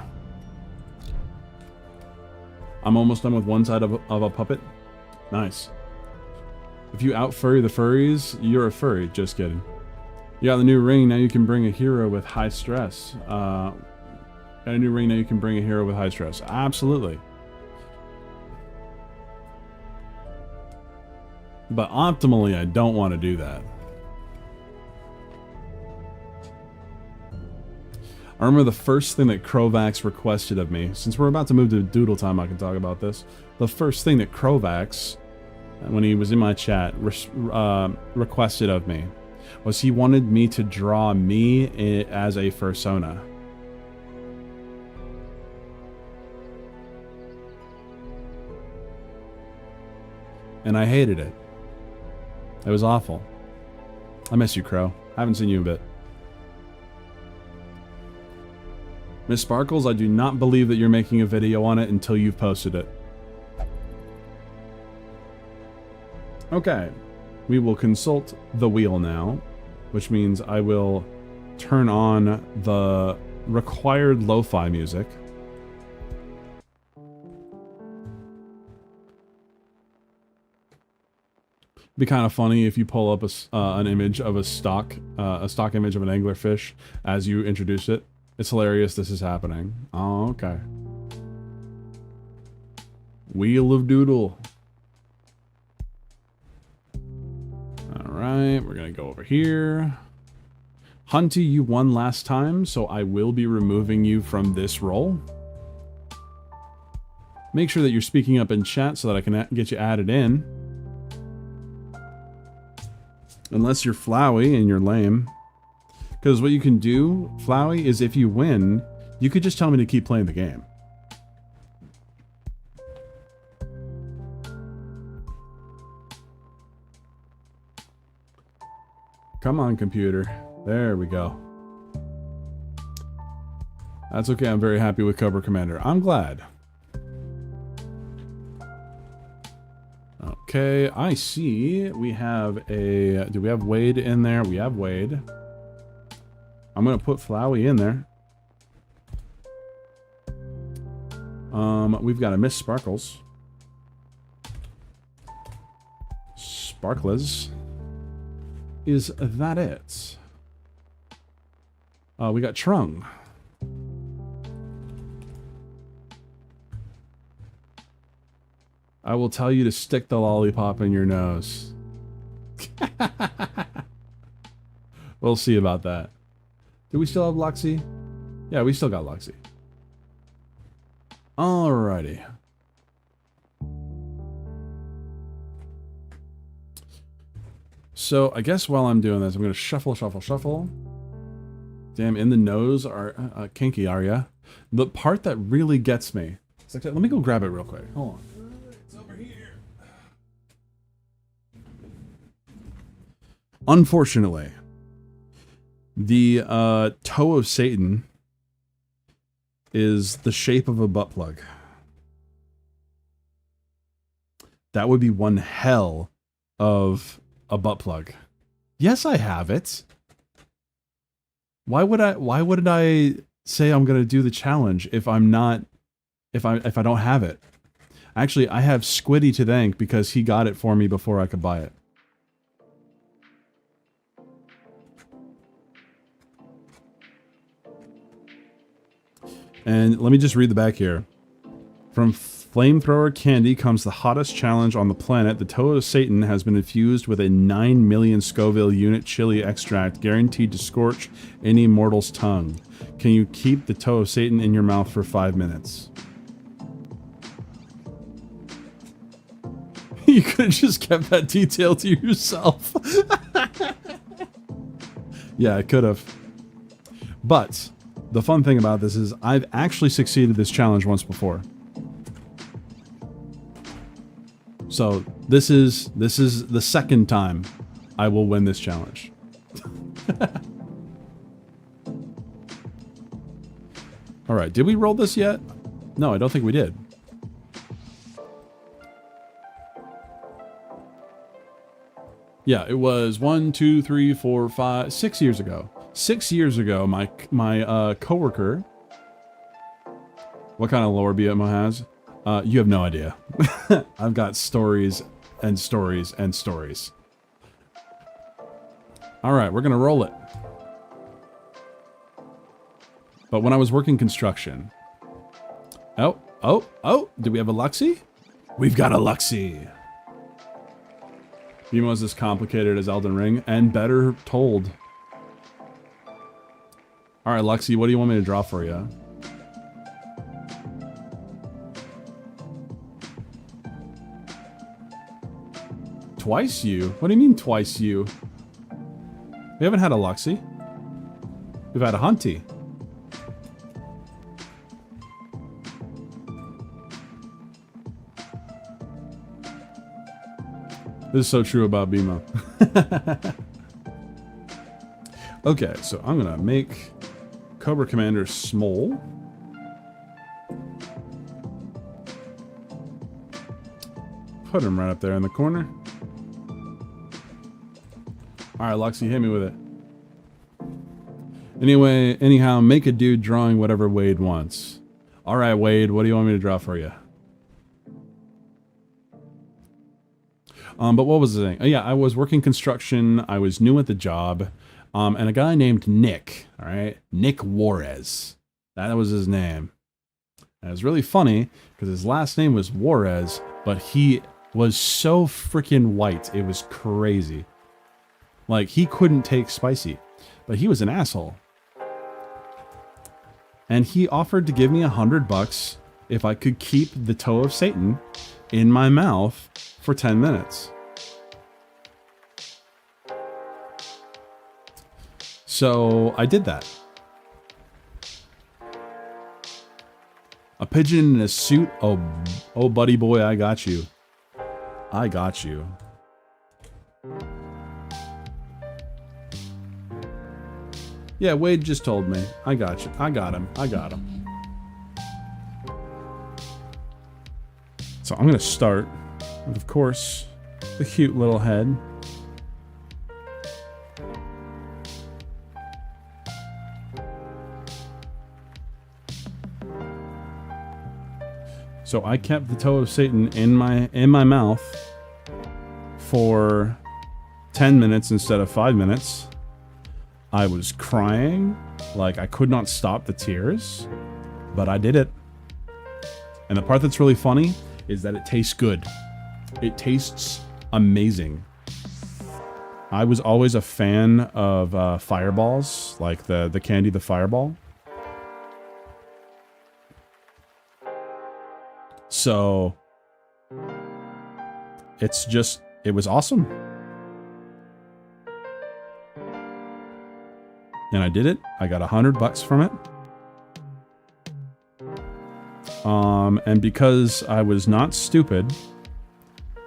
[SPEAKER 1] I'm almost done with one side of a puppet. Nice. If you out-furry the furries, you're a furry. Just kidding. You got the new ring, now you can bring a hero with high stress. Got a new ring, now you can bring a hero with high stress. Absolutely. But optimally, I don't want to do that. I remember the first thing that Krovax requested of me. Since we're about to move to Doodle time, I can talk about this. The first thing that Krovax, when he was in my chat, requested of me was he wanted me to draw me as a fursona. And I hated it. It was awful. I miss you, Crow. I haven't seen you in a bit. Miss Sparkles, I do not believe that you're making a video on it until you've posted it. Okay. We will consult the wheel now, which means I will turn on the required lo-fi music. Be kind of funny if you pull up an image of a stock image of an anglerfish as you introduce it. It's hilarious this is happening. Oh, okay. Wheel of Doodle. All right, we're gonna go over here. Hunty, you won last time, so I will be removing you from this role. Make sure that you're speaking up in chat so that I can get you added in. Unless you're Flowey and you're lame. Because what you can do, Flowey, is if you win, you could just tell me to keep playing the game. Come on, computer. There we go. That's okay, I'm very happy with Cobra Commander. I'm glad. Okay, I see we have a... Do we have Wade in there? We have Wade. I'm going to put Flowey in there. We've got a Miss Sparkles. Sparklers. Is that it? We got Trung. I will tell you to stick the lollipop in your nose. We'll see about that. Do we still have Luxie? Yeah, we still got Luxie. Alrighty. So, I guess while I'm doing this, I'm going to shuffle, shuffle, shuffle. Damn, in the nose are kinky, are ya? The part that really gets me... It's like, let me go grab it real quick. Hold on. It's over here. Unfortunately, the toe of Satan is the shape of a butt plug. That would be one hell of a butt plug. Yes, I have it. Why would I say I'm gonna do the challenge if I'm not, if I don't have it? Actually, I have Squiddy to thank because he got it for me before I could buy it. And let me just read the back here. From Flamethrower Candy comes the hottest challenge on the planet. The toe of Satan has been infused with a 9 million Scoville unit chili extract guaranteed to scorch any mortal's tongue. Can you keep the toe of Satan in your mouth for 5 minutes? You could have just kept that detail to yourself. Yeah, I could have. But the fun thing about this is I've actually succeeded this challenge once before. So this is the second time I will win this challenge. All right, did we roll this yet? No, I don't think we did. Yeah, it was 1, 2, 3, 4, 5, 6 years ago. 6 years ago, my coworker. What kind of lower BMO has? You have no idea. I've got stories and stories and stories. All right, we're gonna roll it. But when I was working construction. Oh! Do we have a Luxie? We've got a Luxie. BMO is as complicated as Elden Ring and better told. All right, Luxie, what do you want me to draw for you? Twice you? What do you mean twice you? We haven't had a Luxie. We've had a Hunty. This is so true about BMO. Okay, so I'm gonna make Cobra Commander small. Put him right up there in the corner. Alright, Luxie, hit me with it. Anyhow, make a dude drawing whatever Wade wants. Alright, Wade, what do you want me to draw for you? But what was the thing? Oh, yeah, I was working construction. I was new at the job. And a guy named Nick, all right? Nick Juarez. That was his name. And it was really funny because his last name was Juarez, but he was so freaking white. It was crazy. Like, he couldn't take spicy, but he was an asshole. And he offered to give me $100 if I could keep the toe of Satan in my mouth for 10 minutes. So I did that. A pigeon in a suit? Oh, buddy boy, I got you. I got you. Yeah, Wade just told me. I got you. I got him. I got him. So I'm going to start with, of course, the cute little head. So I kept the toe of Satan in my mouth for 10 minutes instead of 5 minutes. I was crying, like I could not stop the tears, but I did it. And the part that's really funny is that it tastes good. It tastes amazing. I was always a fan of fireballs, like the candy, the fireball. So it's just, it was awesome. And I did it. I got $100 from it. And because I was not stupid,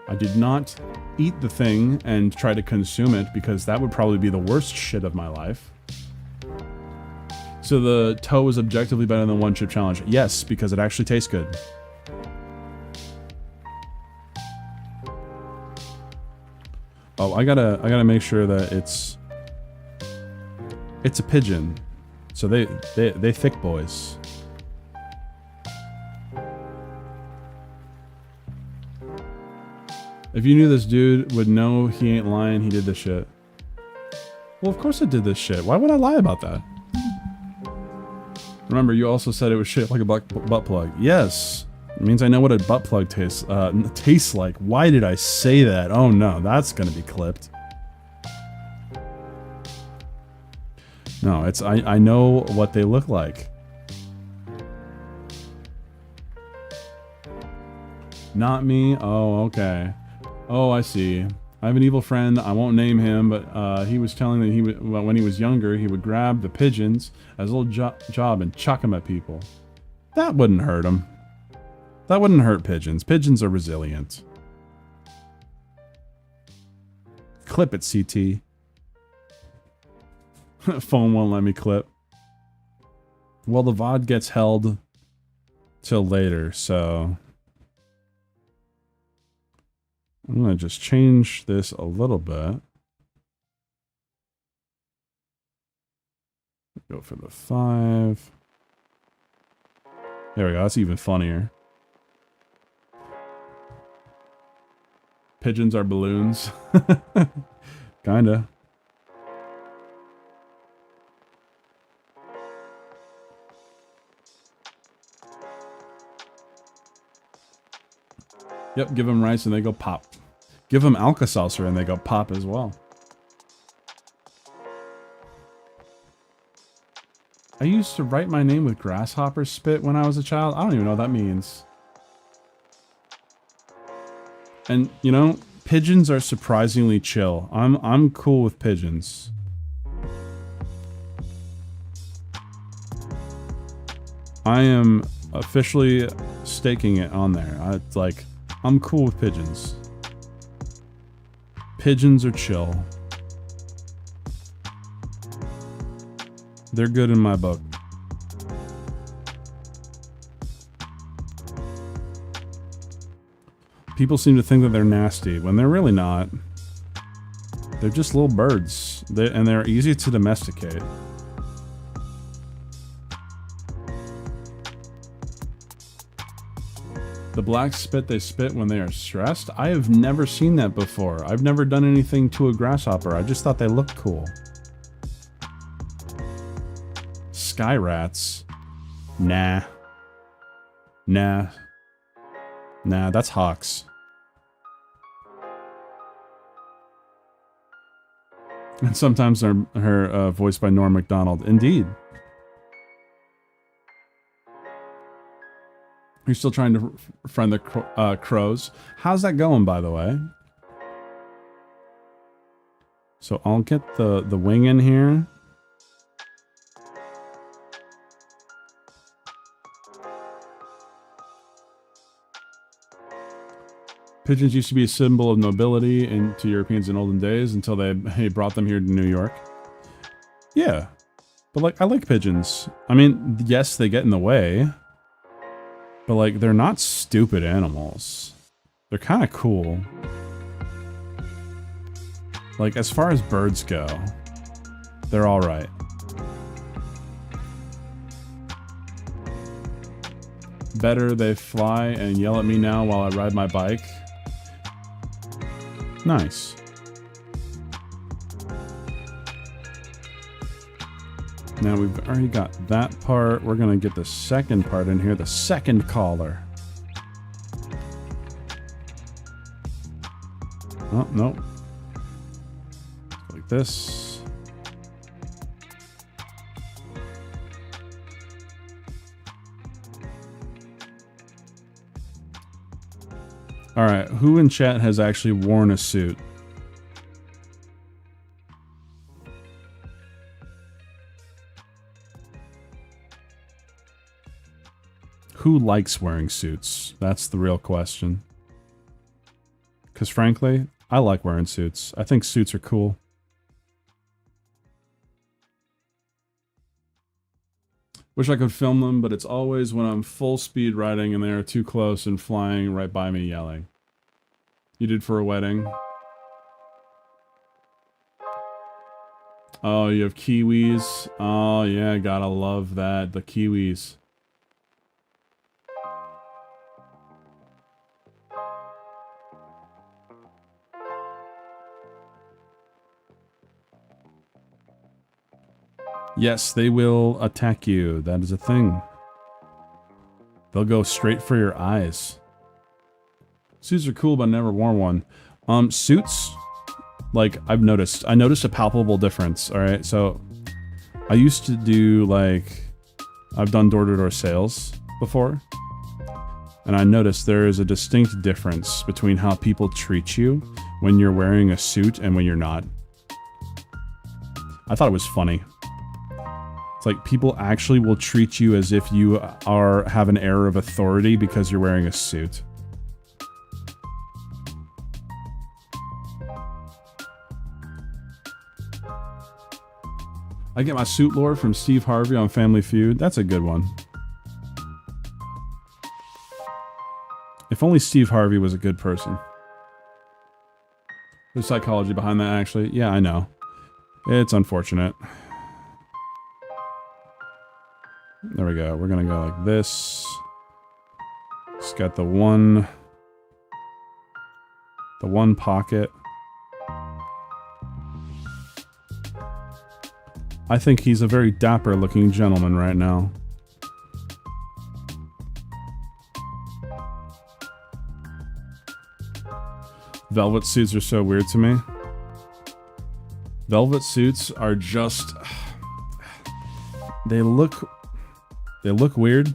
[SPEAKER 1] I did not eat the thing and try to consume it, because that would probably be the worst shit of my life. So the toe is objectively better than one chip challenge. Yes, because it actually tastes good. Oh, I gotta make sure that it's a pigeon, so they thick boys. If you knew this dude would know he ain't lying, he did this shit. Well, of course I did this shit. Why would I lie about that? Remember, you also said it was shaped like a butt plug. Yes. It means I know what a butt plug tastes like. Why did I say that? Oh no, that's gonna be clipped. No, it's I know what they look like. Not me? Oh, okay. Oh, I see. I have an evil friend. I won't name him, but he was telling that when he was younger, he would grab the pigeons as a little job and chuck them at people. That wouldn't hurt him. That wouldn't hurt pigeons. Pigeons are resilient. Clip it, CT. Phone won't let me clip. Well, the VOD gets held till later, so I'm going to just change this a little bit. Go for the 5. There we go. That's even funnier. Pigeons are balloons. Kinda. Yep, give them rice and they go pop. Give them Alka-Seltzer and they go pop as well. I used to write my name with grasshopper spit when I was a child. I don't even know what that means. And, you know, pigeons are surprisingly chill. I'm cool with pigeons. I am officially staking it on there. It's like, I'm cool with pigeons. Pigeons are chill. They're good in my book. People seem to think that they're nasty when they're really not. They're just little birds, and they're easy to domesticate. The black spit they spit when they are stressed? I have never seen that before. I've never done anything to a grasshopper. I just thought they looked cool. Sky rats? Nah. Nah. Nah, that's hawks. And sometimes her voiced by Norm Macdonald. Indeed. You're still trying to friend the crows. How's that going, by the way? So I'll get the wing in here. Pigeons used to be a symbol of nobility to Europeans in olden days until they brought them here to New York. Yeah. But, like, I like pigeons. I mean, yes, they get in the way. But, like, they're not stupid animals. They're kind of cool. Like, as far as birds go, they're alright. Better they fly and yell at me now while I ride my bike. Nice. Now we've already got that part. We're gonna get the second part in here, the second collar. Oh, no. Like this. Alright, who in chat has actually worn a suit? Who likes wearing suits? That's the real question. Because frankly, I like wearing suits. I think suits are cool. Wish I could film them, but it's always when I'm full speed riding and they are too close and flying right by me yelling. You did for a wedding? Oh, you have kiwis? Oh yeah, gotta love that. The kiwis. Yes, they will attack you. That is a thing. They'll go straight for your eyes. Suits are cool, but I never worn one. Suits, like, I noticed a palpable difference, alright? So, I used to do, like, I've done door-to-door sales before. And I noticed there is a distinct difference between how people treat you when you're wearing a suit and when you're not. I thought it was funny. It's like people actually will treat you as if you have an air of authority because you're wearing a suit. I get my suit lore from Steve Harvey on Family Feud. That's a good one. If only Steve Harvey was a good person. There's psychology behind that, actually. Yeah, I know. It's unfortunate. There we go. We're gonna go like this. It's got the one pocket. I think he's a very dapper looking gentleman right now. Velvet suits are so weird to me. Velvet suits are just... They look weird.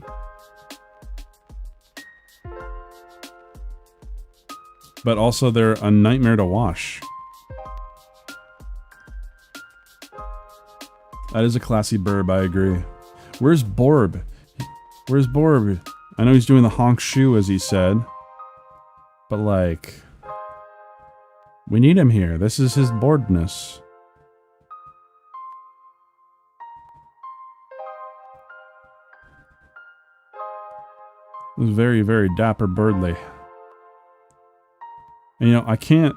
[SPEAKER 1] But also they're a nightmare to wash. That is a classy burb, I agree. Where's Borb? Where's Borb? I know he's doing the honk shoe, as he said. But like... We need him here. This is his boredness. It was very, very dapper birdly. And you know, I can't...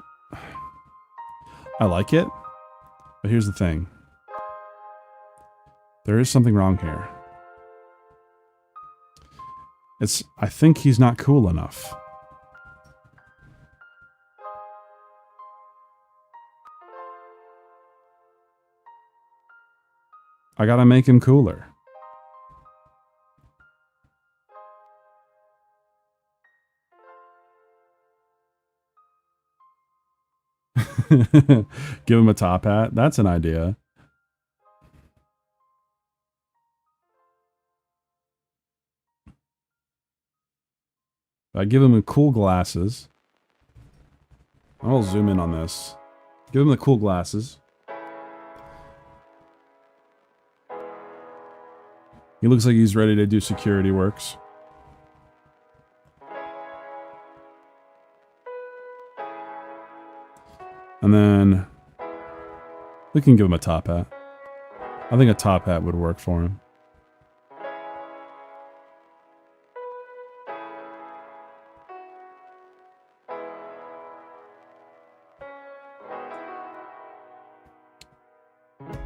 [SPEAKER 1] I like it. But here's the thing. There is something wrong here. I think he's not cool enough. I gotta make him cooler. Give him a top hat. That's an idea. I give him the cool glasses. I'll zoom in on this. Give him the cool glasses. He looks like he's ready to do security works. And then we can give him a top hat. I think a top hat would work for him.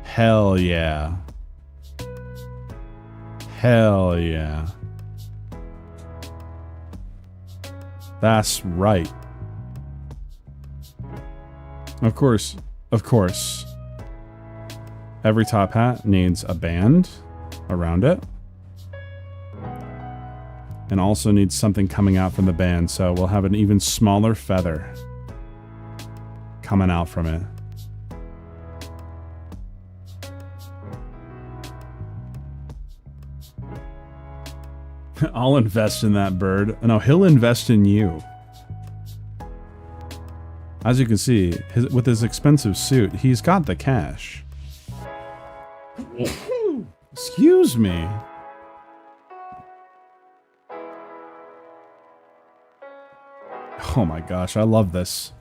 [SPEAKER 1] Hell yeah. Hell yeah. That's right. Of course. Every top hat needs a band around it. And also needs something coming out from the band, so we'll have an even smaller feather coming out from it. I'll invest in that bird. No, he'll invest in you. As you can see, with his expensive suit, he's got the cash. Excuse me. Oh my gosh, I love this.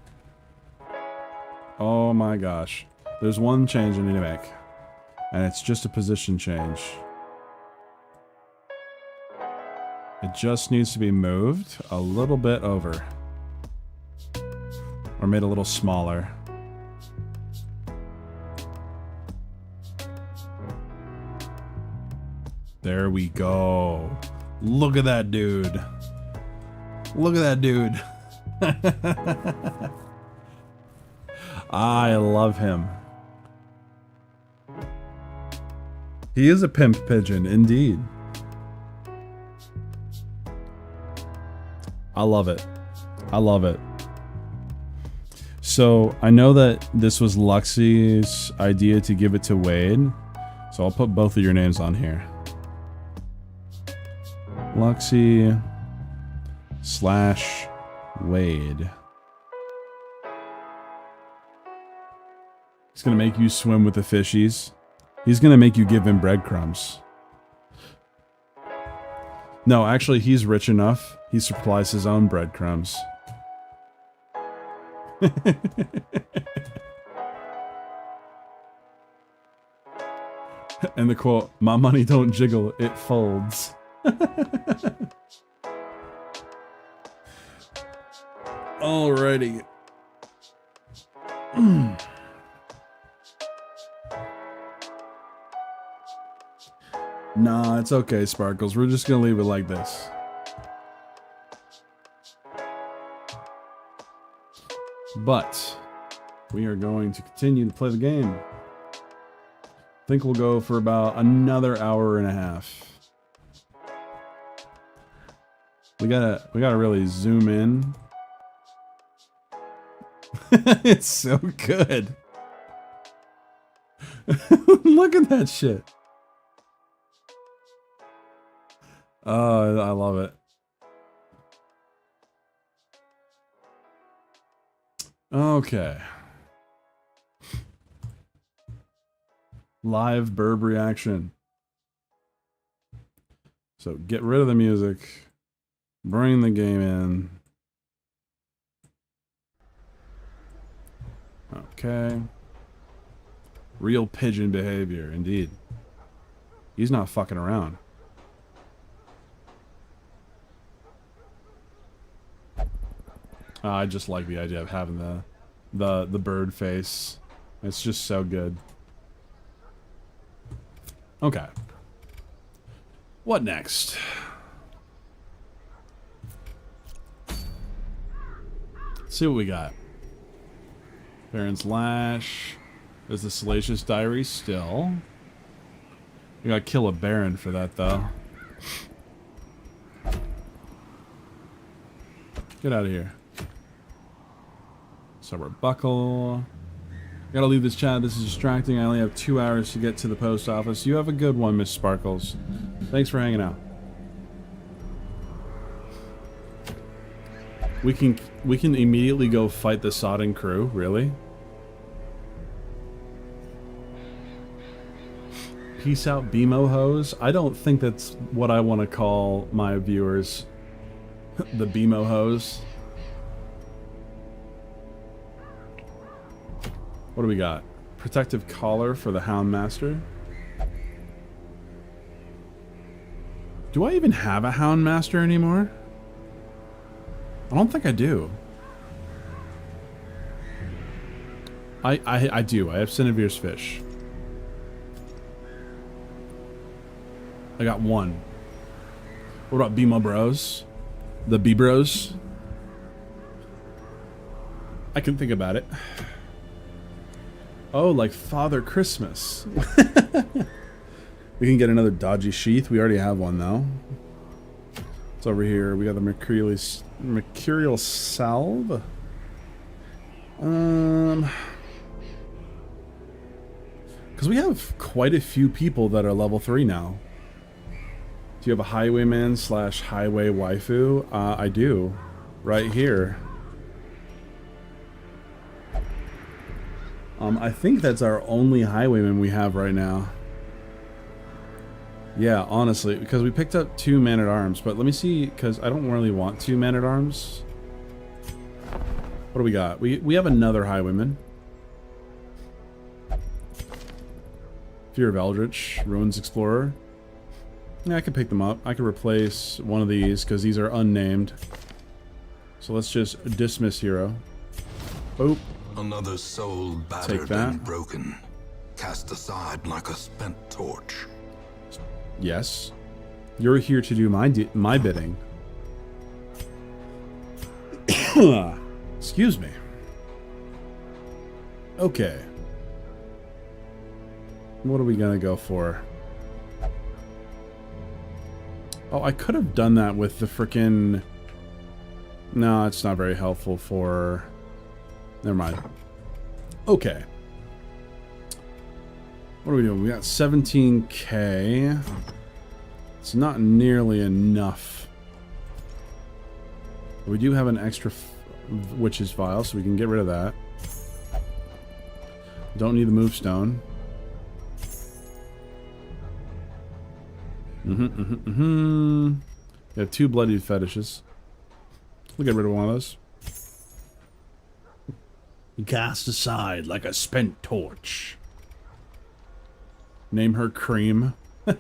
[SPEAKER 1] Oh my gosh. There's one change I need to make. And it's just a position change. It just needs to be moved a little bit over. Or made a little smaller. There we go. Look at that dude. Look at that dude. I love him. He is a pimp pigeon, indeed. I love it. I love it. So, I know that this was Luxie's idea to give it to Wade. So I'll put both of your names on here. Luxie / Wade. He's gonna make you swim with the fishies. He's gonna make you give him breadcrumbs. No, actually, he's rich enough. He supplies his own breadcrumbs. And the quote, "My money don't jiggle, it folds." Alrighty. Nah, it's okay, Sparkles. We're just gonna leave it like this. But we are going to continue to play the game. I think we'll go for about another hour and a half. We gotta really zoom in. It's so good. Look at that shit. Oh, I love it. Okay. Live burb reaction. So get rid of the music. Bring the game in. Okay. Real pigeon behavior, indeed. He's not fucking around. I just like the idea of having the bird face. It's just so good. Okay. What next? Let's see what we got. Baron's Lash. There's the Salacious Diary still. We gotta kill a Baron for that, though. Get out of here. So we're buckle. Gotta leave this chat. This is distracting. I only have 2 hours to get to the post office. You have a good one, Miss Sparkles. Thanks for hanging out. We can immediately go fight the Sodden crew. Really? Peace out, BMO hoes. I don't think that's what I want to call my viewers. The BMO hoes. What do we got? Protective collar for the Hound Master. Do I even have a Hound Master anymore? I don't think I do. I do. I have Cinevere's fish. I got one. What about BMO bros? The B-bros? I can think about it. Oh, like Father Christmas. We can get another dodgy sheath. We already have one, though. It's over here. We got the mercurial salve. Because we have quite a few people that are level 3 now. Do you have a highwayman / highway waifu? I do. Right here. I think that's our only highwayman we have right now. Yeah, honestly, because we picked up 2 man-at-arms, but let me see, because I don't really want 2 man-at-arms. What do we got? We have another highwayman. Fear of Eldritch, Ruins Explorer. Yeah, I could pick them up. I could replace one of these, because these are unnamed. So let's just dismiss hero. Boop.
[SPEAKER 2] Another soul battered and broken, cast aside like a spent torch.
[SPEAKER 1] Yes. You're here to do my bidding. Excuse me. Okay. What are we gonna go for? Oh, I could have done that with the frickin'... No, it's not very helpful for... Never mind. Okay. What are we doing? We got 17k. It's not nearly enough. We do have an extra witch's vial, so we can get rid of that. Don't need the move stone. We have 2 bloodied fetishes. We'll get rid of one of those. Cast aside like a spent torch. Name her Cream. I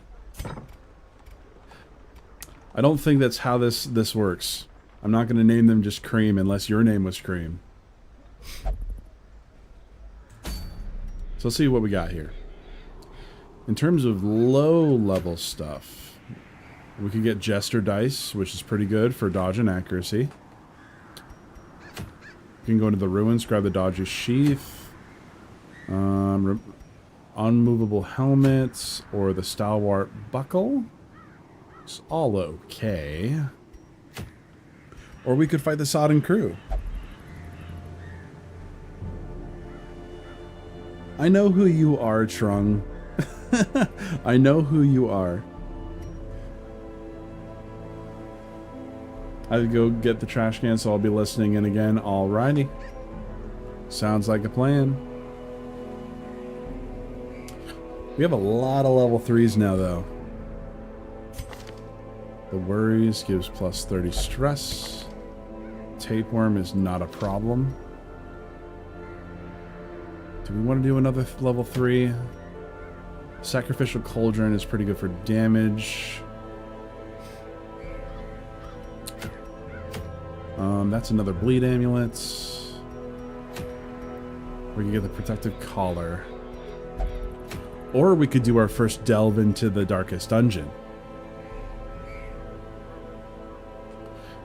[SPEAKER 1] don't think that's how this works. I'm not going to name them just Cream unless your name was Cream. So let's see what we got here. In terms of low-level stuff, we could get Jester Dice, which is pretty good for dodge and accuracy. You can go into the ruins, grab the dodgy sheath, unmovable helmets, or the stalwart buckle. It's all okay. Or we could fight the Sodden crew. I know who you are, Trung. I know who you are. I have to go get the trash can, so I'll be listening in again. Alrighty. Sounds like a plan. We have a lot of level 3s now, though. The Worries gives plus 30 stress. Tapeworm is not a problem. Do we want to do another level 3? Sacrificial Cauldron is pretty good for damage. That's another bleed amulet. We can get the protective collar. Or we could do our first delve into the darkest dungeon.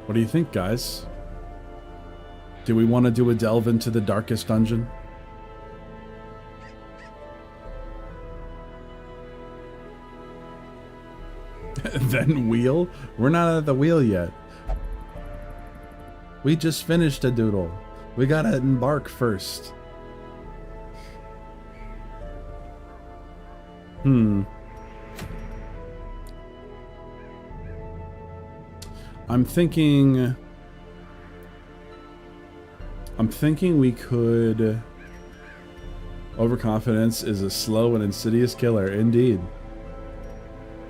[SPEAKER 1] What do you think, guys? Do we want to do a delve into the darkest dungeon? Then wheel? We're not at the wheel yet. We just finished a doodle. We gotta embark first. I'm thinking we could... Overconfidence is a slow and insidious killer, indeed.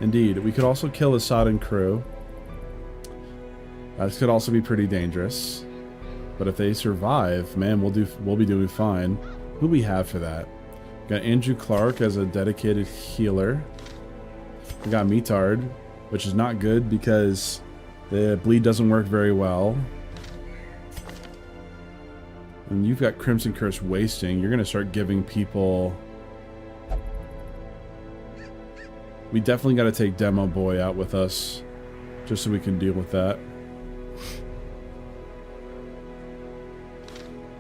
[SPEAKER 1] Indeed. We could also kill the sodden crew. This could also be pretty dangerous. But if they survive, man, we'll be doing fine. Who we have for that? We got Andrew Clark as a dedicated healer. We got Metard, which is not good because the bleed doesn't work very well. And you've got Crimson Curse wasting. You're going to start giving people... We definitely got to take Demo Boy out with us, just so we can deal with that.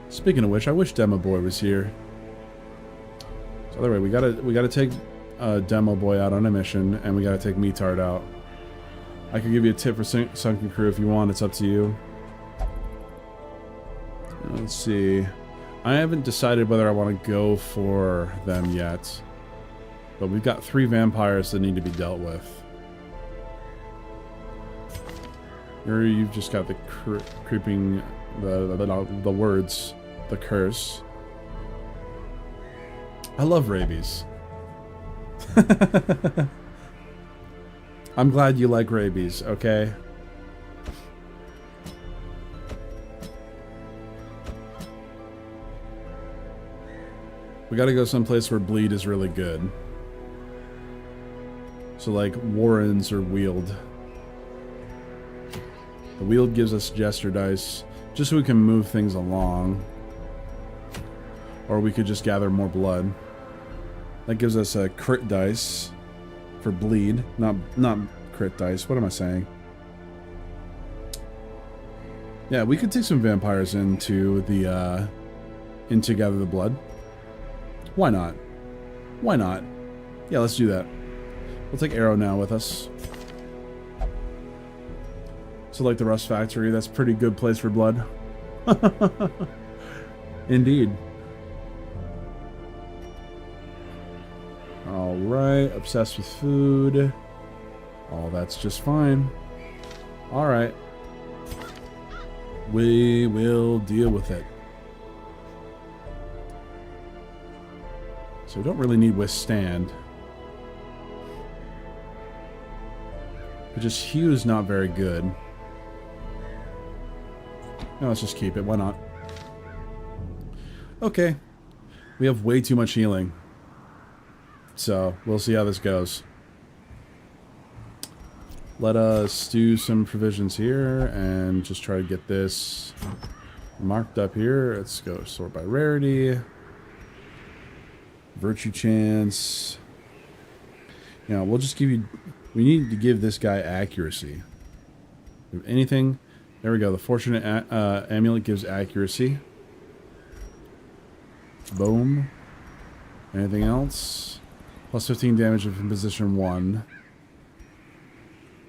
[SPEAKER 1] Speaking of which, I wish Demo Boy was here. So either way, we gotta take Demo Boy out on a mission, and we gotta take Metard out. I could give you a tip for Sunken Crew if you want. It's up to you. Let's see. I haven't decided whether I want to go for them yet. But we've got 3 vampires that need to be dealt with. You've just got the creeping... The words. The curse. I love rabies. I'm glad you like rabies, okay? We gotta go someplace where bleed is really good. So like Warrens or Wield. The Wield gives us Jester dice, just so we can move things along. Or we could just gather more blood. That gives us a crit dice for bleed. Not crit dice. What am I saying? Yeah, we could take some vampires into the into Gather the Blood. Why not? Why not? Yeah, let's do that. We'll take Arrow now with us. So like the Rust Factory, that's a pretty good place for blood. Indeed. Alright, obsessed with food. Oh, that's just fine. Alright. We will deal with it. So we don't really need withstand. But just Hugh's not very good. No, let's just keep it. Why not? Okay. We have way too much healing. So, we'll see how this goes. Let us do some provisions here and just try to get this marked up here. Let's go sort by rarity. Virtue chance. Yeah, we'll just give you... We need to give this guy accuracy. If anything... There we go. The Fortunate Amulet gives accuracy. Boom. Anything else? Plus 15 damage if in position 1.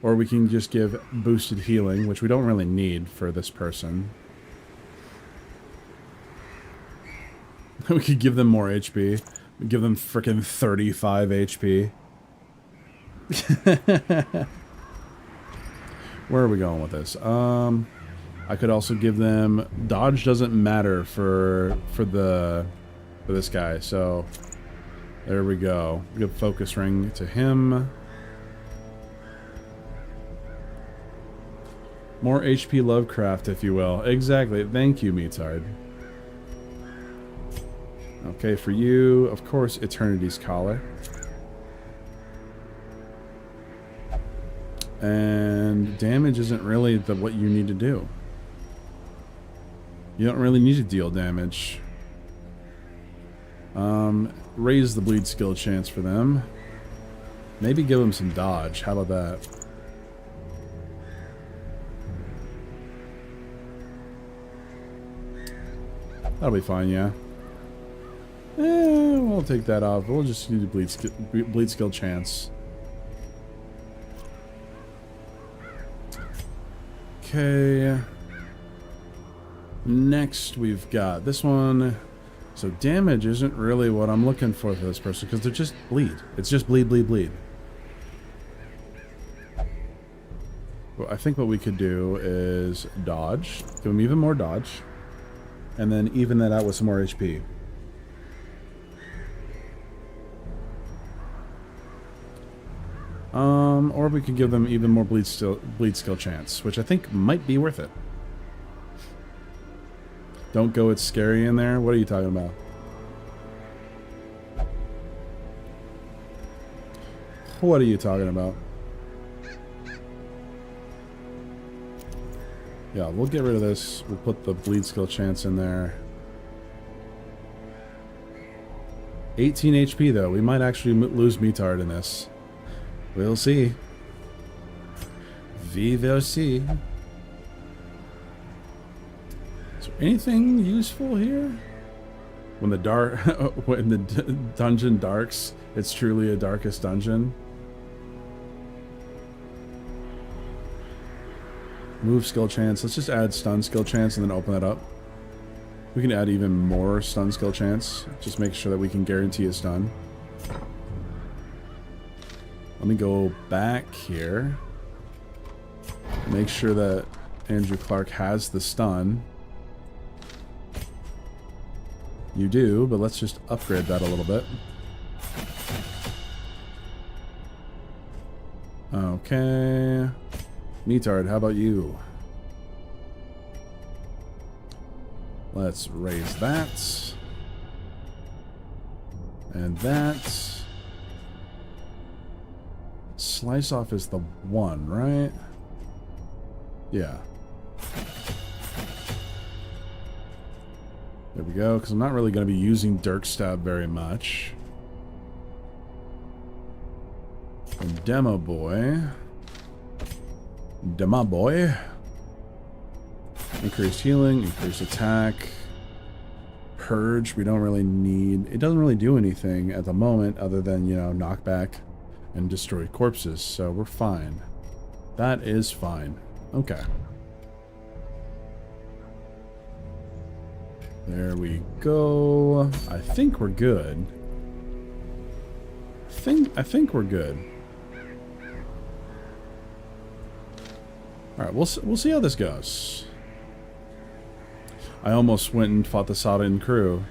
[SPEAKER 1] Or we can just give boosted healing, which we don't really need for this person. We could give them more HP. We give them frickin' 35 HP. Where are we going with this? I could also give them... Dodge doesn't matter for this guy, so... There we go. Give Focus Ring to him. More HP Lovecraft, if you will. Exactly. Thank you, Metard. Okay, for you, of course, Eternity's Collar. And damage isn't really what you need to do. You don't really need to deal damage. Raise the bleed skill chance for them. Maybe give them some dodge. How about that? That'll be fine, yeah. We'll take that off. We'll just do the bleed skill chance. Okay. Next, we've got this one. So damage isn't really what I'm looking for this person, because they're just bleed. It's just bleed, bleed, bleed. Well, I think what we could do is dodge. Give them even more dodge. And then even that out with some more HP. Or we could give them even more bleed skill chance, which I think might be worth it. Don't go, it's scary in there. What are you talking about? What are you talking about? Yeah, we'll get rid of this. We'll put the bleed skill chance in there. 18 HP though. We might actually lose Metard in this. We'll see. We will see. Is there anything useful here? When the when the dungeon darks, it's truly a darkest dungeon. Move skill chance. Let's just add stun skill chance and then open that up. We can add even more stun skill chance. Just make sure that we can guarantee a stun. Let me go back here. Make sure that Andrew Clark has the stun. You do, but let's just upgrade that a little bit. Okay. Metard, how about you? Let's raise that. And that. Slice off is the one, right? Yeah. There we go, because I'm not really going to be using Dirk Stab very much. And Demo Boy. Increased healing, increased attack. Purge, we don't really need. It doesn't really do anything at the moment other than, you know, knockback and destroy corpses, so we're fine. That is fine. Okay. There we go. I think we're good. I think we're good. All right, we'll see how this goes. I almost went and fought the Sodden crew.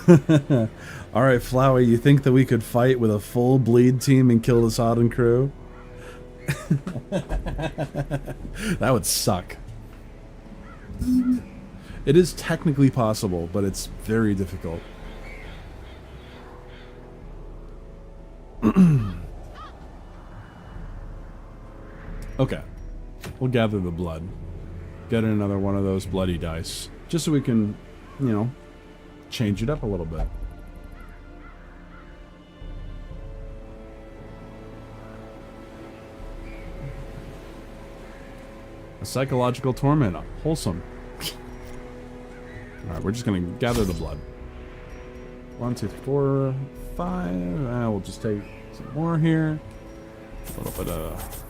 [SPEAKER 1] All right, Flowey, you think that we could fight with a full bleed team and kill the Sodden crew? That would suck. It is technically possible, but it's very difficult. Okay. We'll gather the blood. Get another one of those bloody dice. Just so we can, you know, change it up a little bit. A psychological torment. Wholesome. Alright, we're just gonna gather the blood. 1, 2, 3, 4, 5. We'll just take some more here. A little bit of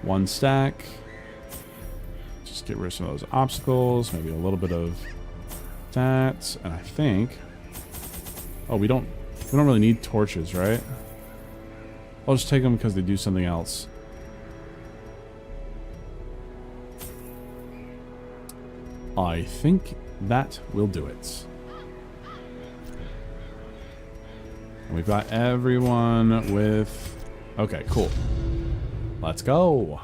[SPEAKER 1] 1 stack. Just get rid of some of those obstacles. Maybe a little bit of that. And I think... Oh, we don't really need torches, right? I'll just take them because they do something else. I think that will do it. And we've got everyone with... Okay, cool. Let's go.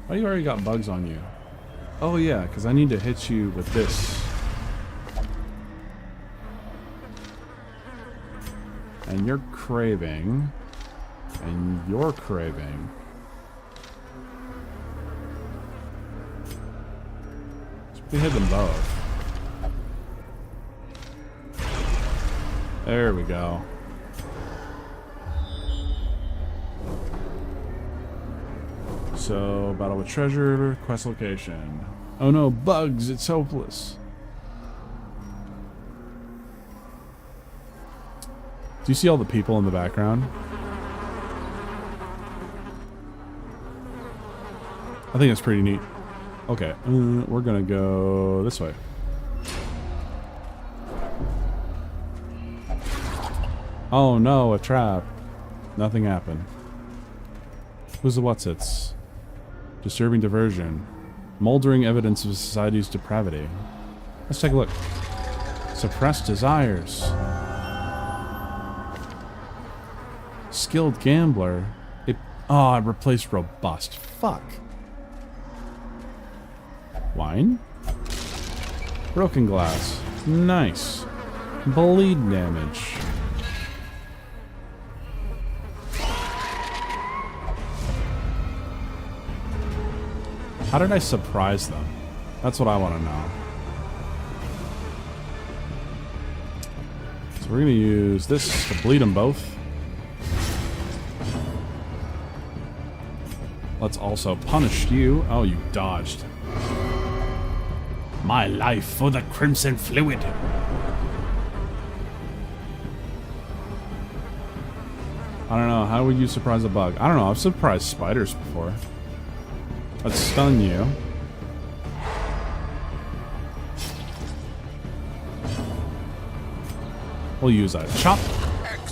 [SPEAKER 1] Oh, you already got bugs on you. Oh yeah, because I need to hit you with this. And you're craving. And you're craving. So we hit them both. There we go. So, battle with treasure, quest location. Oh no, bugs, it's hopeless. Do you see all the people in the background? I think it's pretty neat. Okay, we're gonna go this way. Oh no, a trap. Nothing happened. Who's the what's-its? Disturbing diversion. Moldering evidence of society's depravity. Let's take a look. Suppressed desires. Skilled gambler. I replaced robust. Fuck. Wine? Broken glass. Nice. Bleed damage. How did I surprise them? That's what I want to know. So we're going to use this to bleed them both. Let's also punish you. Oh, you dodged. My life for the crimson fluid. I don't know. How would you surprise a bug? I don't know. I've surprised spiders before. Let's stun you. We'll use a chop.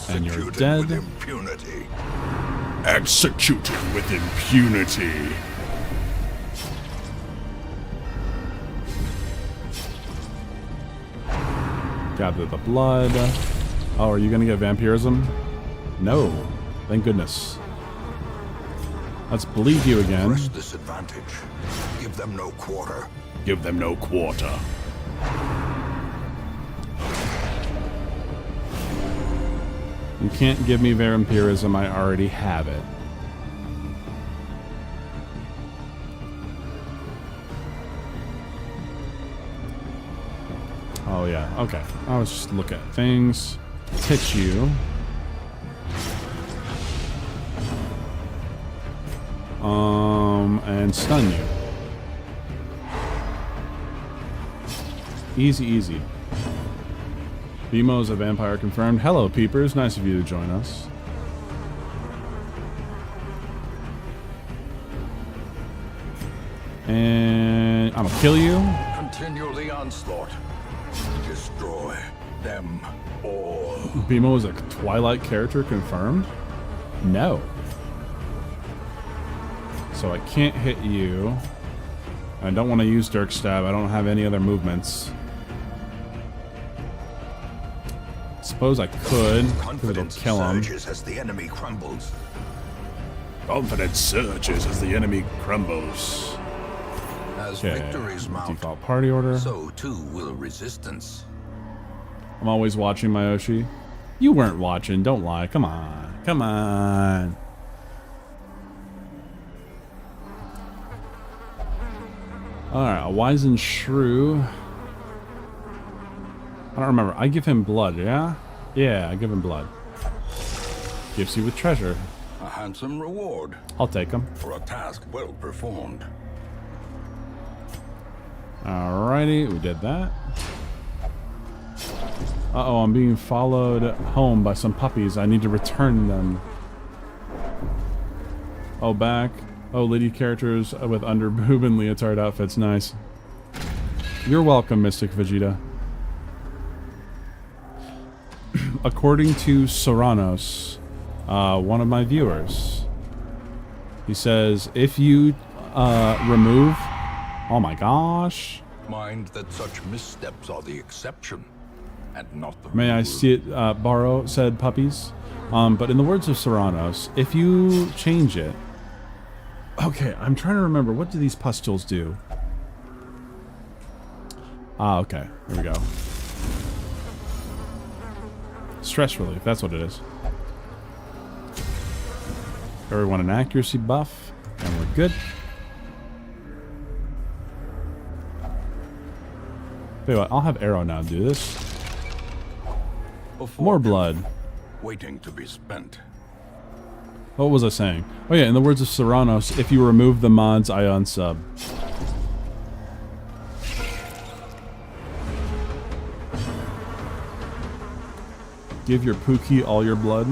[SPEAKER 1] And you're dead.
[SPEAKER 2] With impunity.
[SPEAKER 1] Executed with impunity. Gather the blood. Oh, are you gonna get vampirism? No. Thank goodness. Let's bleed you again.
[SPEAKER 2] Press this advantage. Give them no quarter.
[SPEAKER 1] Give them no quarter. You can't give me vampirism, I already have it. Oh yeah, okay. I was just looking at things. Hit you. And stun you. Easy, easy. Bemo's a vampire confirmed. Hello, peepers. Nice of you to join us. And I'm gonna kill you.
[SPEAKER 2] Continue the onslaught. Destroy them all.
[SPEAKER 1] Bemo is a Twilight character confirmed? No. So I can't hit you. I don't want to use Dirk Stab. I don't have any other movements. Suppose I could, because it'll kill him.
[SPEAKER 2] Surges as the enemy crumbles.
[SPEAKER 1] Confidence surges as the enemy crumbles.
[SPEAKER 2] As victories mount,
[SPEAKER 1] default party order.
[SPEAKER 2] so too will resistance.
[SPEAKER 1] I'm always watching Mayoshi. You weren't watching, don't lie. Come on. Come on. Alright, a wizened shrew. I don't remember. I give him blood, yeah? Yeah, I give him blood. Gifts you with treasure.
[SPEAKER 2] A handsome reward.
[SPEAKER 1] I'll take him.
[SPEAKER 2] For a task well performed.
[SPEAKER 1] Alrighty, we did that. Uh-oh, I'm being followed home by some puppies. I need to return them. Oh, back. Oh, lady characters with underboob and leotard outfits. Nice. You're welcome, Mystic Vegeta. According to Soranos, one of my viewers, he says, if you remove... Oh my gosh.
[SPEAKER 2] Mind that such missteps are the exception, and not the rule.
[SPEAKER 1] May I see it, Barrow, said puppies. But in the words of Soranos, if you change it... Okay, I'm trying to remember. What do these pustules do? Ah, okay. Here we go. Stress relief. That's what it is. Everyone an accuracy buff. And we're good. Wait, what? I'll have Arrow now do this. More blood.
[SPEAKER 2] Waiting to be spent.
[SPEAKER 1] What was I saying? Oh yeah, in the words of Soranos, if you remove the mods, I unsub. Give your Pookie all your blood.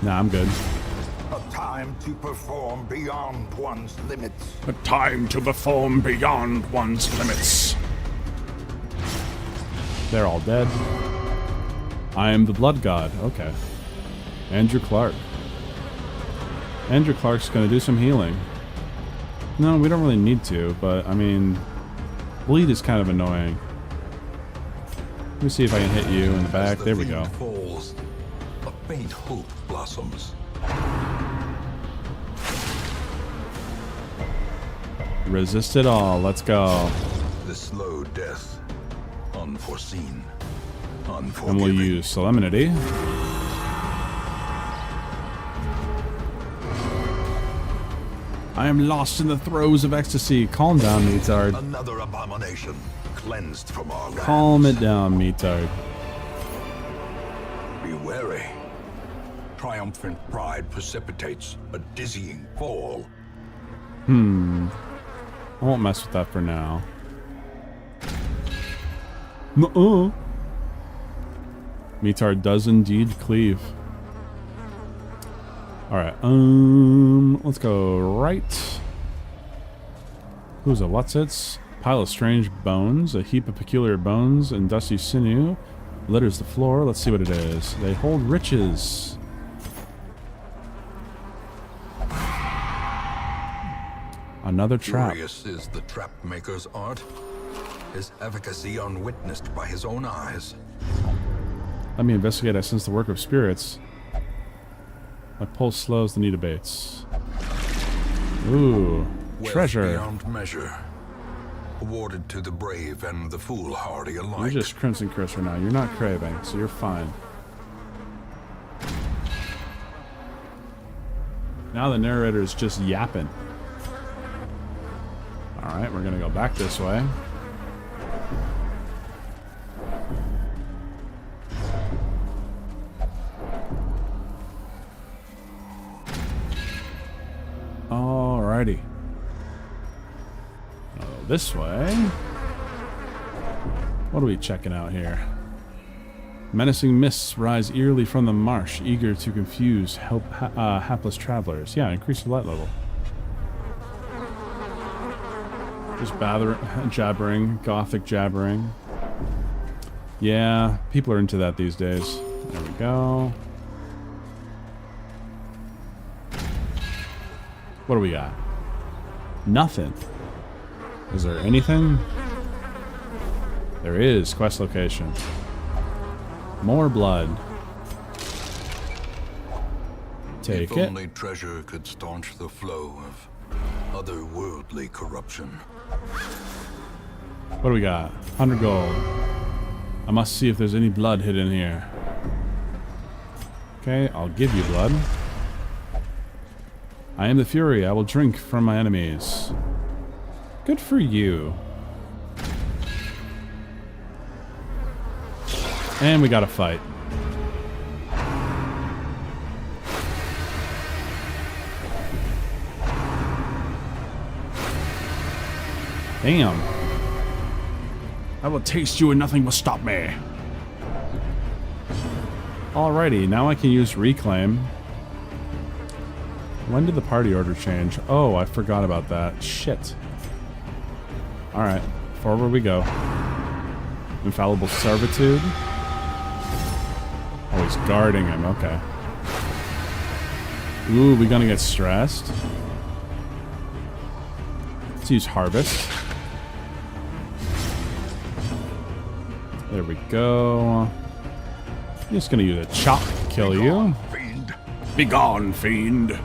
[SPEAKER 1] Nah, I'm good.
[SPEAKER 2] A time time to perform beyond one's limits.
[SPEAKER 1] A time to perform beyond one's limits. They're all dead. I am the blood god. Okay. Andrew Clark. Andrew Clark's gonna do some healing. No, we don't really need to, but I mean, bleed is kind of annoying. Let me see if I can hit you in the back. There we go.
[SPEAKER 2] Falls, a faint hope blossoms.
[SPEAKER 1] Resist it all. Let's go.
[SPEAKER 2] The slow death, unforeseen, unforgiving.
[SPEAKER 1] And we'll use Solemnity. I am lost in the throes of ecstasy. Calm down, Metard.
[SPEAKER 2] Another abomination cleansed from our lands.
[SPEAKER 1] Calm it down, Metard.
[SPEAKER 2] Be wary. Triumphant pride precipitates a dizzying fall.
[SPEAKER 1] I won't mess with that for now. Nuh-uh. Metard does indeed cleave. Alright, let's go right. Who's a what's-its? Pile of strange bones, a heap of peculiar bones, and dusty sinew litters the floor. Let's see what it is. They hold riches. Another trap.
[SPEAKER 2] Curious is the trap maker's art. His efficacy unwitnessed by his own eyes.
[SPEAKER 1] Let me investigate. I sense the work of spirits. My pulse slows, the need abates. Ooh,
[SPEAKER 2] Wealth
[SPEAKER 1] treasure.
[SPEAKER 2] Beyond measure. Awarded to the brave and the foolhardy alike.
[SPEAKER 1] You're just Crimson Curse right now. You're not craving, so you're fine. Now the narrator is just yapping. Alright, we're gonna go back this way. Alrighty. This way. What are we checking out here? Menacing mists rise eerily from the marsh, eager to confuse hapless travelers. Yeah, increase the light level. Just jabbering, gothic jabbering. Yeah, people are into that these days. There we go. What do we got? Nothing. Is there anything? There is. Quest location. More blood. Take
[SPEAKER 2] if
[SPEAKER 1] it.
[SPEAKER 2] only treasure could staunch the flow of otherworldly corruption.
[SPEAKER 1] What do we got? 100 gold. I must see if there's any blood hidden here. Okay, I'll give you blood. I am the Fury. I will drink from my enemies. Good for you. And we got a fight. Damn. I will taste you and nothing will stop me. Alrighty, now I can use Reclaim. When did the party order change? Oh, I forgot about that. Shit. Alright, forward we go. Infallible Servitude. Oh, he's guarding him, okay. Ooh, we gonna get stressed. Let's use Harvest. There we go. I'm just gonna use a chop to kill you.
[SPEAKER 2] Fiend.
[SPEAKER 1] Begone, fiend!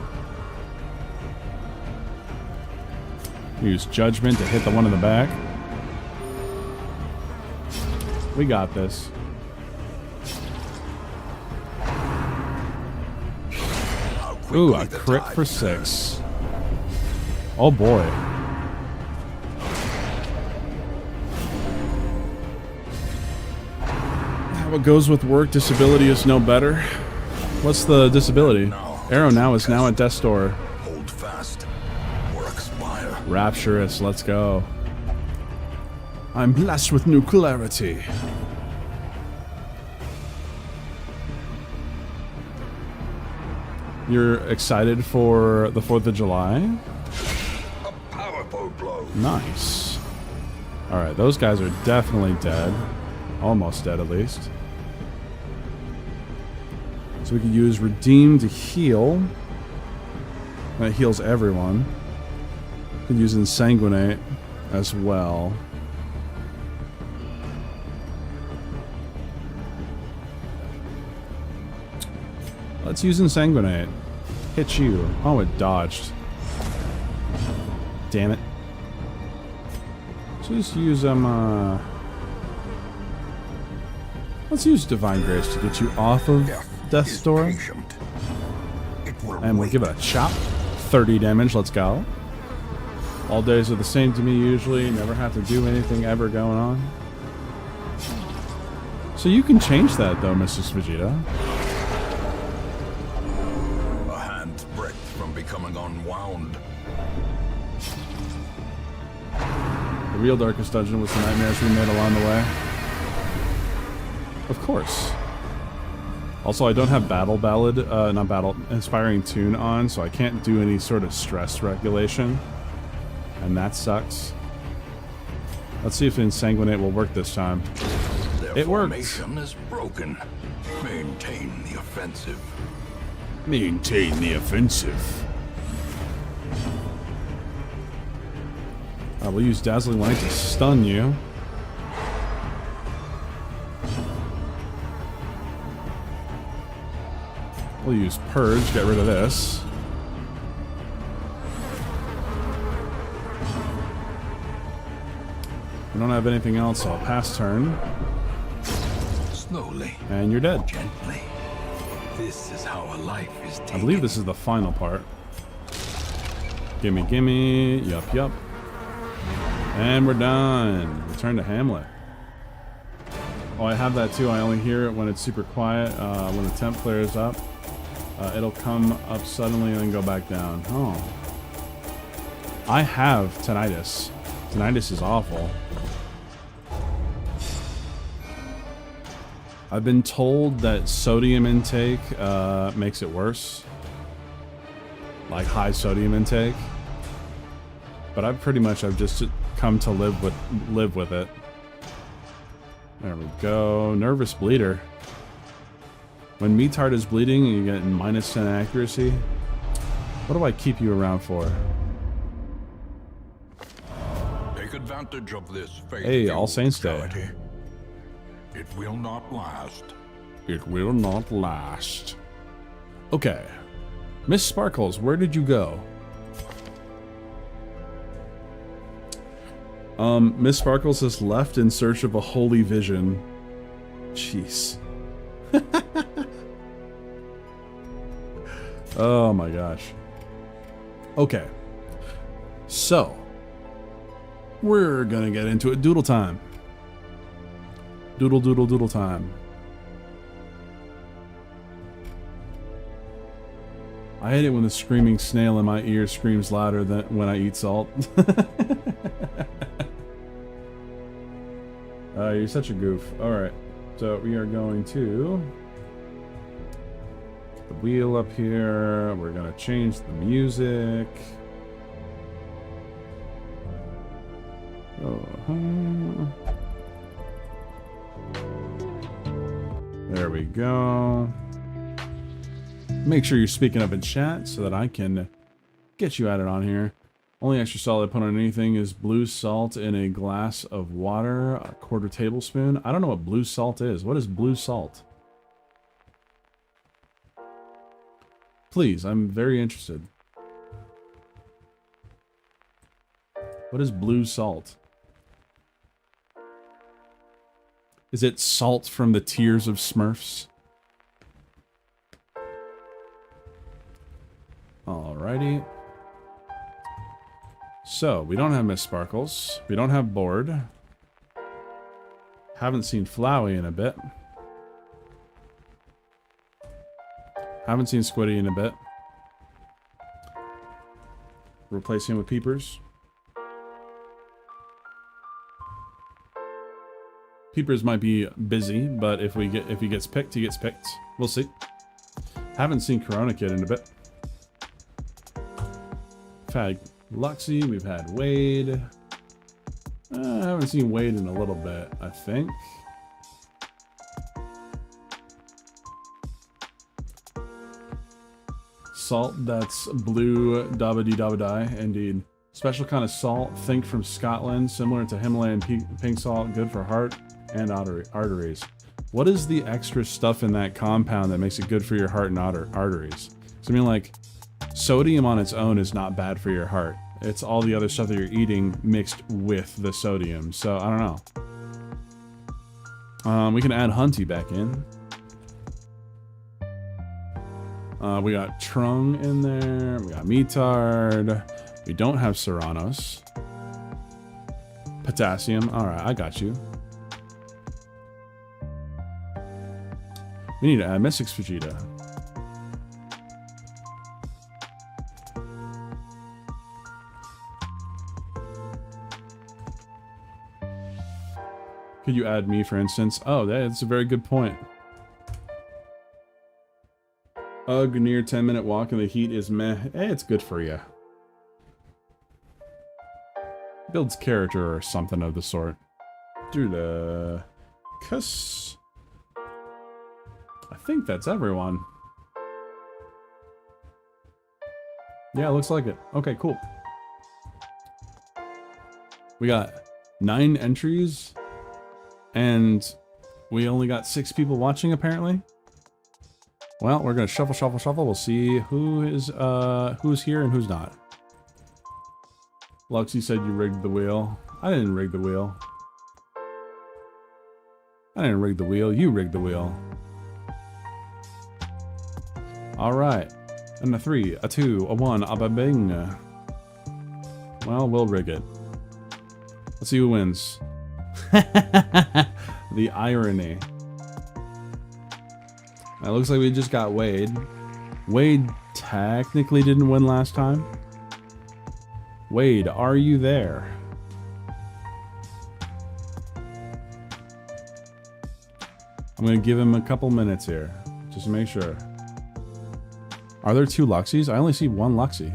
[SPEAKER 1] Use Judgment to hit the one in the back. We got this. Ooh, a crit for 6. Oh boy. What goes with work, disability is no better. What's the disability? Arrow now is now at death's door.
[SPEAKER 2] Hold fast or expire.
[SPEAKER 1] Rapturous, let's go. I'm blessed with new clarity. You're excited for the 4th of July?
[SPEAKER 2] A powerful blow.
[SPEAKER 1] Nice. Alright, those guys are definitely dead. Almost dead, at least. So we can use Redeem to heal. That heals everyone. We can use Insanguinate as well. Let's use Insanguinate. Hit you. Oh, it dodged. Damn it. So just use let's use Divine Grace to get you off of Death's Door. And we'll give it a chop. 30 damage, let's go. All days are the same to me usually. Never have to do anything ever going on. So you can change that though, Mrs. Vegeta.
[SPEAKER 2] A hand's breadth from becoming unwound.
[SPEAKER 1] The real darkest dungeon was the nightmares we made along the way. Of course. Also, I don't have Battle Ballad, not Battle, Inspiring Tune on, so I can't do any sort of stress regulation. And that sucks. Let's see if Insanguinate will work this time.
[SPEAKER 2] Their formation is broken. Maintain the offensive.
[SPEAKER 1] Maintain the offensive. We'll use Dazzling Light to stun you. We'll use Purge, get rid of this. We don't have anything else, so I'll pass turn.
[SPEAKER 2] Slowly.
[SPEAKER 1] And you're dead.
[SPEAKER 2] Gently. This is how a life is taken.
[SPEAKER 1] I believe this is the final part. Gimme, gimme. Yup, yup. And we're done. Return to Hamlet. Oh, I have that too. I only hear it when it's super quiet. When the temp clears up. It'll come up suddenly and then go back down. Oh. I have tinnitus. Tinnitus is awful. I've been told that sodium intake makes it worse. Like high sodium intake. But I've just come to live with it. There we go. Nervous bleeder. When Meatard is bleeding and you get -10 accuracy, what do I keep you around for?
[SPEAKER 2] Take advantage of this faith.
[SPEAKER 1] Hey, All Saints Day.
[SPEAKER 2] It will not last.
[SPEAKER 1] It will not last. Okay. Miss Sparkles, where did you go? Miss Sparkles has left in search of a holy vision. Jeez. Oh my gosh. Okay. So, we're gonna get into it. Doodle time. Doodle, doodle, doodle time. I hate it when the screaming snail in my ear screams louder than when I eat salt. You're such a goof. Alright. So we are going to put the wheel up here. We're going to change the music. There we go. Make sure you're speaking up in chat so that I can get you added on here. Only extra salt I put on anything is blue salt in a glass of water, a 1/4 tablespoon. I don't know what blue salt is. What is blue salt? Please, I'm very interested. What is blue salt? Is it salt from the tears of Smurfs? Alrighty. So, we don't have Miss Sparkles. We don't have Board. Haven't seen Flowey in a bit. Haven't seen Squiddy in a bit. Replace him with Peepers. Peepers might be busy, but if he gets picked, he gets picked. We'll see. Haven't seen Corona Kid in a bit. We've had Luxie, we've had Wade. I haven't seen Wade in a little bit, I think. Salt, that's blue dabba-dee-dabba-die, indeed. Special kind of salt, think from Scotland, similar to Himalayan pink salt, good for heart and arteries. What is the extra stuff in that compound that makes it good for your heart and arteries? So I mean, like, sodium on its own is not bad for your heart. It's all the other stuff that you're eating mixed with the sodium. So I don't know. We can add Hunty back in. We got Trung in there. We got Metard. We don't have Serranos. Potassium. Alright, I got you. We need to add Mystics Vegeta. Could you add me, for instance? Oh, that's a very good point. Ugh, near 10-minute walk and the heat is meh. It's good for you. Builds character or something of the sort. Dude, cuss. I think that's everyone. Yeah, looks like it. Okay, cool. We got 9 entries. And we only got 6 people watching, apparently. Well, we're gonna shuffle, shuffle, shuffle. We'll see who's here and who's not. Luxie said you rigged the wheel. I didn't rig the wheel. I didn't rig the wheel. You rigged the wheel. All right. And a 3, a 2, a 1, a ba-bing. Well, we'll rig it. Let's see who wins. The irony. It looks like we just got Wade. Wade technically didn't win last time. Wade, are you there? I'm gonna give him a couple minutes here, just to make sure. Are there 2 Luxies? I only see 1 Luxie.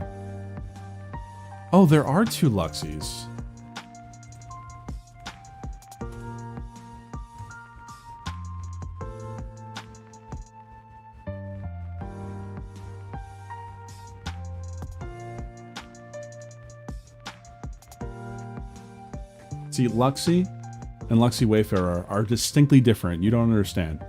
[SPEAKER 1] Oh, there are 2 Luxies. See, Luxie and Luxie Wayfarer are distinctly different. You don't understand.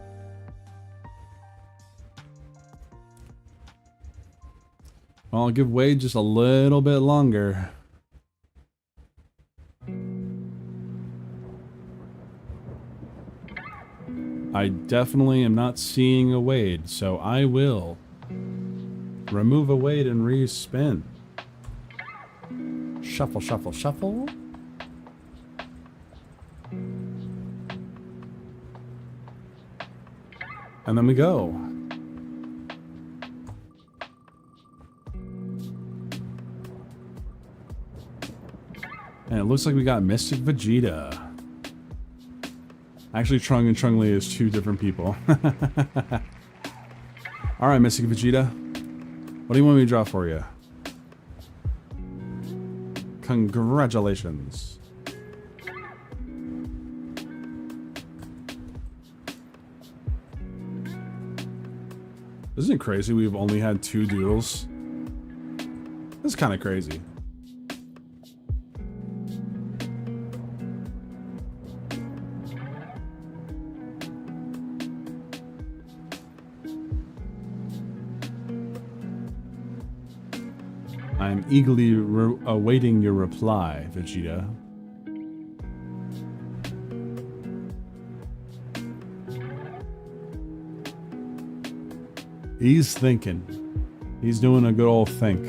[SPEAKER 1] Well, I'll give Wade just a little bit longer. I definitely am not seeing a Wade, so I will remove a Wade and respin. Shuffle, shuffle, shuffle. And then we go. And it looks like we got Mystic Vegeta. Actually, Trung and Chun-Li is 2 different people. Alright, Mystic Vegeta. What do you want me to draw for you? Congratulations. Isn't it crazy we've only had 2 doodles? That's kind of crazy. I'm eagerly awaiting your reply, Vegeta. He's thinking. He's doing a good old think.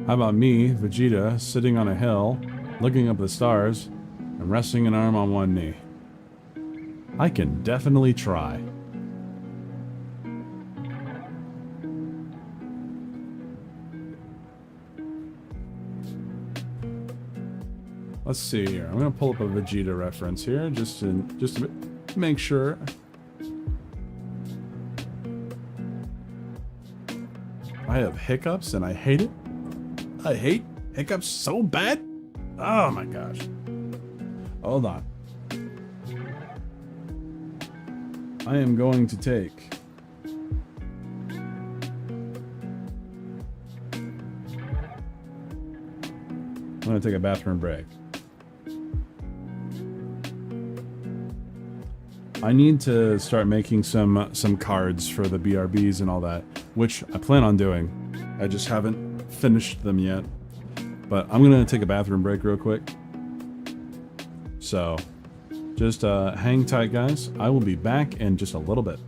[SPEAKER 1] How about me, Vegeta, sitting on a hill, looking up at the stars, and resting an arm on one knee? I can definitely try. Let's see here. I'm gonna pull up a Vegeta reference here just to make sure
[SPEAKER 3] I have hiccups and I hate it. I hate hiccups so bad. Oh my gosh. Hold on. I am going to take I'm going to take a bathroom break. I need to start making some cards for the BRBs and all that, which I plan on doing. I just haven't finished them yet. But I'm going to take a bathroom break real quick. So, just hang tight, guys. I will be back in just a little bit.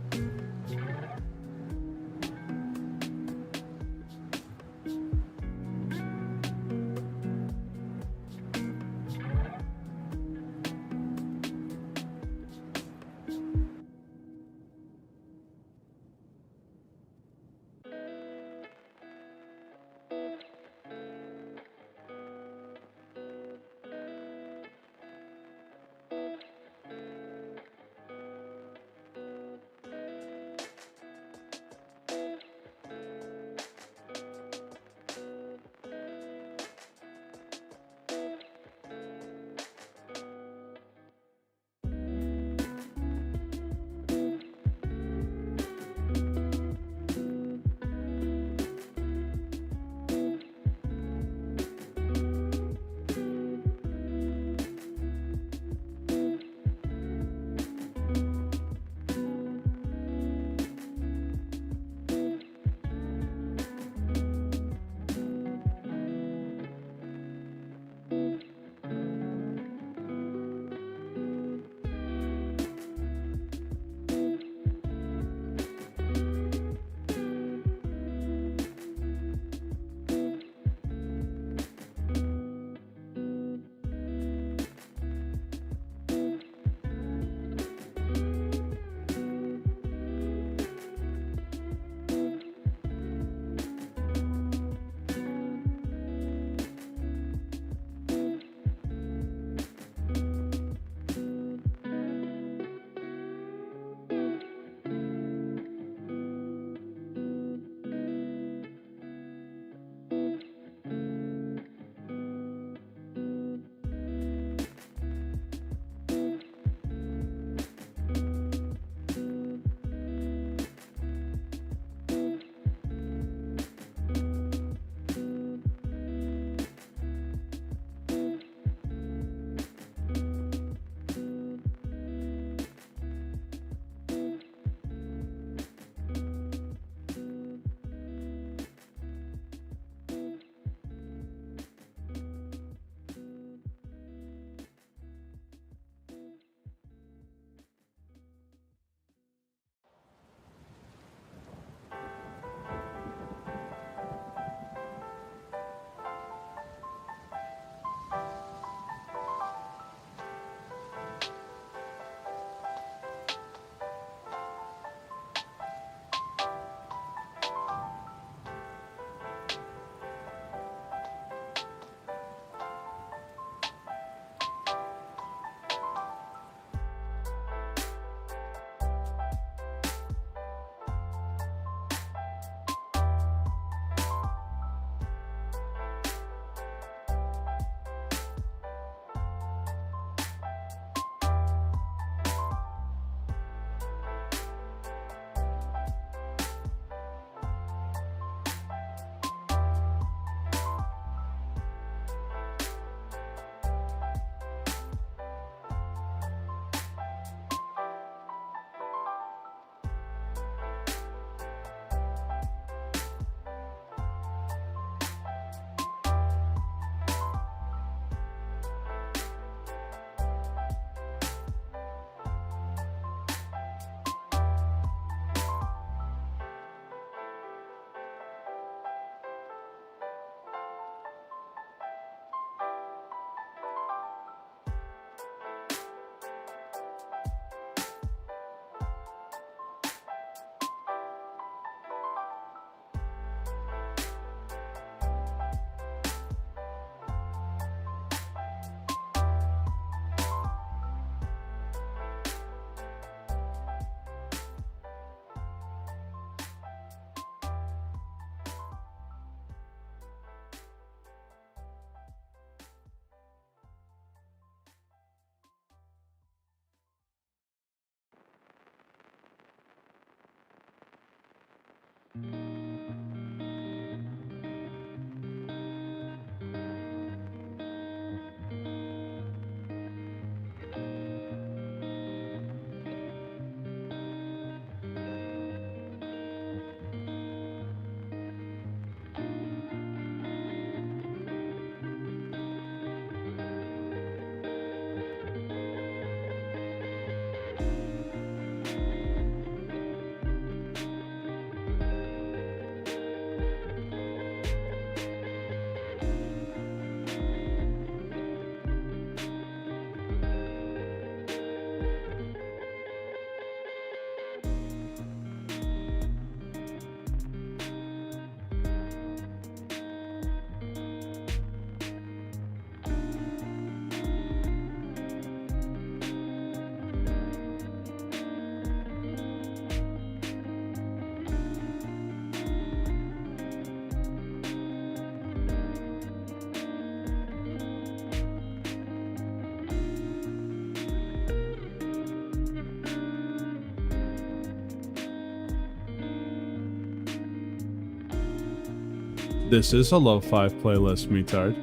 [SPEAKER 3] This is a lo-fi playlist, metard.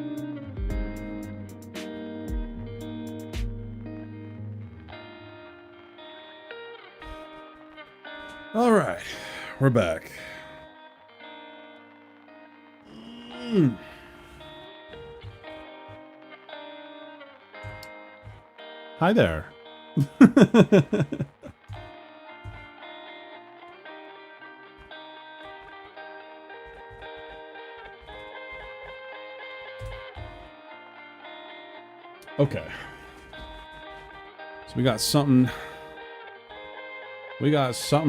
[SPEAKER 3] All right, we're back. Hi there. Okay. So we got something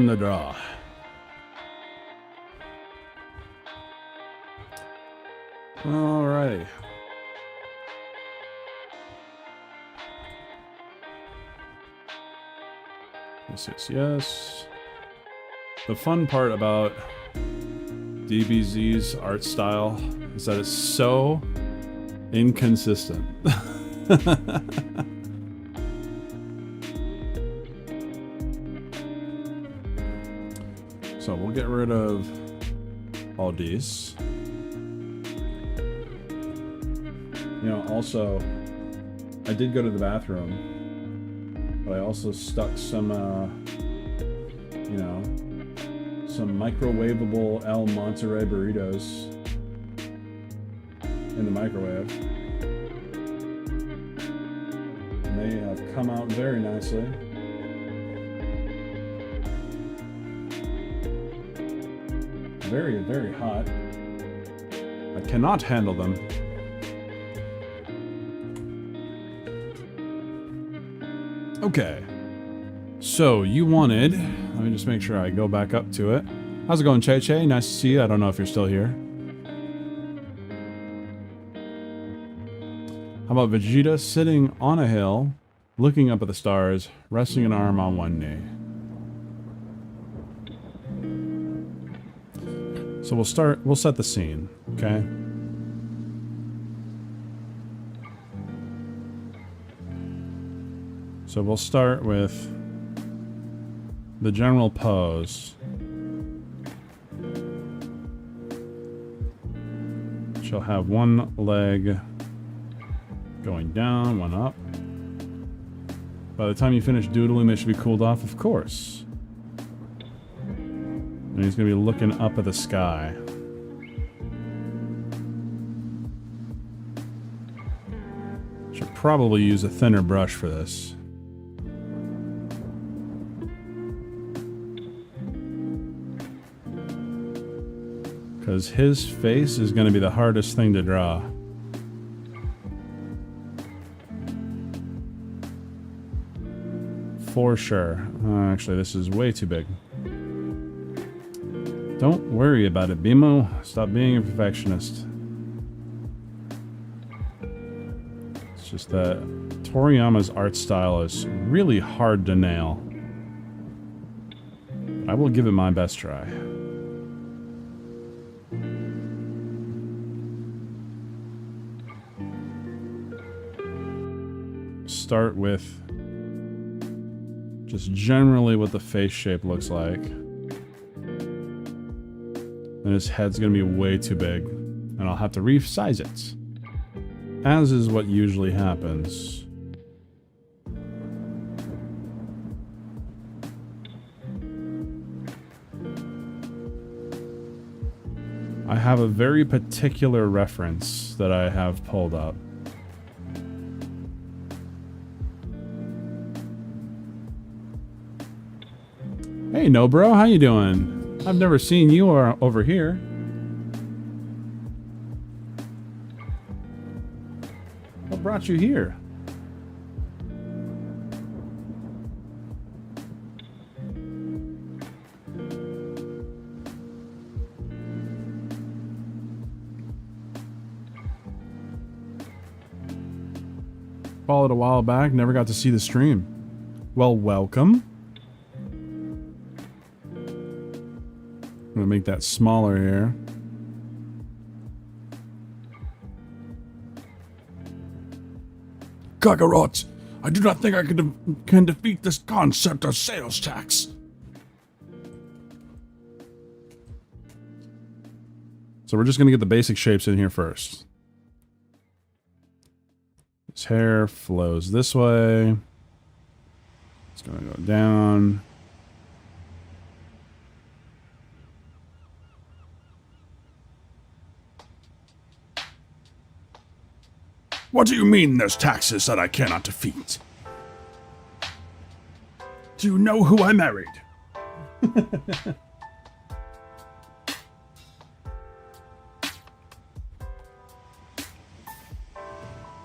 [SPEAKER 3] to draw. Alrighty. Yes. The fun part about DBZ's art style is that it's so inconsistent. So we'll get rid of all these. You know, also, I did go to the bathroom, but I also stuck some, you know, some microwavable El Monterey burritos in the microwave. And they have come out very nicely. Very, very hot. I cannot handle them. Okay. So you wanted, let me just make sure I go back up to it. How's it going, Che Che? Nice to see you. I don't know if you're still here. How about Vegeta sitting on a hill, looking up at the stars, resting an arm on one knee? So we'll set the scene, okay? So we'll start with the general pose. She'll have one leg going down, one up. By the time you finish doodling, they should be cooled off, of course. And he's going to be looking up at the sky. Should probably use a thinner brush for this. Because his face is going to be the hardest thing to draw. For sure. Actually, this is way too big. Don't worry about it, Bimo. Stop being a perfectionist. It's just that Toriyama's art style is really hard to nail. I will give it my best try. Start with just generally what the face shape looks like. And his head's gonna be way too big. And I'll have to resize it. As is what usually happens. I have a very particular reference that I have pulled up. Hey, no bro, how you doing? I've never seen you over here. What brought you here? Followed a while back, never got to see the stream. Well, welcome. I'm gonna make that smaller here. Kakarot, I do not think I can defeat this concept of sales tax. So we're just gonna get the basic shapes in here first. His hair flows this way. It's gonna go down. What do you mean there's taxes that I cannot defeat? Do you know who I married?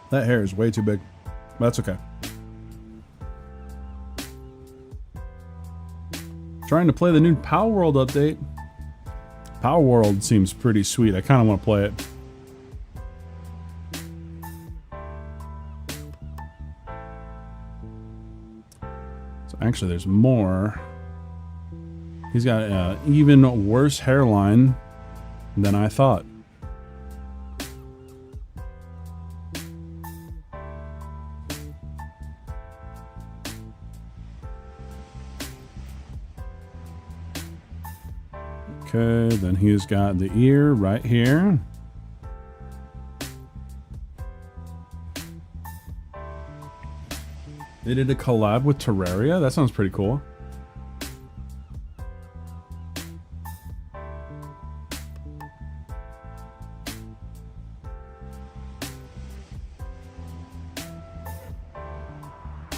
[SPEAKER 3] That hair is way too big. But that's okay. Trying to play the new Power World update. Power World seems pretty sweet. I kind of want to play it. So actually, there's more. He's got an even worse hairline than I thought. Okay, then he's got the ear right here. They did a collab with Terraria? That sounds pretty cool.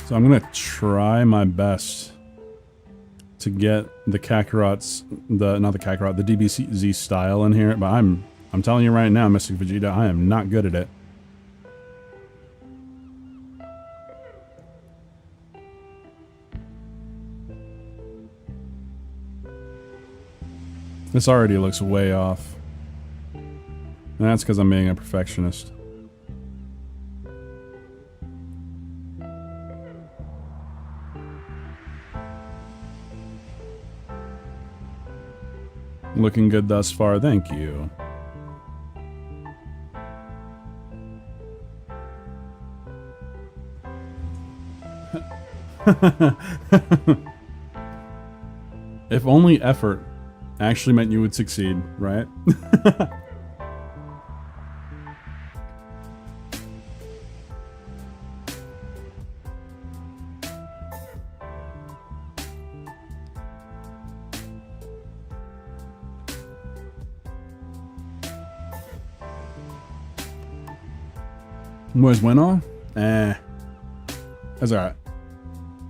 [SPEAKER 3] So I'm gonna try my best to get the Kakarot's, not the Kakarot, the DBZ style in here, but I'm telling you right now, Mystic Vegeta, I am not good at it. This already looks way off. And that's because I'm being a perfectionist. Looking good thus far, thank you. If only effort actually meant you would succeed, right? Where's Winnow? That's alright.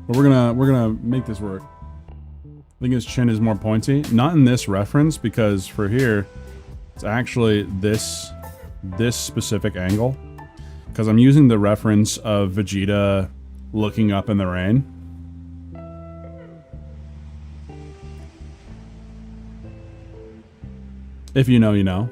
[SPEAKER 3] But we're gonna make this work. I think his chin is more pointy. Not in this reference, because for here, it's actually this specific angle. Because I'm using the reference of Vegeta looking up in the rain. If you know, you know.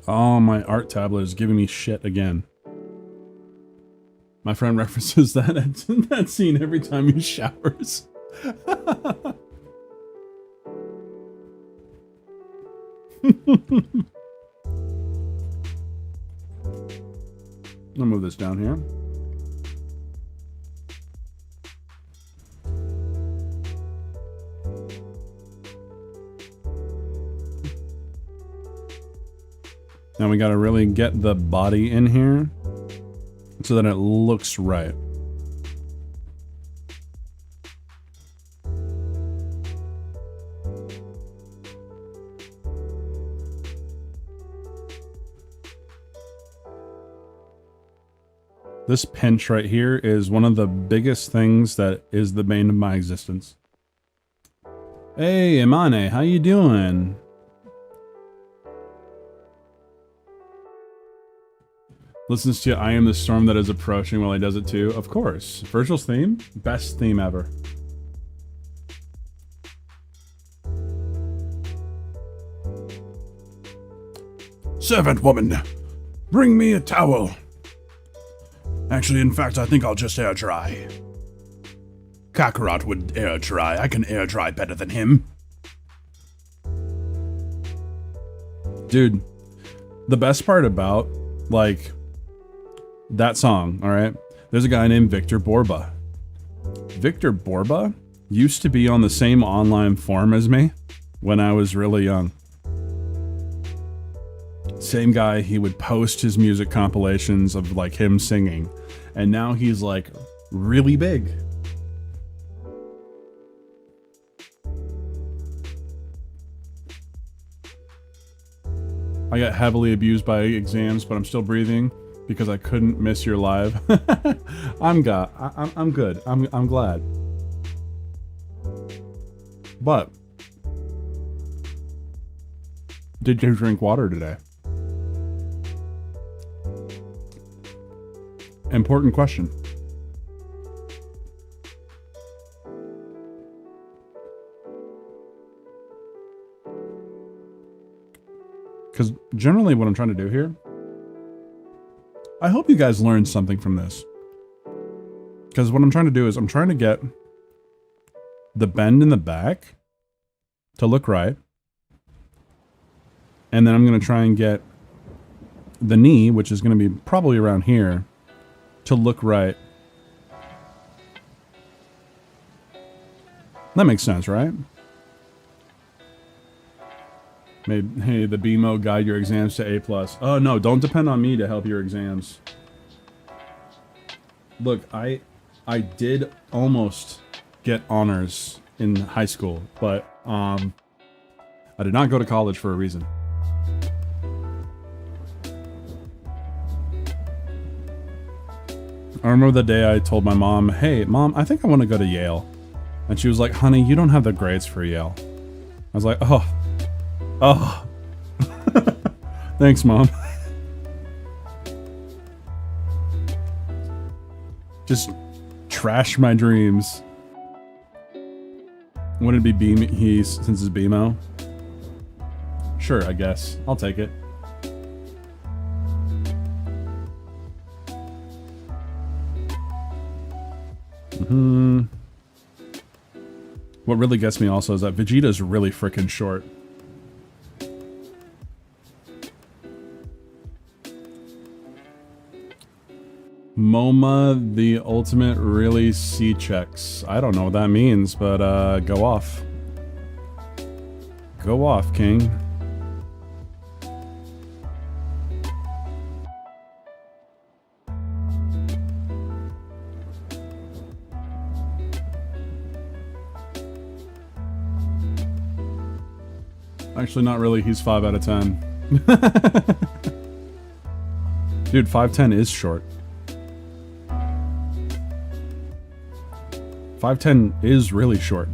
[SPEAKER 3] Oh, my art tablet is giving me shit again. My friend references that scene every time he showers. I'll move this down here. Now we got to really get the body in here so that it looks right. This pinch right here is one of the biggest things that is the bane of my existence. Hey, Imane, how you doing? Listens to I Am the Storm That Is Approaching while he does it too. Of course. Virgil's theme? Best theme ever. Servant woman, bring me a towel. Actually, in fact, I think I'll just air dry. Kakarot would air dry. I can air dry better than him. Dude, the best part about, like, that song, alright? There's a guy named Victor Borba. Victor Borba used to be on the same online forum as me when I was really young. Same guy, he would post his music compilations of like him singing. And now he's like really big. I got heavily abused by exams, but I'm still breathing because I couldn't miss your live. I'm good. I'm glad. But did you drink water today? Important question. Because generally what I'm trying to do here, I hope you guys learned something from this. Because what I'm trying to do is I'm trying to get the bend in the back to look right. And then I'm going to try and get the knee, which is going to be probably around here, to look right. That makes sense, right? Hey, the BMO guide your exams to A+. Oh no, don't depend on me to help your exams. Look, I did almost get honors in high school, but I did not go to college for a reason. I remember the day I told my mom, hey, Mom, I think I want to go to Yale. And she was like, honey, you don't have the grades for Yale. I was like, oh. Thanks, Mom. Just trash my dreams. Wouldn't it be since it's BMO? Sure, I guess. I'll take it. What really gets me also is that Vegeta's really freaking short. MoMA, the ultimate really C-checks. I don't know what that means, but go off. Go off, King. Actually, not really. He's 5 out of 10. Dude, 5'10" is short. 5'10" is really short.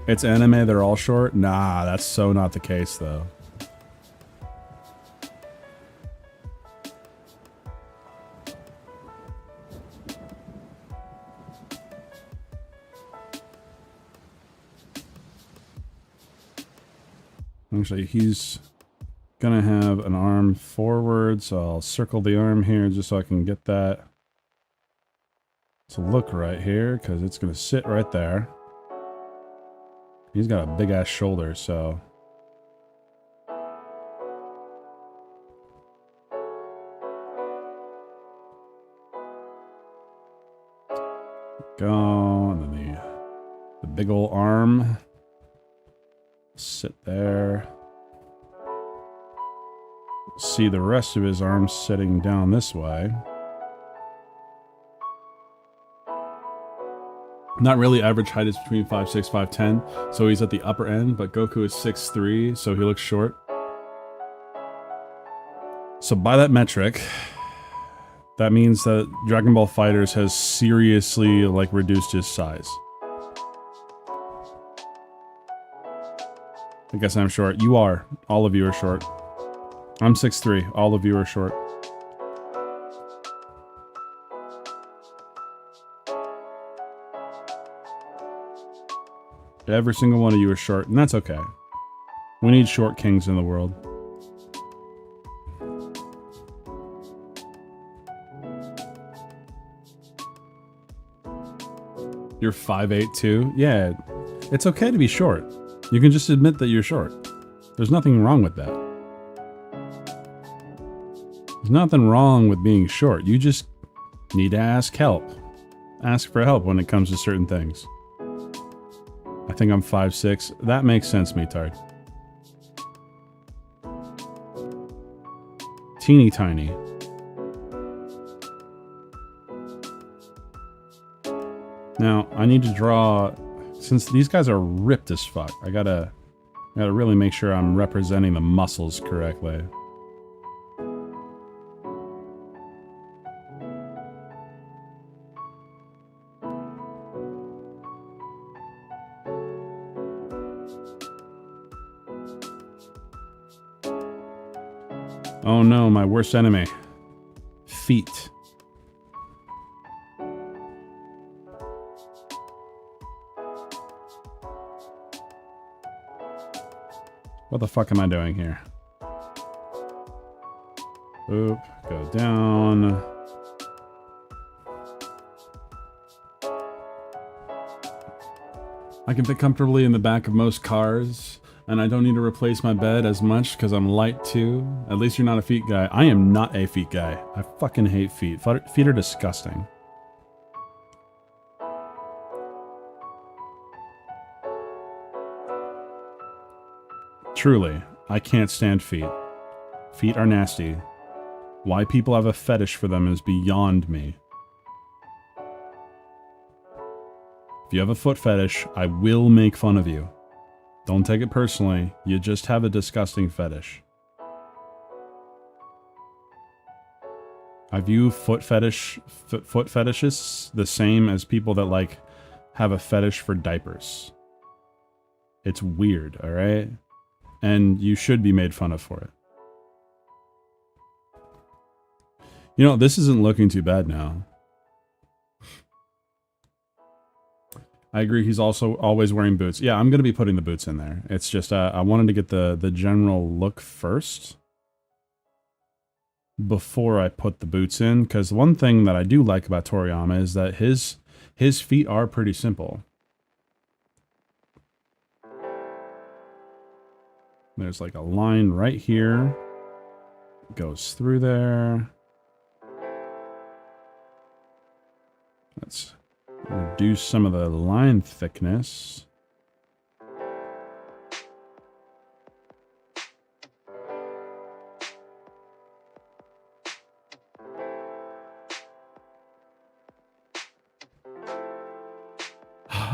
[SPEAKER 3] It's anime, they're all short? Nah, that's so not the case, though. Actually, he's gonna have an arm forward, so I'll circle the arm here just so I can get that to look right here, because it's gonna sit right there. He's got a big ass shoulder, so. Go, and then the big ol' arm. Sit there. See the rest of his arms sitting down this way. Not really, average height is between 5'6", 5'10", so he's at the upper end, but Goku is 6'3", so he looks short. So by that metric, that means that Dragon Ball FighterZ has seriously, like, reduced his size. I guess I'm short. You are. All of you are short. I'm 6'3". All of you are short. Every single one of you are short, and that's okay. We need short kings in the world. You're 5'8" too? Yeah, it's okay to be short. You can just admit that you're short. There's nothing wrong with that. There's nothing wrong with being short. You just need to ask help. Ask for help when it comes to certain things. I think I'm 5'6". That makes sense, Metard. Teeny tiny. Now, I need to draw, since these guys are ripped as fuck, I gotta really make sure I'm representing the muscles correctly. Oh no, my worst enemy. Feet. What the fuck am I doing here? Oop, go down. I can fit comfortably in the back of most cars, and I don't need to replace my bed as much because I'm light too. At least you're not a feet guy. I am not a feet guy. I fucking hate feet. Feet are disgusting. Truly, I can't stand feet. Feet are nasty. Why people have a fetish for them is beyond me. If you have a foot fetish, I will make fun of you. Don't take it personally, you just have a disgusting fetish. I view foot fetishists the same as people that, like, have a fetish for diapers. It's weird, alright? And you should be made fun of for it. You know, this isn't looking too bad now. I agree, he's also always wearing boots. Yeah, I'm going to be putting the boots in there. It's just, I wanted to get the general look first before I put the boots in, because one thing that I do like about Toriyama is that his feet are pretty simple. There's like a line right here. Goes through there. Let's reduce some of the line thickness.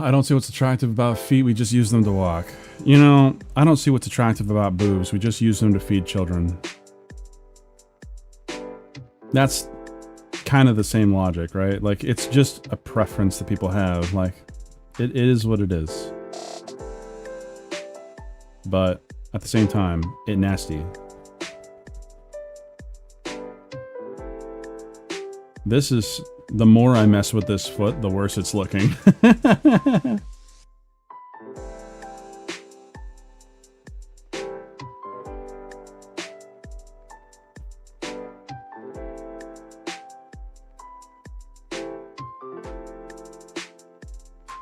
[SPEAKER 3] I don't see what's attractive about feet, we just use them to walk. You know, I don't see what's attractive about boobs, we just use them to feed children. That's kind of the same logic, right? Like, it's just a preference that people have. Like, it is what it is. But at the same time, it nasty. This is, the more I mess with this foot, the worse it's looking.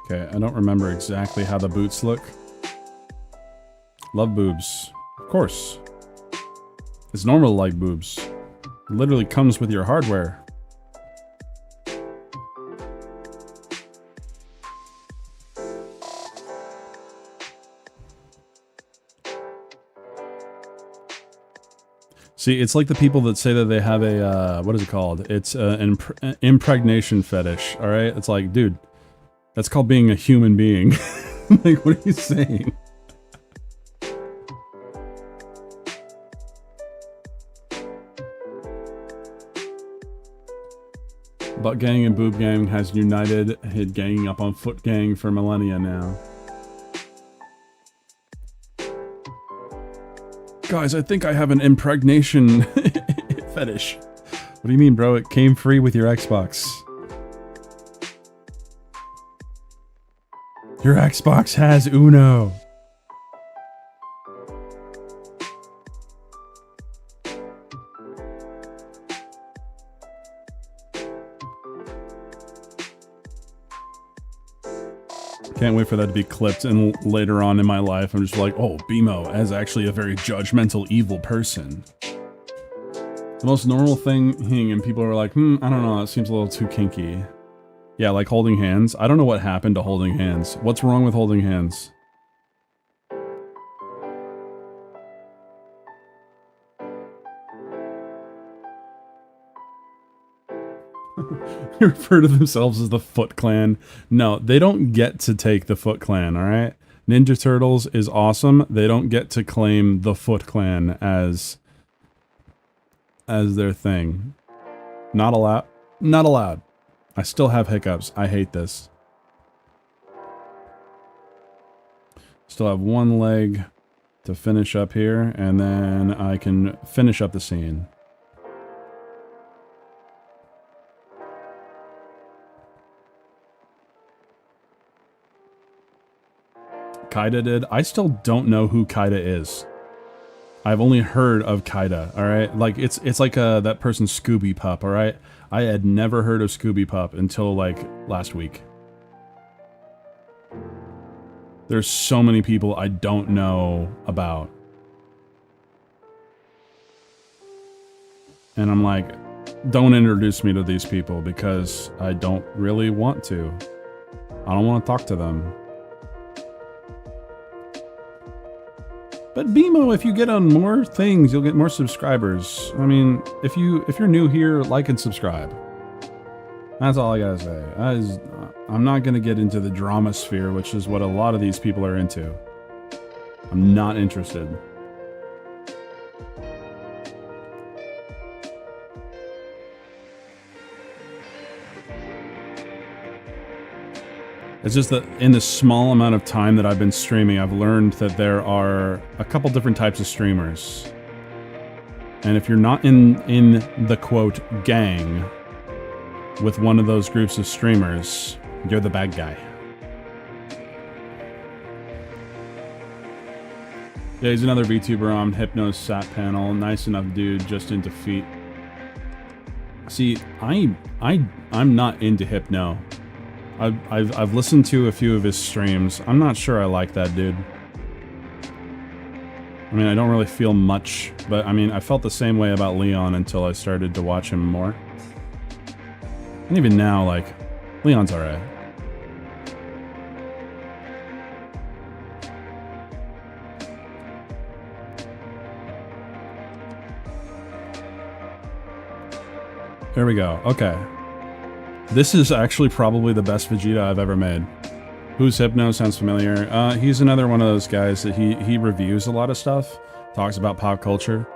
[SPEAKER 3] Okay, I don't remember exactly how the boots look. Love boobs. Of course. It's normal to like boobs. It literally comes with your hardware. See, it's like the people that say that they have a, what is it called? It's an impregnation fetish, alright? It's like, dude, that's called being a human being. Like, what are you saying? Butt gang and boob gang has united, hit ganging up on foot gang for millennia now. Guys, I think I have an impregnation fetish. What do you mean, bro? It came free with your Xbox. Your Xbox has Uno. Can't wait for that to be clipped, and later on in my life, I'm just like, oh, BMO as actually a very judgmental, evil person. The most normal thing, and people are like, I don't know, it seems a little too kinky. Yeah, like holding hands. I don't know what happened to holding hands. What's wrong with holding hands? They refer to themselves as the Foot Clan. No, they don't get to take the Foot Clan, alright? Ninja Turtles is awesome. They don't get to claim the Foot Clan as their thing. Not allowed. Not allowed. I still have hiccups. I hate this. Still have one leg to finish up here, and then I can finish up the scene. Kaida did. I still don't know who Kaida is. I've only heard of Kaida, alright? Like, it's like that person Scooby Pup, alright? I had never heard of Scooby Pup until, like, last week. There's so many people I don't know about. And I'm like, don't introduce me to these people because I don't really want to. I don't want to talk to them. But BMO, if you get on more things, you'll get more subscribers. I mean, if you're new here, like and subscribe. That's all I gotta say. I'm not gonna get into the drama sphere, which is what a lot of these people are into. I'm not interested. It's just that in the small amount of time that I've been streaming, I've learned that there are a couple different types of streamers. And if you're not in the quote gang with one of those groups of streamers, you're the bad guy. Yeah, he's another VTuber on Hypno's sat panel. Nice enough dude, just into feet. See, I'm not into Hypno. I've listened to a few of his streams. I'm not sure I like that dude. I mean, I don't really feel much, but I mean, I felt the same way about Leon until I started to watch him more. And even now, like, Leon's alright. There we go. Okay. This is actually probably the best Vegeta I've ever made. Who's Hypno? Sounds familiar. He's another one of those guys that he reviews a lot of stuff, talks about pop culture.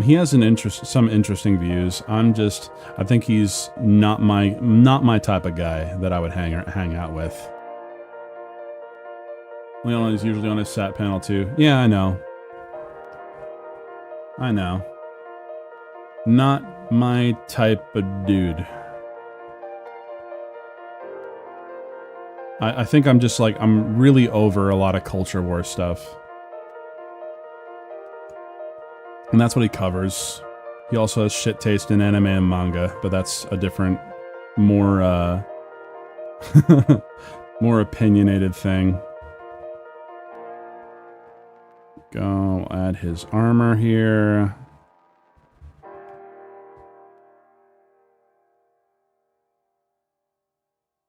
[SPEAKER 3] He has some interesting views. I think he's not my type of guy that I would hang out with. Leon is usually on his sat panel too. Yeah, I know. I know. Not my type of dude. I think I'm just like, I'm really over a lot of culture war stuff. And that's what he covers. He also has shit taste in anime and manga, but that's a different, more, more opinionated thing. go. Add his armor here.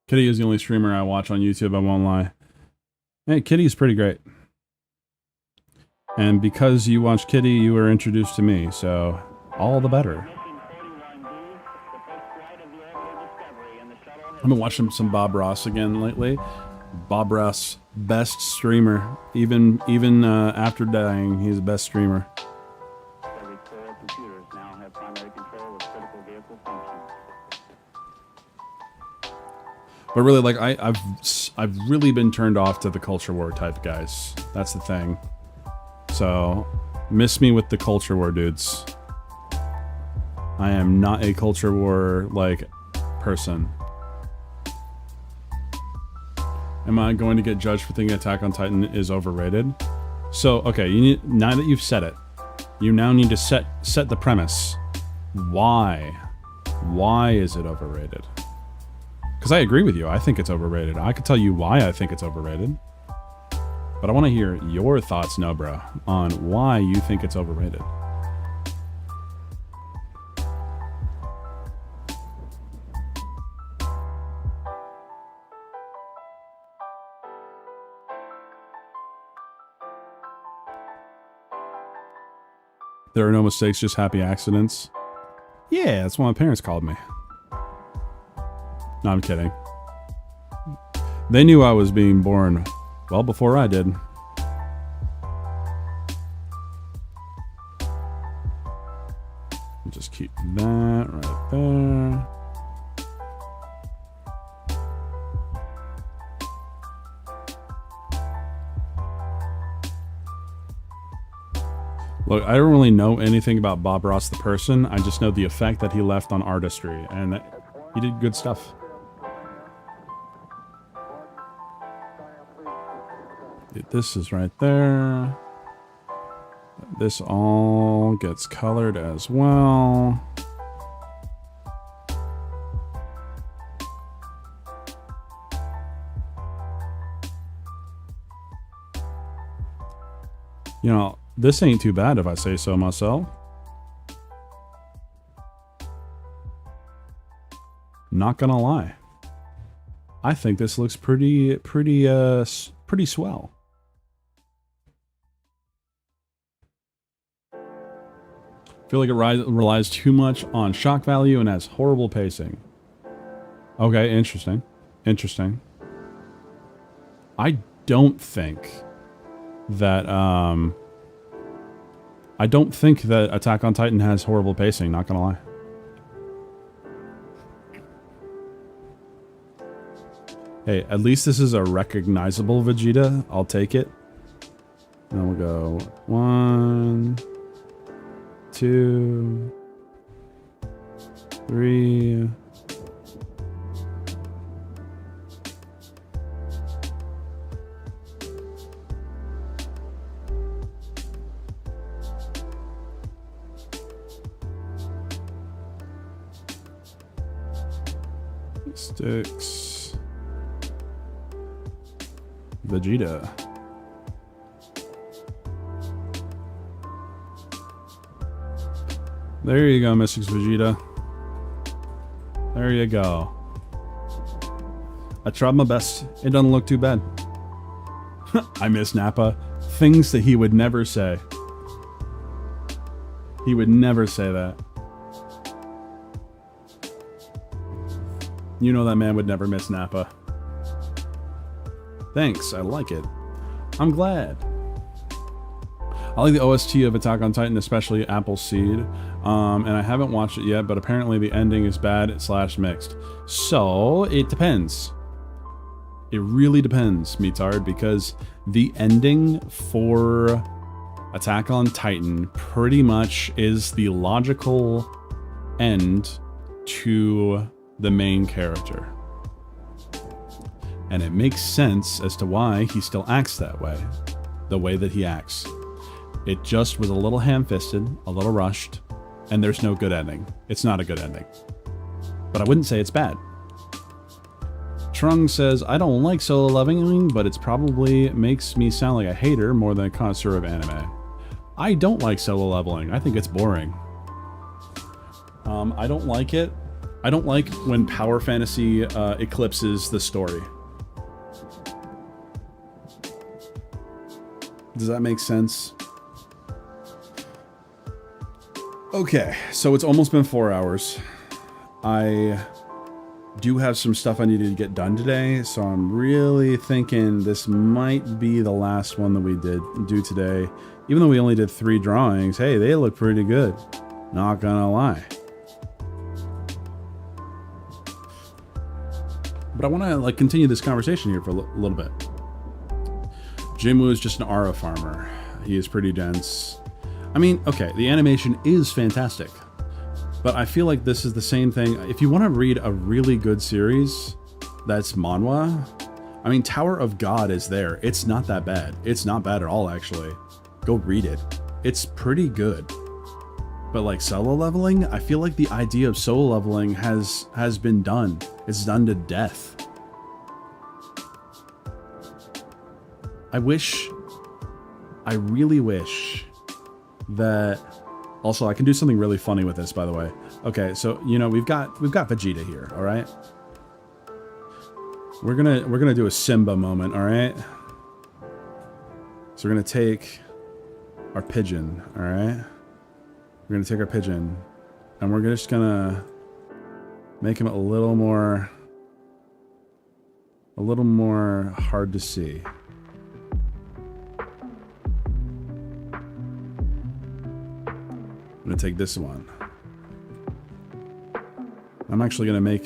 [SPEAKER 3] Kitty is the only streamer I watch on YouTube, I won't lie. Hey, Kitty's pretty great. And because you watch Kitty, you were introduced to me, so all the better. I've been watching some Bob Ross again lately. Bob Ross, best streamer. Even after dying, he's the best streamer. But really, like I've really been turned off to the culture war type guys. That's the thing. So, miss me with the culture war dudes. I am not a culture war like person. Am I going to get judged for thinking Attack on Titan is overrated? So, okay, you need, now that you've said it, you now need to set the premise. Why? Why is it overrated? Because I agree with you. I think it's overrated. I could tell you why I think it's overrated. But I want to hear your thoughts, Nobra, on why you think it's overrated. There are no mistakes, just happy accidents. Yeah, that's what my parents called me. No, I'm kidding. They knew I was being born well before I did. Just keep that right there. Look, I don't really know anything about Bob Ross the person. I just know the effect that he left on artistry, and he did good stuff. This is right there. This all gets colored as well. You know, this ain't too bad if I say so myself. Not gonna lie. I think this looks pretty swell. I feel like it relies too much on shock value and has horrible pacing. Okay, interesting. Interesting. I don't think that Attack on Titan has horrible pacing, not gonna lie. Hey, at least this is a recognizable Vegeta. I'll take it. Then we'll go 1, 2, 3. Sticks. Vegeta. There you go, Mystics Vegeta. There you go. I tried my best. It doesn't look too bad. I miss Nappa. Things that he would never say. He would never say that. You know that man would never miss Nappa. Thanks, I like it. I'm glad. I like the OST of Attack on Titan, especially Appleseed. And I haven't watched it yet, but apparently the ending is bad / mixed. So, it depends. It really depends, Meatard, because the ending for Attack on Titan pretty much is the logical end to the main character. And it makes sense as to why he still acts that way. The way that he acts. It just was a little ham-fisted, a little rushed, and there's no good ending. It's not a good ending. But I wouldn't say it's bad. Trung says, I don't like solo leveling, but it's probably makes me sound like a hater more than a connoisseur of anime. I don't like solo leveling. I think it's boring. I don't like it. I don't like when power fantasy eclipses the story. Does that make sense? Okay, so it's almost been 4 hours. I do have some stuff I needed to get done today, so I'm really thinking this might be the last one that we do today. Even though we only did 3 drawings, hey, they look pretty good. Not gonna lie. But I want to like continue this conversation here for a little bit. Jinwoo is just an Aura farmer. He is pretty dense. I mean, okay, the animation is fantastic. But I feel like this is the same thing. If you want to read a really good series that's manhwa, I mean, Tower of God is there. It's not that bad. It's not bad at all, actually. Go read it. It's pretty good. But like solo leveling, I feel like the idea of solo leveling has been done. It's done to death. I really wish that. Also, I can do something really funny with this, by the way. Okay, so you know we've got Vegeta here, all right? We're gonna do a Simba moment, all right? So we're gonna take our pigeon, all right? We're gonna take our pigeon, and we're just gonna make him a little more hard to see. I'm gonna take this one. I'm actually gonna make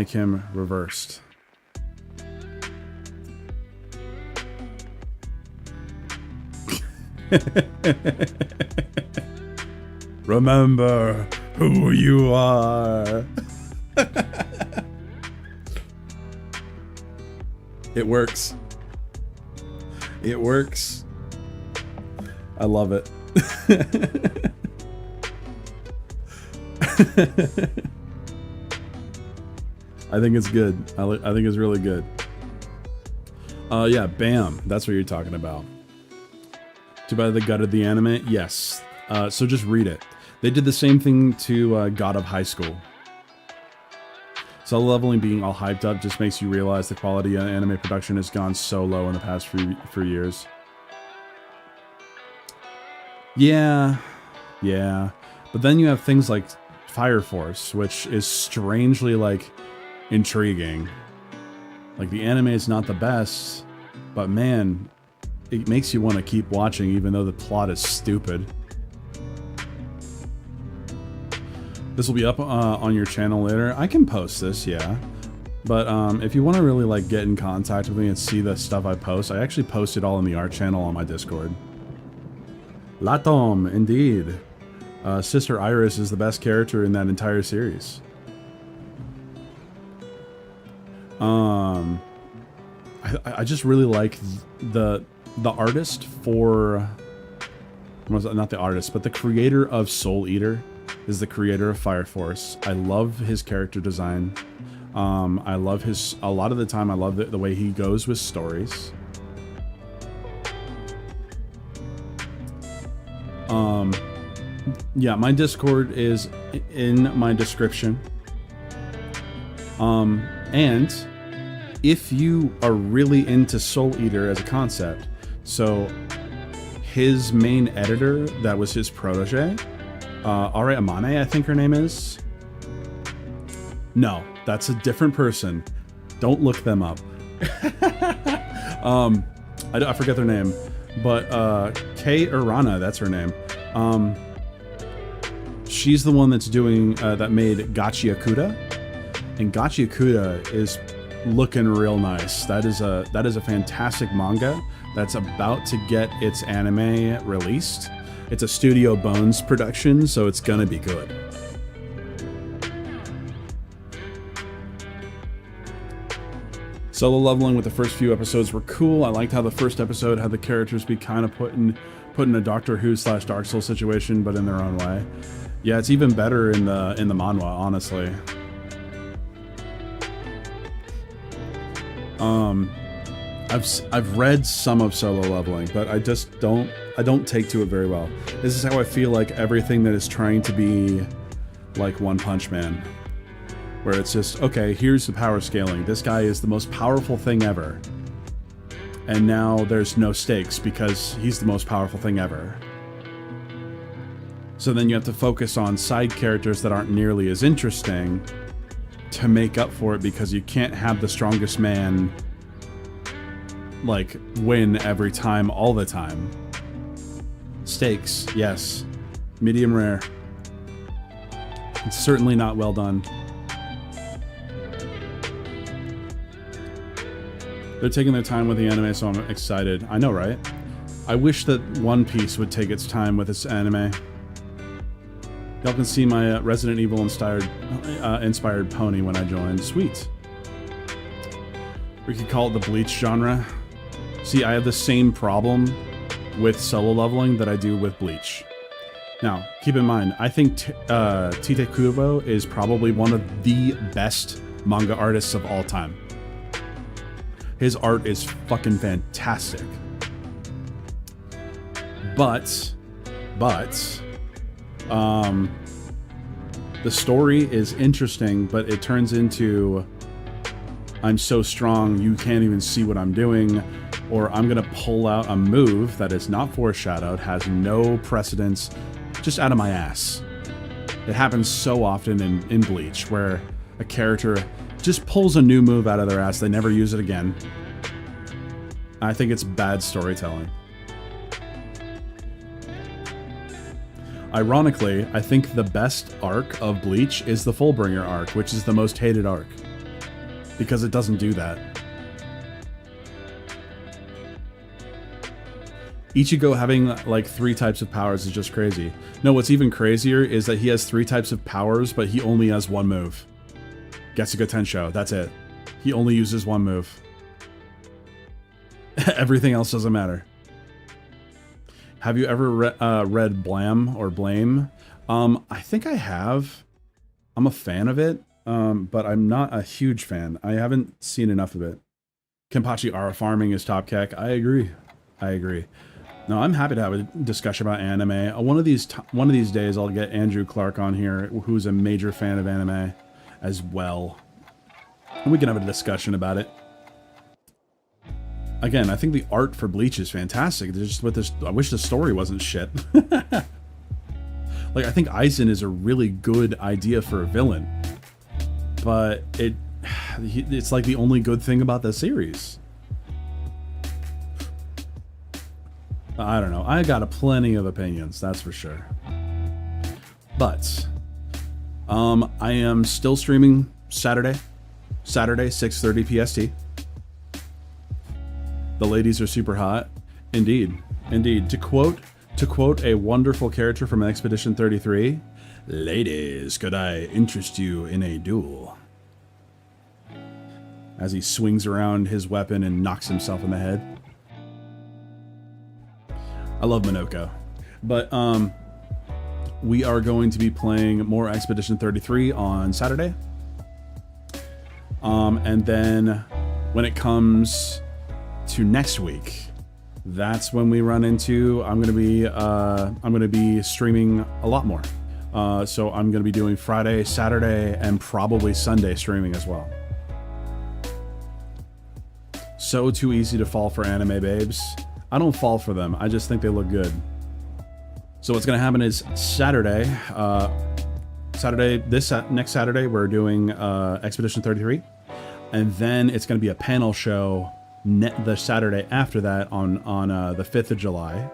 [SPEAKER 3] him reversed. Remember who you are. It works. It works. I love it. I think it's good. I think it's really good. Yeah, bam. That's what you're talking about. Too bad the gut of the anime. Yes. So just read it. They did the same thing to God of High School. Solo leveling being all hyped up just makes you realize the quality of anime production has gone so low in the past few years. Yeah. But then you have things like Fire Force, which is strangely like intriguing. Like the anime is not the best, but man, it makes you want to keep watching even though the plot is stupid. This will be up on your channel later. I can post this, yeah. But if you want to really like get in contact with me and see the stuff I post, I actually post it all in the art channel on my Discord. Latom, indeed. Sister Iris is the best character in that entire series. I just really like the artist for, not the artist, but the creator of Soul Eater is the creator of Fire Force. I love his character design. I love a lot of the time I love the way he goes with stories. Yeah, my Discord is in my description. And if you are really into Soul Eater as a concept, so his main editor, that was his protege, Ari Amane, I think her name is. No, that's a different person. Don't look them up. I forget their name, but Kei Urana, that's her name. She's the one that's doing that made Gachiakuda, and Gachiakuda is looking real nice. That is a fantastic manga that's about to get its anime released. It's a Studio Bones production, so it's gonna be good. Solo leveling with the first few episodes were cool. I liked how the first episode had the characters be kind of put in a Doctor Who / Dark Souls situation, but in their own way. Yeah, it's even better in the manhwa, honestly. I've read some of Solo Leveling, but I don't take to it very well. This is how I feel like everything that is trying to be like One Punch Man, where it's just, okay, here's the power scaling. This guy is the most powerful thing ever. And now there's no stakes because he's the most powerful thing ever. So then you have to focus on side characters that aren't nearly as interesting to make up for it, because you can't have the strongest man like win every time all the time. Stakes, yes. Medium rare. It's certainly not well done. They're taking their time with the anime, so I'm excited. I know, right? I wish that One Piece would take its time with its anime. Y'all can see my Resident Evil inspired pony when I joined. Sweet. We could call it the Bleach genre. See, I have the same problem with Solo Leveling that I do with Bleach. Now, keep in mind, I think Tite Kubo is probably one of the best manga artists of all time. His art is fucking fantastic. But, the story is interesting, but it turns into, I'm so strong, you can't even see what I'm doing, or I'm gonna pull out a move that is not foreshadowed, has no precedence, just out of my ass. It happens so often in Bleach, where a character just pulls a new move out of their ass, they never use it again. I think it's bad storytelling. Ironically, I think the best arc of Bleach is the Fullbringer arc, which is the most hated arc, because it doesn't do that. Ichigo having like 3 types of powers is just crazy. No, what's even crazier is that he has 3 types of powers, but he only has 1 move. Getsuga Tensho, that's it. He only uses 1 move. Everything else doesn't matter. Have you ever read Blam or Blame? I think I have. I'm a fan of it, but I'm not a huge fan. I haven't seen enough of it. Kenpachi Ara farming is top kek. I agree. No, I'm happy to have a discussion about anime. One of these days, I'll get Andrew Clark on here, who's a major fan of anime as well, and we can have a discussion about it. Again, I think the art for Bleach is fantastic. Just with this, I wish the story wasn't shit. Like, I think Aizen is a really good idea for a villain, but it's like the only good thing about the series. I don't know. I got plenty of opinions, that's for sure. But I am still streaming Saturday, 6:30 PST. The ladies are super hot. Indeed. To quote a wonderful character from Expedition 33, "Ladies, could I interest you in a duel?" As he swings around his weapon and knocks himself in the head. I love Minoko. But we are going to be playing more Expedition 33 on Saturday. And then when it comes to next week, that's when we run into, I'm gonna be streaming a lot more. So I'm gonna be doing Friday, Saturday, and probably Sunday streaming as well. So too easy to fall for anime babes. I don't fall for them, I just think they look good. So what's gonna happen is Saturday, next Saturday, we're doing Expedition 33, and then it's gonna be a panel show the Saturday after that on the 5th of July.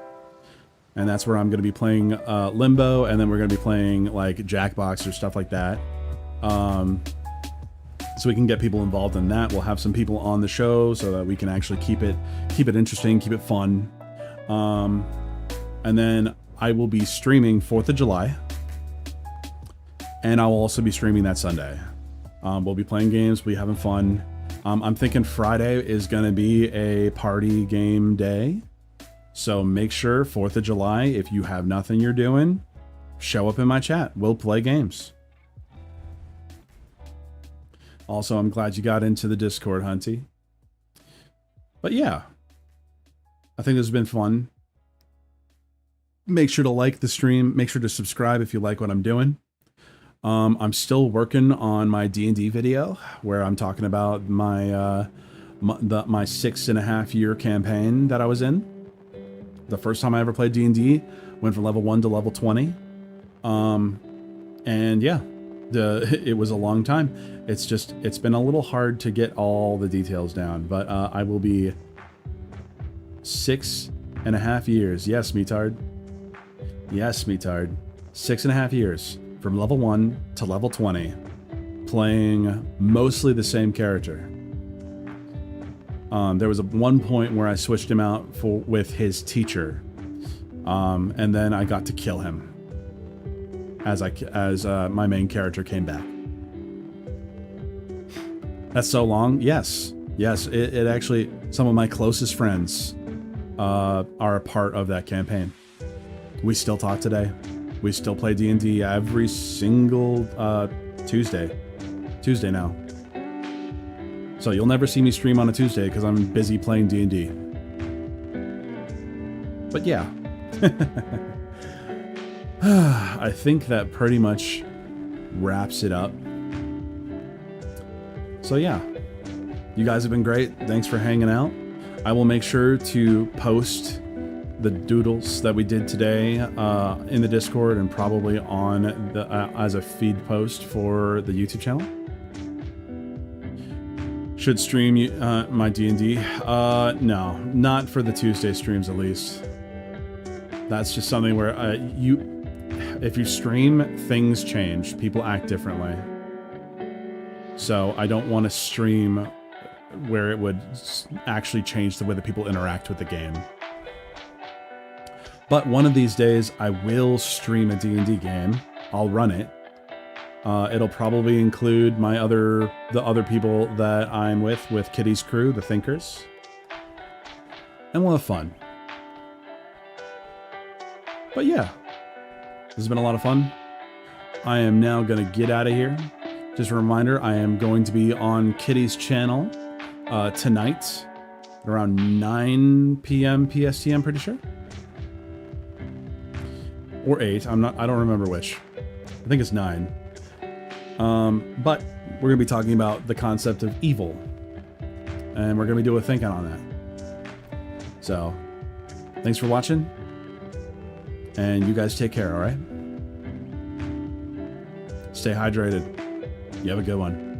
[SPEAKER 3] And that's where I'm going to be playing Limbo, and then we're going to be playing like Jackbox or stuff like that. So we can get people involved in that. We'll have some people on the show so that we can actually keep it interesting, keep it fun. And then I will be streaming 4th of July. And I will also be streaming that Sunday. We'll be playing games, we'll be having fun. I'm thinking Friday is going to be a party game day. So make sure 4th of July, if you have nothing you're doing, show up in my chat. We'll play games. Also, I'm glad you got into the Discord, Hunty. But yeah, I think this has been fun. Make sure to like the stream. Make sure to subscribe if you like what I'm doing. I'm still working on my D&D video where I'm talking about my my 6.5 year campaign that I was in. The first time I ever played D&D, went from level 1 to level 20. And yeah, it was a long time. It's been a little hard to get all the details down, but I will be 6.5 years. Yes, Meatard. Yes, Meatard. 6.5 years from level 1 to level 20, playing mostly the same character. There was one point where I switched him out with his teacher, and then I got to kill him as my main character came back. That's so long. Yes, it actually, some of my closest friends are a part of that campaign. We still talk today. We still play D&D every single Tuesday now. So you'll never see me stream on a Tuesday because I'm busy playing D&D. But yeah. I think that pretty much wraps it up. So yeah. You guys have been great. Thanks for hanging out. I will make sure to post the doodles that we did today in the Discord and probably on the as a feed post for the YouTube channel. Should stream my D&D? No, not for the Tuesday streams at least. That's just something where if you stream, things change. People act differently. So I don't want to stream where it would actually change the way that people interact with the game. But one of these days, I will stream a D&D game. I'll run it. It'll probably include the other people that I'm with Kitty's crew, the Thinkers. And we'll have fun. But yeah, this has been a lot of fun. I am now going to get out of here. Just a reminder, I am going to be on Kitty's channel tonight around 9 p.m. PST, I'm pretty sure. Or 8, I don't remember which. I think it's 9. But we're going to be talking about the concept of evil. And we're going to be doing a thinking on that. So, thanks for watching. And you guys take care, alright? Stay hydrated. You have a good one.